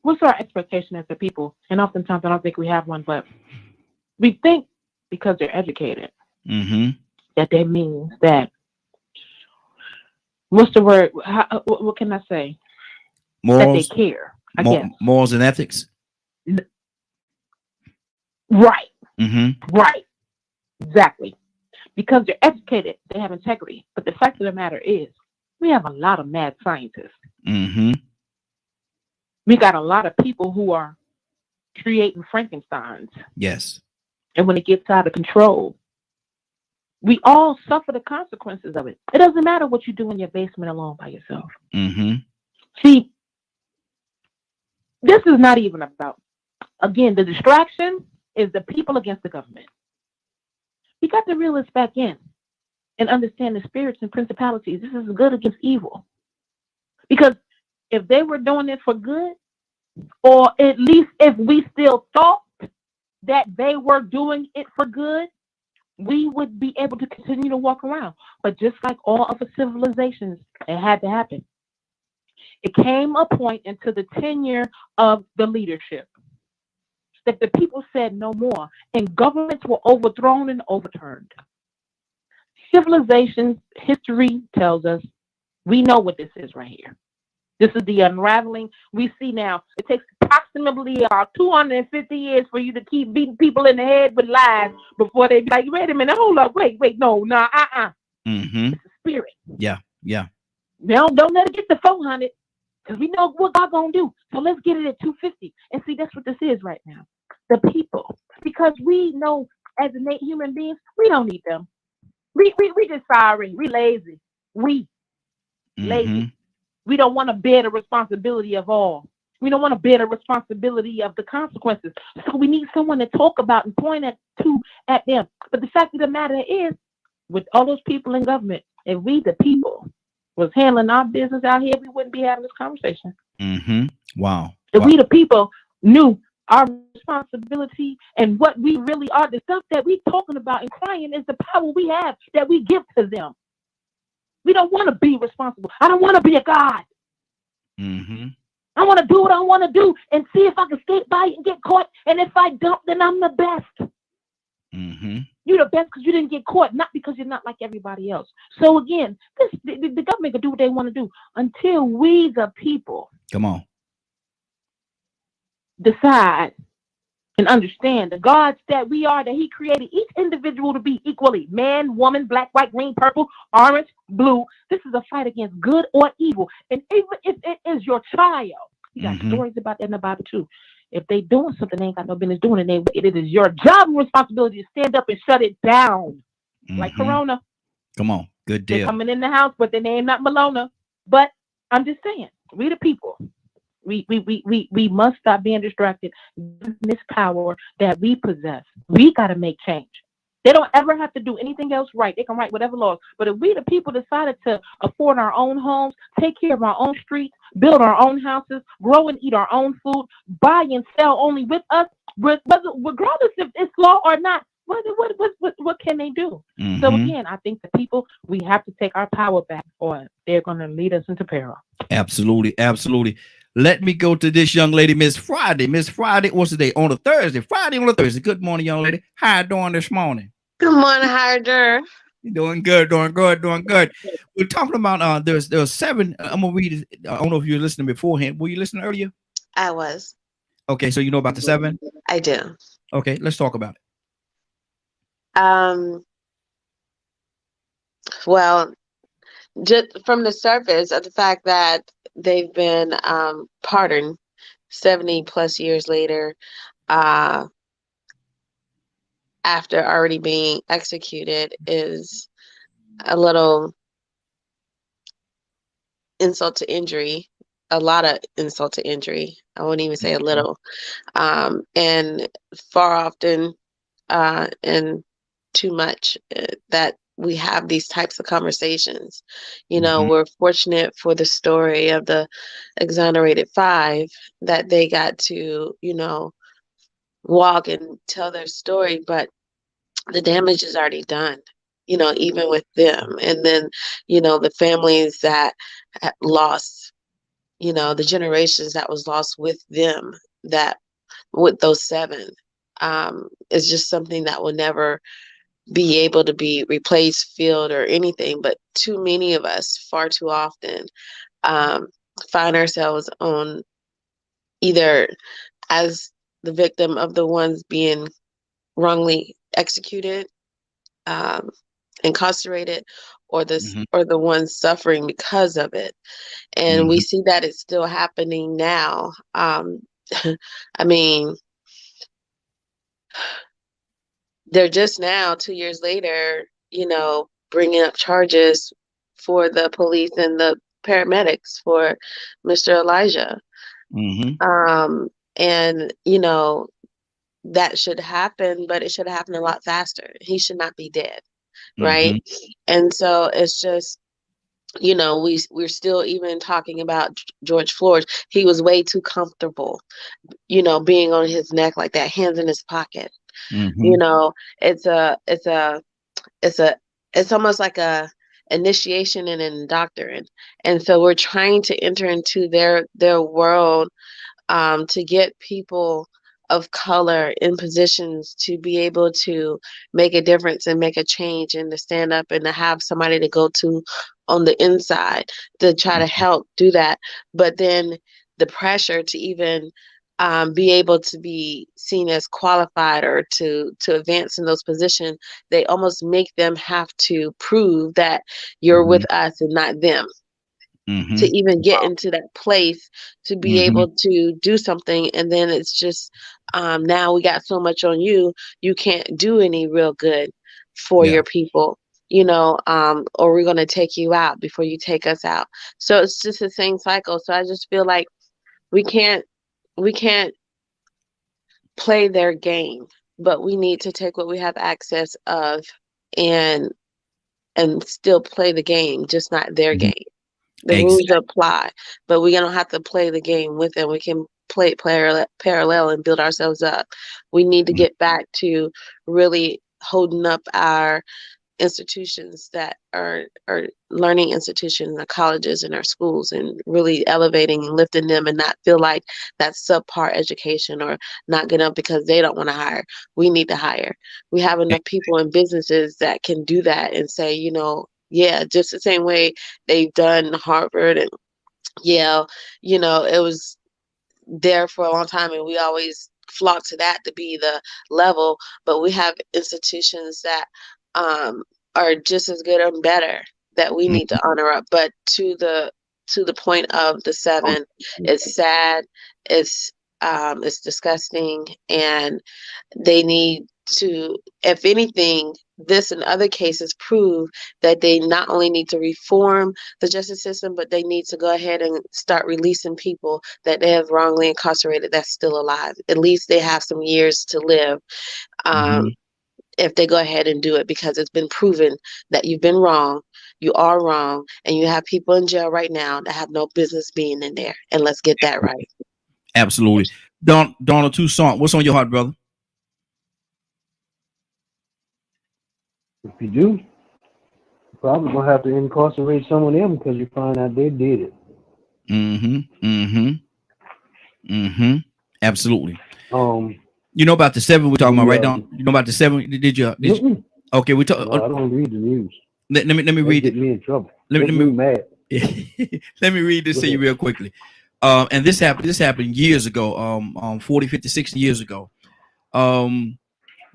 S9: what's our expectation as a people? And oftentimes I don't think we have one, but we think because they're educated that they mean that, what's the word? What can I say?
S1: Morals.
S9: That they care, I guess.
S1: Morals and ethics.
S9: Right.
S1: Mm-hmm.
S9: Right. Exactly. Because they're educated, they have integrity. But the fact of the matter is, we have a lot of mad scientists.
S1: Mm-hmm.
S9: We got a lot of people who are creating Frankensteins.
S1: Yes.
S9: And when it gets out of control, we all suffer the consequences of it. It doesn't matter what you do in your basement alone by yourself.
S1: Mm-hmm.
S9: See, this is not even about, again, the distraction is the people against the government. We got to reel this back in and understand the spirits and principalities. This is good against evil. Because if they were doing it for good, or at least if we still thought that they were doing it for good, we would be able to continue to walk around. But just like all other civilizations, it had to happen. It came a point into the tenure of the leadership that the people said no more, and governments were overthrown and overturned. Civilization's history tells us, we know what this is right here. This is the unraveling we see now. It takes approximately about 250 years for you to keep beating people in the head with lies before they be like, wait a minute, hold up, wait, no,
S1: Mm-hmm.
S9: It's a spirit.
S1: Yeah.
S9: Now, don't let it get to 400, because we know what God gonna do. So let's get it at 250. And see, that's what this is right now. The people. Because we know as innate human beings, we don't need them. We just sorry. We lazy. Lazy. We don't want to bear the responsibility of all. We don't want to bear the responsibility of the consequences. So we need someone to talk about and point at them. But the fact of the matter is, with all those people in government, if we, the people, was handling our business out here, we wouldn't be having this conversation.
S1: Wow.
S9: If we, the people, knew our responsibility and what we really are, the stuff that we talking about and crying is the power we have that we give to them. We don't want to be responsible. I don't want to be a God. I want to do what I want to do and see if I can skate by and get caught. And if I don't, then I'm the best. You're the best because you didn't get caught, not because you're not like everybody else. So again, the government can do what they want to do until we, the people,
S1: come on,
S9: decide and understand the gods that we are, that he created each individual to be equally man, woman, black, white, green, purple, orange, blue. This is a fight against good or evil. And even if it is your child, you got stories about that in the Bible too. If they doing something they ain't got no business doing, and it is your job and responsibility to stand up and shut it down. Like Corona.
S1: Come on. Good
S9: They're
S1: deal.
S9: coming in the house, but their name not Malona. But I'm just saying, we the people. We must stop being distracted. This power that we possess, we got to make change. They don't ever have to do anything else right. They can write whatever laws. But if we, the people, decided to afford our own homes, take care of our own streets, build our own houses, grow and eat our own food, buy and sell only with us, regardless if it's law or not, what can they do? So again, I think the people, we have to take our power back, or they're going to lead us into peril.
S1: Absolutely, absolutely. Let me go to this young lady, Miss Friday. Miss Friday, what's the day? On a Thursday. Friday on a Thursday. Good morning, young lady. How you doing this morning?
S10: Good morning, Harder.
S1: You're doing good, doing good, doing good. We're talking about there's 7. I'm gonna read it. I don't know if you were listening beforehand. Were you listening earlier?
S10: I was.
S1: Okay, so you know about the 7?
S10: I do.
S1: Okay, let's talk about it.
S10: Well, just from the surface of the fact that they've been pardoned 70 plus years later, after already being executed, is a little insult to injury, a lot of insult to injury. I won't even say a little. And far often and too much that we have these types of conversations. You know, we're fortunate for the story of the exonerated 5 that they got to, you know, walk and tell their story, but the damage is already done, you know, even with them. And then, you know, the families that lost, you know, the generations that was lost with them, that with those 7, is just something that will never be able to be replaced, filled, or anything. But too many of us, far too often, find ourselves on either as the victim of the ones being wrongly executed, incarcerated, or the ones suffering because of it. And we see that it's still happening now. I mean, they're just now, 2 years later, you know, bringing up charges for the police and the paramedics for Mr. Elijah. And, you know, that should happen, but it should happen a lot faster. He should not be dead, right? And so it's just, you know, we're still even talking about George Floyd. He was way too comfortable, you know, being on his neck like that, hands in his pocket. You know, it's almost like a initiation and an indoctrination. And so we're trying to enter into their world, to get people of color in positions to be able to make a difference and make a change, and to stand up and to have somebody to go to on the inside to try to help do that. But then the pressure to even be able to be seen as qualified or to advance in those positions, they almost make them have to prove that you're with us and not them. To even get into that place to be able to do something. And then it's just, now we got so much on you, you can't do any real good for your people, you know, or we're going to take you out before you take us out. So it's just the same cycle. So I just feel like we can't play their game, but we need to take what we have access of and still play the game, just not their game. The rules apply, but we don't have to play the game with them. We can play parallel and build ourselves up. We need to get back to really holding up our institutions that are learning institutions, our colleges and our schools, and really elevating and lifting them, and not feel like that's subpar education or not good enough because they don't want to hire. We need to hire. We have enough people in businesses that can do that and say, you know, yeah, just the same way they've done Harvard and Yale, you know, it was there for a long time, and we always flock to that to be the level, but we have institutions that are just as good or better that we need to honor up. But to the point of the 7, it's sad, it's disgusting, and they need to, if anything, this and other cases prove that they not only need to reform the justice system, but they need to go ahead and start releasing people that they have wrongly incarcerated that's still alive. At least they have some years to live if they go ahead and do it, because it's been proven that you've been wrong, you are wrong, and you have people in jail right now that have no business being in there. And let's get that right.
S1: Absolutely. Donald Toussaint, what's on your heart, brother?
S3: If you do, you're probably gonna have to incarcerate some of them because you find out they did it.
S1: Absolutely. You know about the 7 we're talking about, right? Don? You know about the 7? Did you? Okay, we talk.
S3: No, I don't read the news.
S1: Let me read it.
S3: Get me in trouble.
S1: Let me
S3: mad.
S1: Let me read this to you real quickly. And this happened years ago, 40, 50, 60 years ago.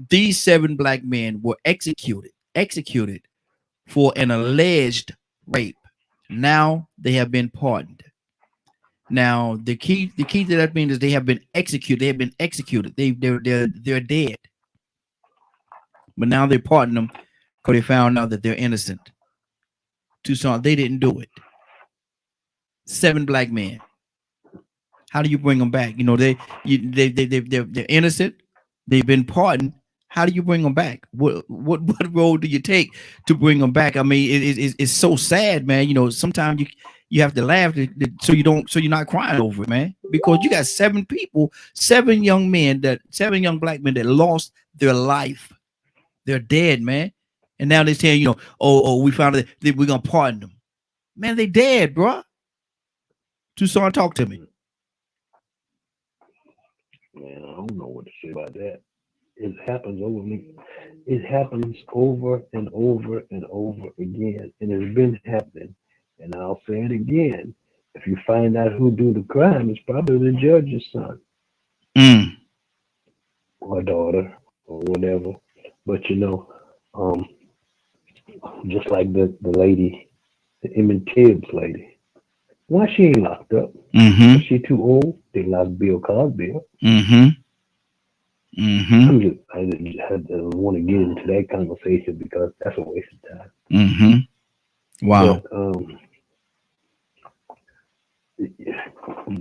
S1: These 7 black men were executed for an alleged rape. Now they have been pardoned. Now the key to that means is they have been executed. They have been executed. They're dead. But now they pardoned them because they found out that they're innocent. Toussaint, they didn't do it. 7 black men. How do you bring them back? You know, they're innocent. They've been pardoned. How do you bring them back? What role do you take to bring them back? I mean, it's so sad, man. You know, sometimes you have to laugh so you're not crying over it, man. Because you got 7 people, 7 young black men that lost their life. They're dead, man. And now they're saying, you know, oh, we found that we're gonna pardon them. Man, they dead, bro. Toussaint, talk to me.
S3: Man, I don't know what to say about that. It happens over me. It happens over and over and over again, and it's been happening. And I'll say it again: if you find out who do the crime, it's probably the judge's son or daughter or whatever. But you know, just like the lady, the Emmett Tibbs lady, why she ain't locked up? Is she too old? They locked Bill Cosby up. I don't want to get into that conversation because that's a waste of time.
S1: Wow.
S3: But,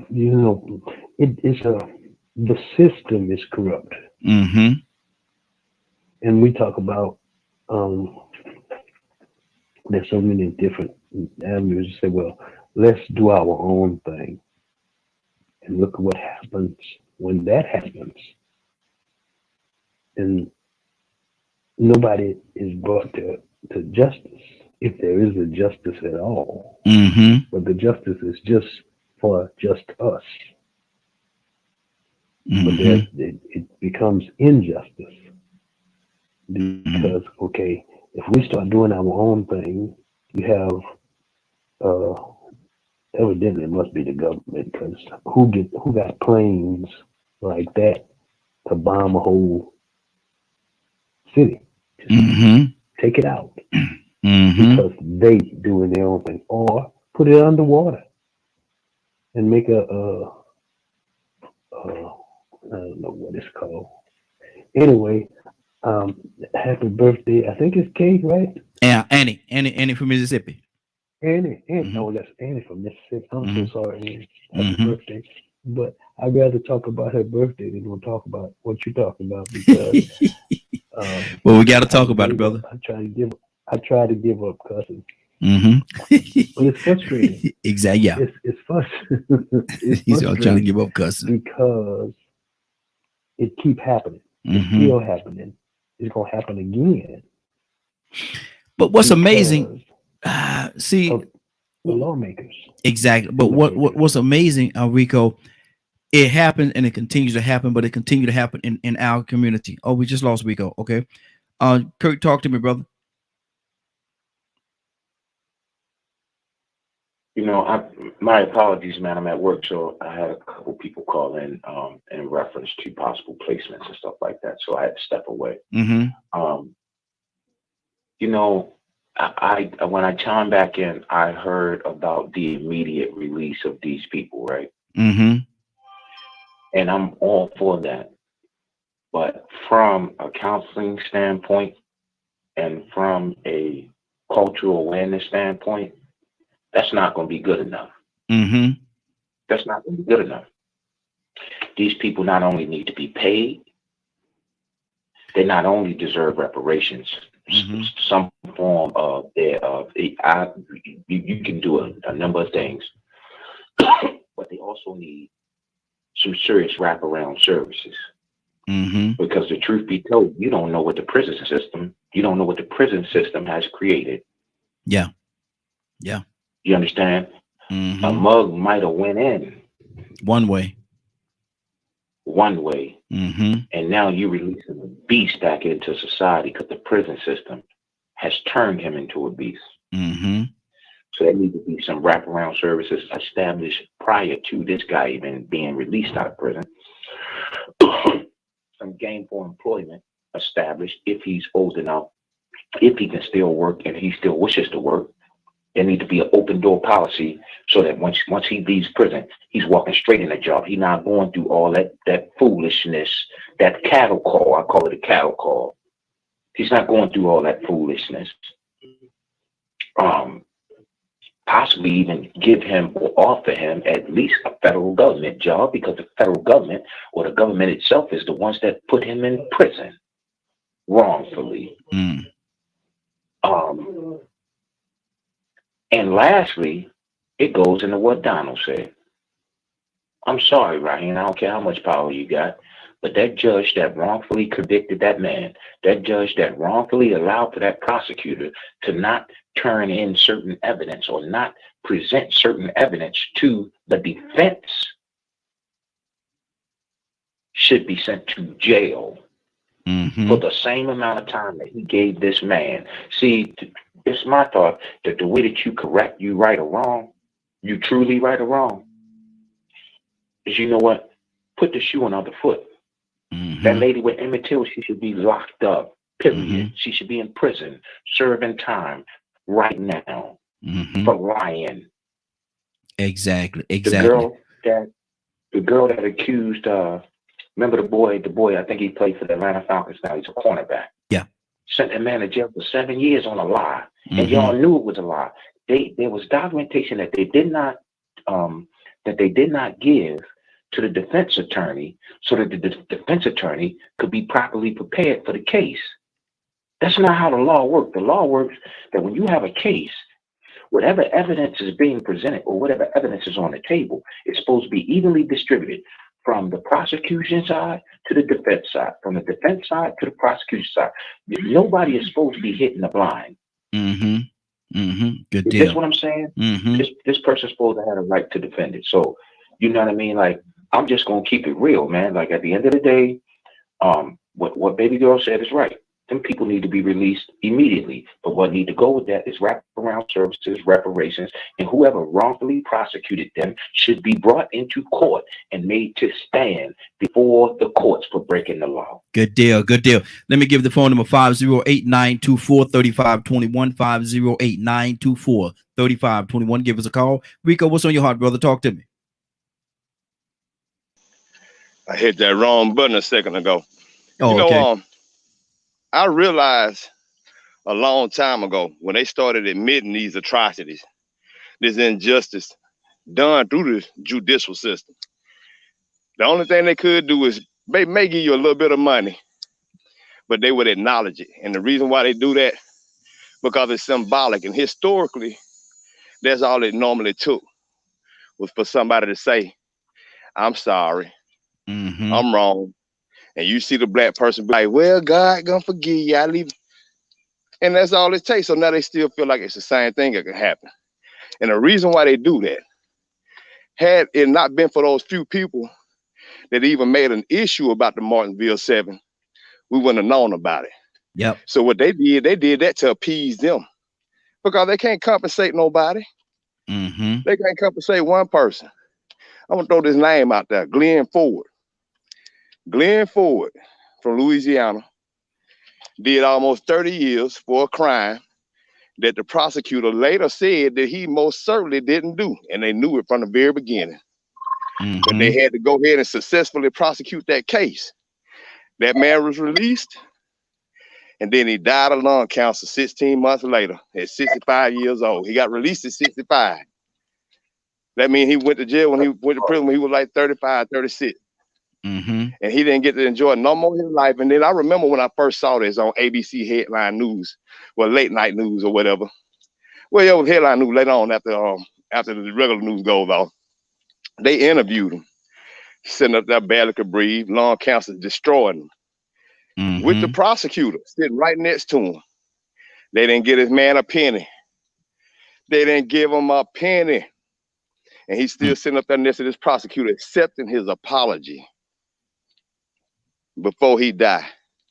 S3: you know, the system is corrupt. And we talk about there's so many different avenues to say, well, let's do our own thing. And look at what happens when that happens. And nobody is brought to justice, if there is a justice at all. But the justice is just for just us. But it becomes injustice. Because, okay, if we start doing our own thing, you have evidently it must be the government, because who got planes like that to bomb a whole city? Take it out. Because they doing their own thing, or put it underwater and make I don't know what it's called. Anyway, happy birthday. I think it's Kate, right?
S1: Yeah, Annie from Mississippi.
S3: Annie. No, that's Annie from Mississippi. I'm so sorry, Annie. Happy birthday. But I'd rather talk about her birthday than we'll talk about what you're talking about, because
S1: well, we got to talk about it, brother.
S3: I try to give up cussing. But it's frustrating.
S1: Exactly. Yeah.
S3: It's frustrating.
S1: He's all trying to give up cussing
S3: because it keep happening. It's still happening. It's gonna happen again.
S1: But what's amazing, see,
S3: the lawmakers.
S1: Exactly. But what's amazing, Rico, it happened and it continues to happen, but it continues to happen in our community. Oh, we just lost Rico. Okay. Kirk, talk to me, brother.
S8: My apologies, man. I'm at work, so I had a couple people call in reference to possible placements and stuff like that. So I had to step away.
S1: Mm-hmm.
S8: I when I chimed back in, I heard about the immediate release of these people, right?
S1: Mm-hmm.
S8: And I'm all for that. But from a counseling standpoint and from a cultural awareness standpoint, that's not going to be good enough.
S1: Mm-hmm.
S8: That's not going to be good enough. These people not only need to be paid, they not only deserve reparations,
S1: Mm-hmm.
S8: some form of you can do a number of things, but they also need some serious wraparound services.
S1: Mm-hmm.
S8: Because the truth be told, you don't know what the prison system has created.
S1: Yeah. Yeah.
S8: You understand?
S1: Mm-hmm.
S8: A mug might have went in
S1: one way,
S8: mm-hmm. and now you're releasing a beast back into society because the prison system has turned him into a beast.
S1: Mm-hmm.
S8: So there need to be some wraparound services established prior to this guy even being released out of prison. Some gainful employment established if he's old enough, if he can still work and he still wishes to work. There need to be an open door policy so that once he leaves prison, he's walking straight in a job. He's not going through all that foolishness, that cattle call. I call it a cattle call. He's not going through all that foolishness. Possibly even give him or offer him at least a federal government job, because the federal government or the government itself is the ones that put him in prison wrongfully.
S1: Mm.
S8: And lastly, it goes into what Donald said. I'm sorry, Raheem, I don't care how much power you got, but that judge that wrongfully convicted that man, that judge that wrongfully allowed for that prosecutor to not turn in certain evidence or not present certain evidence to the defense, should be sent to jail for the same amount of time that he gave this man. See, it's my thought that the way that you correct, you right or wrong, you truly right or wrong, is, you know what? Put the shoe on the other foot. That lady with Emmett Till, she should be locked up, period. She should be in prison, serving time right now for lying.
S1: Exactly.
S8: The girl that accused, remember the boy, I think he played for the Atlanta Falcons now, he's a cornerback.
S1: Yeah.
S8: Sent that man to jail for 7 years on a lie. And y'all knew it was a lie. There was documentation that they did not give to the defense attorney so that the defense attorney could be properly prepared for the case. That's not how the law works. The law works that when you have a case, whatever evidence is being presented or whatever evidence is on the table, it's supposed to be evenly distributed from the prosecution side to the defense side, from the defense side to the prosecution side. Nobody is supposed to be hitting the blind.
S1: Good
S8: deal. Is this what I'm saying? This person's supposed to have a right to defend it. So, you know what I mean? Like, I'm just gonna keep it real, man. Like, at the end of the day, what baby girl said is right. Them people need to be released immediately. But what need to go with that is wraparound services, reparations, and whoever wrongfully prosecuted them should be brought into court and made to stand before the courts for breaking the law.
S1: Good deal. Let me give the phone number 508-924-3521, 508-924-3521. Give us a call. Rico, what's on your heart, brother? Talk to me.
S6: I hit that wrong button a second ago.
S1: Oh, okay.
S6: I realized a long time ago when they started admitting these atrocities, this injustice done through the judicial system. The only thing they could do is they may give you a little bit of money, but they would acknowledge it. And the reason why they do that, because it's symbolic. And historically, that's all it normally took, was for somebody to say, I'm sorry, I'm wrong. And you see the black person be like, well, God gonna forgive you, I leave. And that's all it takes. So now they still feel like it's the same thing that could happen. And the reason why they do that, had it not been for those few people that even made an issue about the Martinsville 7, we wouldn't have known about it.
S1: Yep.
S6: So what they did that to appease them, because they can't compensate nobody.
S1: Mm-hmm.
S6: They can't compensate one person. I'm gonna throw this name out there, Glenn Ford. Glenn Ford from Louisiana did almost 30 years for a crime that the prosecutor later said that he most certainly didn't do, and they knew it from the very beginning.
S1: Mm-hmm.
S6: But they had to go ahead and successfully prosecute that case. That man was released, and then he died of lung cancer 16 months later at 65 years old. He got released at 65. That means he went to jail when he went to prison when he was like 35, 36.
S1: Mm-hmm.
S6: And he didn't get to enjoy no more of his life. And then I remember when I first saw this on ABC headline news, well, late night news or whatever. Well, it was headline news later on after the regular news goes off. They interviewed him, sitting up there barely could breathe, lung cancer destroying him.
S1: Mm-hmm.
S6: With the prosecutor sitting right next to him. They didn't get his man a penny. They didn't give him a penny. And he's still sitting up there next to this prosecutor accepting his apology before he died.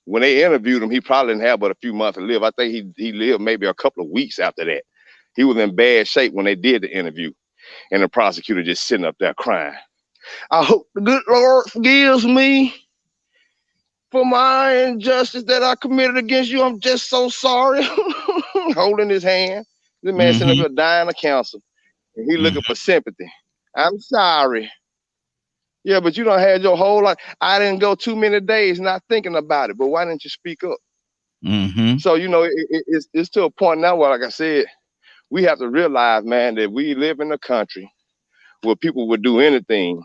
S6: When they interviewed him, he probably didn't have but a few months to live. I think he lived maybe a couple of weeks after that. He was in bad shape when they did the interview. And the prosecutor just sitting up there crying. I hope the good Lord forgives me for my injustice that I committed against you. I'm just so sorry. Holding his hand. This man sitting up there dying of cancer. And he looking for sympathy. I'm sorry. Yeah, but you done had your whole life. I didn't go too many days not thinking about it, but why didn't you speak up?
S1: Mm-hmm.
S6: So, you know, it's to a point now where, like I said, we have to realize, man, that we live in a country where people would do anything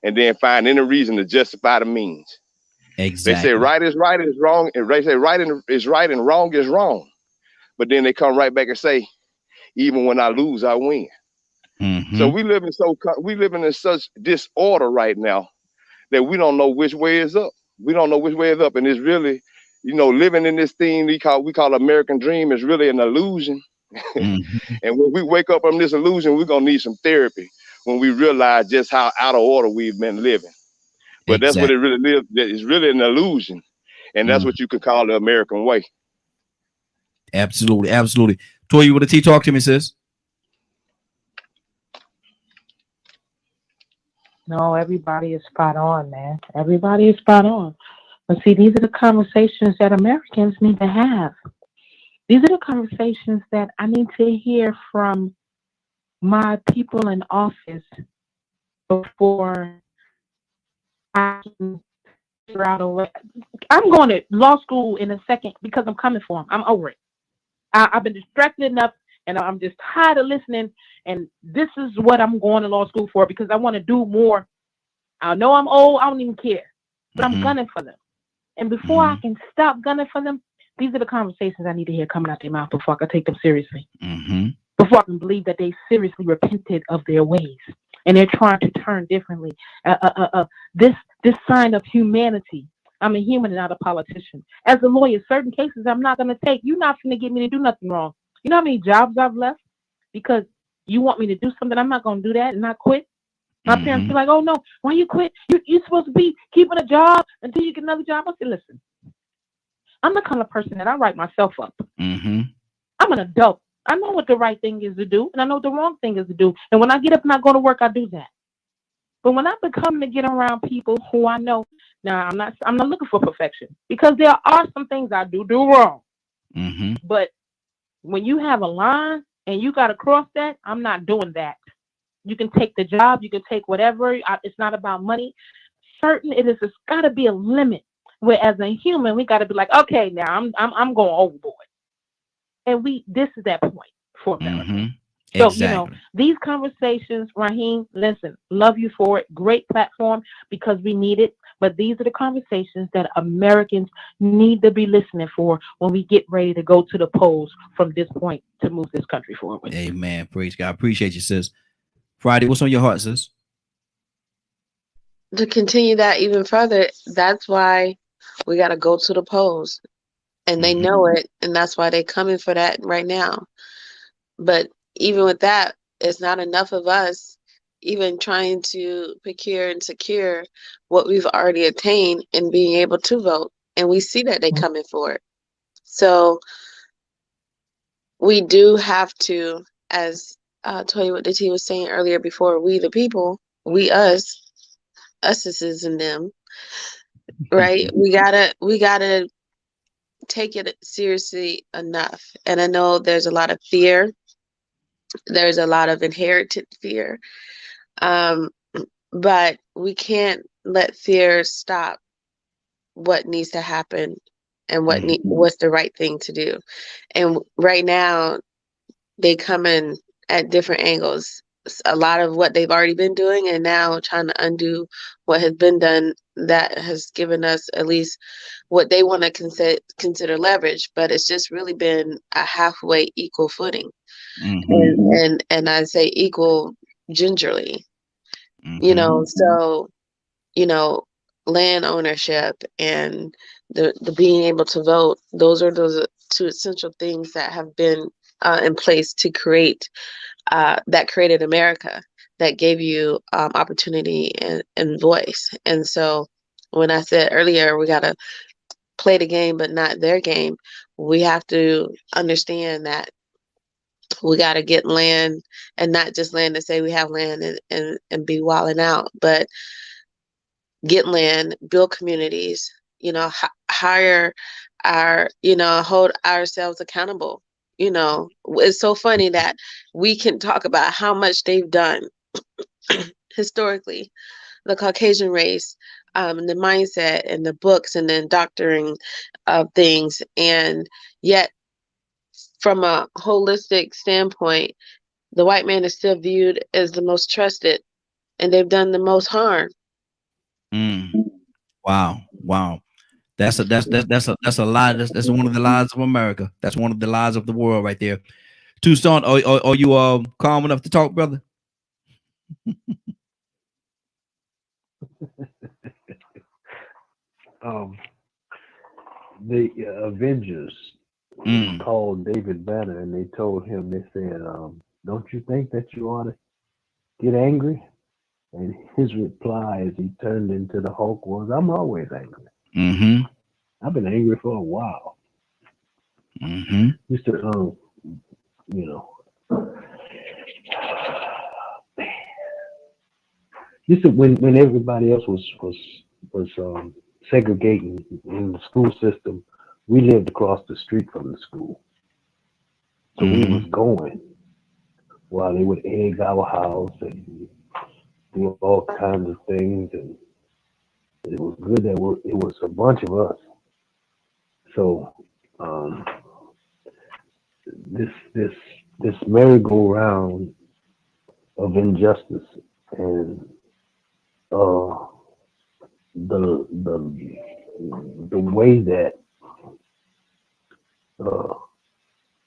S6: and then find any reason to justify the means.
S1: Exactly.
S6: They say right is right and is wrong, and they say right is right and wrong is wrong. But then they come right back and say, even when I lose, I win.
S1: Mm-hmm.
S6: So we live in such disorder right now that we don't know which way is up. We don't know which way is up, and it's really, you know, living in this thing we call American dream is really an illusion.
S1: Mm-hmm.
S6: And when we wake up from this illusion, we're gonna need some therapy when we realize just how out of order we've been living. But that's what it really is. It's really an illusion, and that's what you could call the American way.
S1: Absolutely, absolutely. Toy, you want to talk to me, sis?
S9: No, everybody is spot on, man. Everybody is spot on. But see, these are the conversations that Americans need to have. These are the conversations that I need to hear from my people in office before I can figure out a way. I'm going to law school in a second because I'm coming for them. I'm over it. I've been distracted enough, and I'm just tired of listening. And this is what I'm going to law school for, because I want to do more. I know I'm old. I don't even care. But I'm gunning for them. And before I can stop gunning for them, these are the conversations I need to hear coming out their mouth before I can take them seriously. Before I can believe that they seriously repented of their ways and they're trying to turn differently. This sign of humanity. I'm a human and not a politician. As a lawyer, certain cases I'm not going to take. You're not going to get me to do nothing wrong. You know how many jobs I've left because you want me to do something? I'm not going to do that and not quit. My parents be like, oh, no, why you quit? You're supposed to be keeping a job until you get another job. I said, listen, I'm the kind of person that I write myself up. I'm an adult. I know what the right thing is to do, and I know what the wrong thing is to do. And when I get up and I go to work, I do that. But when I become to get around people who I know, now I'm not looking for perfection, because there are some things I do wrong. But when you have a line and you got to cross that, I'm not doing that. You can take the job, you can take whatever. It's not about money. It's got to be a limit. Where as a human, we got to be like, okay, now I'm going overboard. And this is that point for America. So, you know, these conversations, Raheem, listen, love you for it. Great platform, because we need it. But these are the conversations that Americans need to be listening for when we get ready to go to the polls from this point to move this country forward.
S1: Amen. Praise God. Appreciate you, sis. Friday, what's on your heart, sis?
S10: To continue that even further, that's why we got to go to the polls. And they know it, and that's why they're coming for that right now. But even with that, it's not enough of us even trying to procure and secure what we've already attained and being able to vote. And we see that they're coming for it. So we do have to, as tell you what the T was saying earlier before. We the people, we us is in them, right? We gotta take it seriously enough. And I know there's a lot of fear. There's a lot of inherited fear. But we can't let fear stop what needs to happen and what's the right thing to do. And right now, they come in at different angles. A lot of what they've already been doing, and now trying to undo what has been done, that has given us at least what they want to consider leverage, but it's just really been a halfway equal footing. And I say equal gingerly, you know. So, you know, land ownership and the being able to vote, those are those two essential things that have been in place to create that created America, that gave you opportunity and voice. And so when I said earlier, we got to play the game, but not their game, we have to understand that we got to get land, and not just land to say we have land and be wilding out, but get land, build communities, you know, hire our, you know, hold ourselves accountable. You know, it's so funny that we can talk about how much they've done historically, the Caucasian race, and the mindset and the books and the indoctrinating of things. And yet, from a holistic standpoint, the white man is still viewed as the most trusted, and they've done the most harm.
S1: Wow. That's a lie. That's one of the lies of America. That's one of the lies of the world right there. Tucson, are you calm enough to talk, brother?
S3: The Avengers called David Banner and they told him, they said, don't you think that you ought to get angry? And his reply as he turned into the Hulk was, I'm always angry. I've been angry for a while. Just to, you know, just when everybody else was segregating in the school system, we lived across the street from the school, so we was going while they would egg our house and do all kinds of things, and it was good that it was a bunch of us. So this merry-go-round of injustice and the way that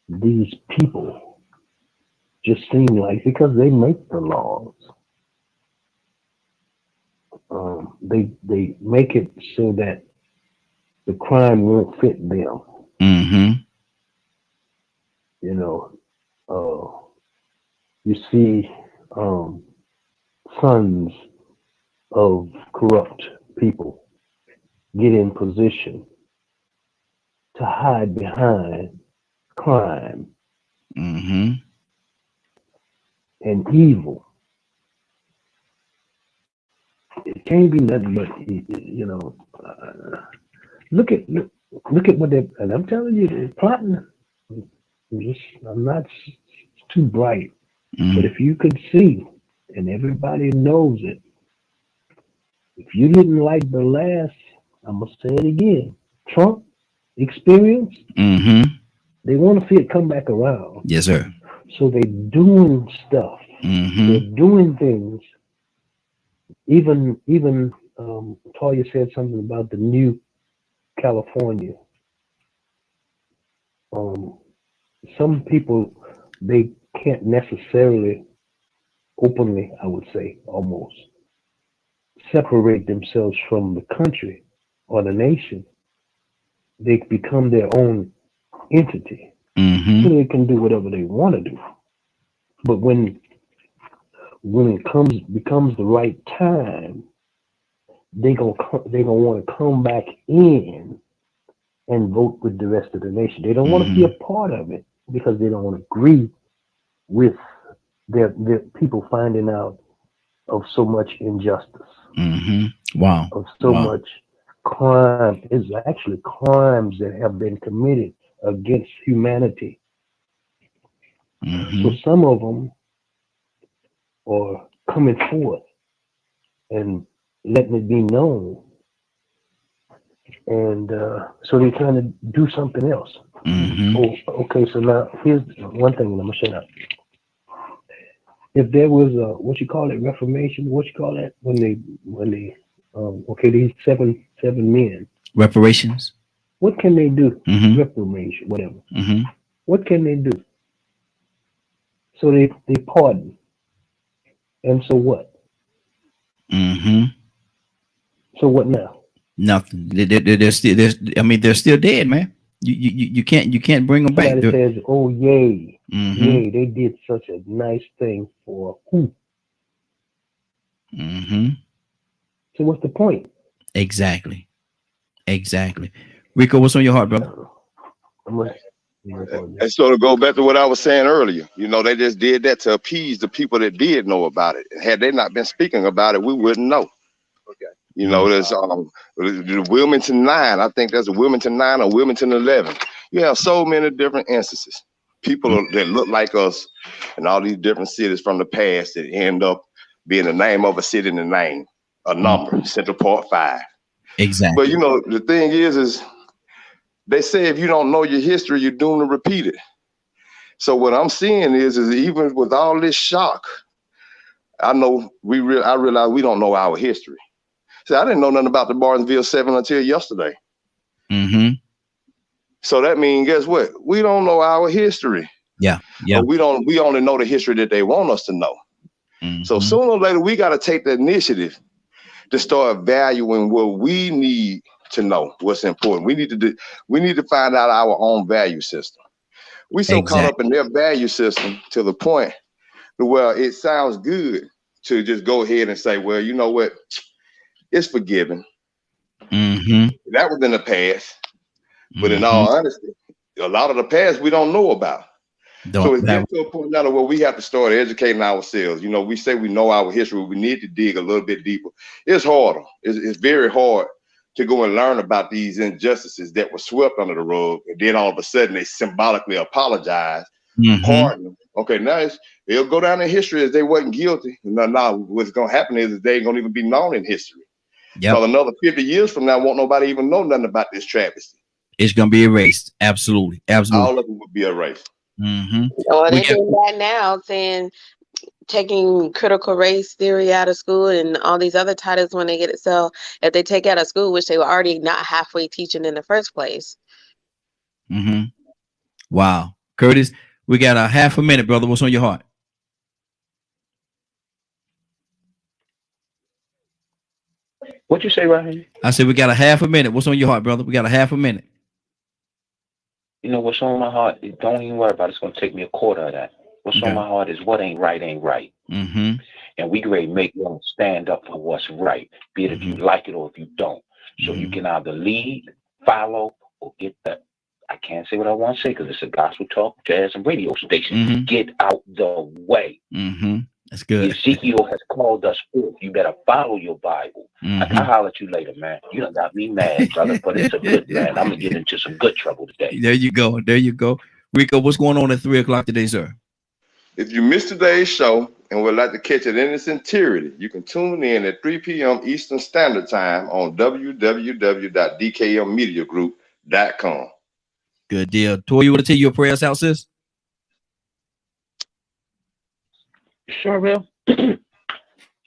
S3: these people just seem like, because they make the laws, they make it so that the crime won't fit them. You know, you see sons of corrupt people get in position to hide behind crime and evil. It can't be nothing but, you know, look at what they, and I'm telling you, they're plotting. I'm not too bright, but if you could see, and everybody knows it, if you didn't like the last, I'm gonna say it again, Trump experience, they want to see it come back around.
S1: Yes, sir.
S3: So they're doing stuff. They're doing things. Even Toya said something about the new California. Some people, they can't necessarily openly, I would say, almost separate themselves from the country or the nation. They become their own entity, so they can do whatever they want to do. But when it becomes the right time, they gonna want to come back in and vote with the rest of the nation. They don't want to be a part of it because they don't want to agree with they're people finding out of so much injustice,
S1: Wow.
S3: of so
S1: Wow.
S3: much crime. It's actually crimes that have been committed against humanity. So some of them are coming forth and letting it be known. And so they're trying to do something else. Oh, okay, so now here's one thing, and I'm gonna shut up. If there was a what you call it, reformation, what you call that when they okay, these seven men,
S1: Reparations.
S3: what can they do? Reformation, whatever. What can they do? So they pardon. And so what? So what now?
S1: Nothing. They're still. I mean, they're still dead, man. You can't bring them back.
S3: Somebody says, "Oh, yay, yay, they did such a nice thing for who?" So what's the point?
S1: Exactly. Rico, what's on your heart, brother?
S6: And sort of go back to what I was saying earlier. You know, they just did that to appease the people that did know about it. Had they not been speaking about it, we wouldn't know. Okay. You know, there's the Wilmington 9. I think there's a Wilmington 9 or Wilmington 11. You have so many different instances. People that look like us in all these different cities from the past that end up being the name of a city in the name, a number, Central Park 5.
S1: Exactly.
S6: But you know, the thing is they say if you don't know your history, you're doomed to repeat it. So what I'm seeing is even with all this shock, I know I realize we don't know our history. So I didn't know nothing about the Barnesville 7 until yesterday. So that means, guess what? We don't know our history.
S1: Yeah.
S6: We only know the history that they want us to know. So sooner or later, we got to take the initiative to start valuing what we need to know, what's important. We need to find out our own value system. We so caught up in their value system to the point where it sounds good to just go ahead and say, well, you know what? It's forgiven. That was in the past. But in all honesty, a lot of the past we don't know about. So it's getting to a point now where we have to start educating ourselves. You know, we say we know our history. We need to dig a little bit deeper. It's harder. It's very hard to go and learn about these injustices that were swept under the rug. And then all of a sudden they symbolically apologize, pardon them. Okay, now it'll go down in history as they wasn't guilty. Now what's going to happen is they ain't going to even be known in history. So another 50 years from now, won't nobody even know nothing about this travesty.
S1: It's going to be erased. Absolutely.
S6: All of it will be erased.
S10: Well, they're doing that now, saying taking critical race theory out of school and all these other titles when they get it. So if they take it out of school, which they were already not halfway teaching in the first place.
S1: Wow. Curtis, we got a half a minute, brother. What's on your heart?
S8: What'd you say, Raheem?
S1: I said we got a half a minute. What's on your heart, brother? We got a half a minute.
S8: You know what's on my heart? Don't even worry about it. It's going to take me a quarter of that. What's on my heart is what ain't right ain't right. And we great make you stand up for what's right, be it if you like it or if you don't. So you can either lead, follow, or get that. I can't say what I want to say because it's a gospel talk, jazz, and radio station. Get out the way.
S1: That's good.
S8: Ezekiel has called us forth. You better follow your Bible. I'll holler at you later, man. You done got me mad, brother, but it's a good man. I'm going to get into some good trouble today.
S1: There you go. Rico, what's going on at 3 o'clock today, sir?
S6: If you missed today's show and would like to catch it in its entirety, you can tune in at 3 p.m. Eastern Standard Time on www.dkmmediagroup.com.
S1: Good deal. Tori, you want to take your prayers out, sis?
S9: Sure will.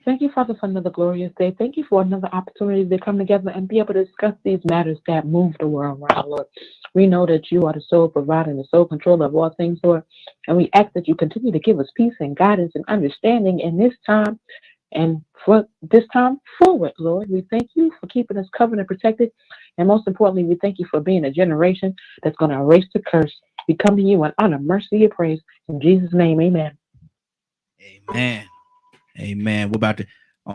S9: Thank you, Father, for another glorious day. Thank you for another opportunity to come together and be able to discuss these matters that move the world around, Lord. We know that you are the sole provider and the sole controller of all things, Lord. And we ask that you continue to give us peace and guidance and understanding in this time and for this time forward, Lord. We thank you for keeping us covered and protected. And most importantly, we thank you for being a generation that's going to erase the curse. We come to you in honor, mercy, and praise. In Jesus' name, amen.
S1: Amen. I'm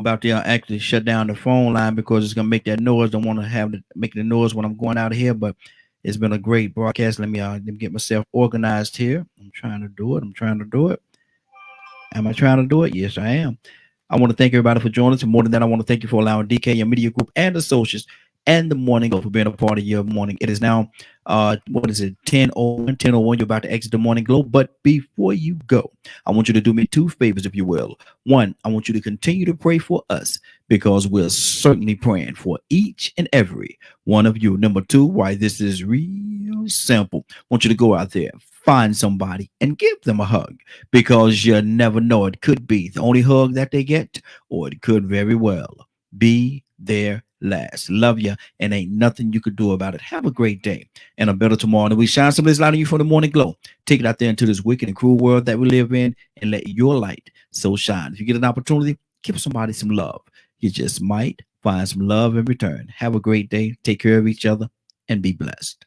S1: about to actually shut down the phone line because it's gonna make that noise. Don't want to have to make the noise when I'm going out of here, but it's been a great broadcast. Let me get myself organized here. I'm trying to do it. Am I trying to do it? Yes, I am. I want to thank everybody for joining us. And more than that, I want to thank you for allowing DK, your media group, and associates, and the Morning Glow for being a part of your morning. It is now, what is it, 10:01, 10:01. You're about to exit the Morning Glow. But before you go, I want you to do me two favors, if you will. One, I want you to continue to pray for us because we're certainly praying for each and every one of you. Number two, why this is real simple. I want you to go out there, find somebody, and give them a hug because you never know. It could be the only hug that they get, or it could very well be their last. Love you, and ain't nothing you could do about it. Have a great day and a better tomorrow. And we shine some of this light on you from the Morning Glow. Take it out there into this wicked and cruel world that we live in and let your light so shine. If you get an opportunity, give somebody some love. You just might find some love in return. Have a great day. Take care of each other and be blessed.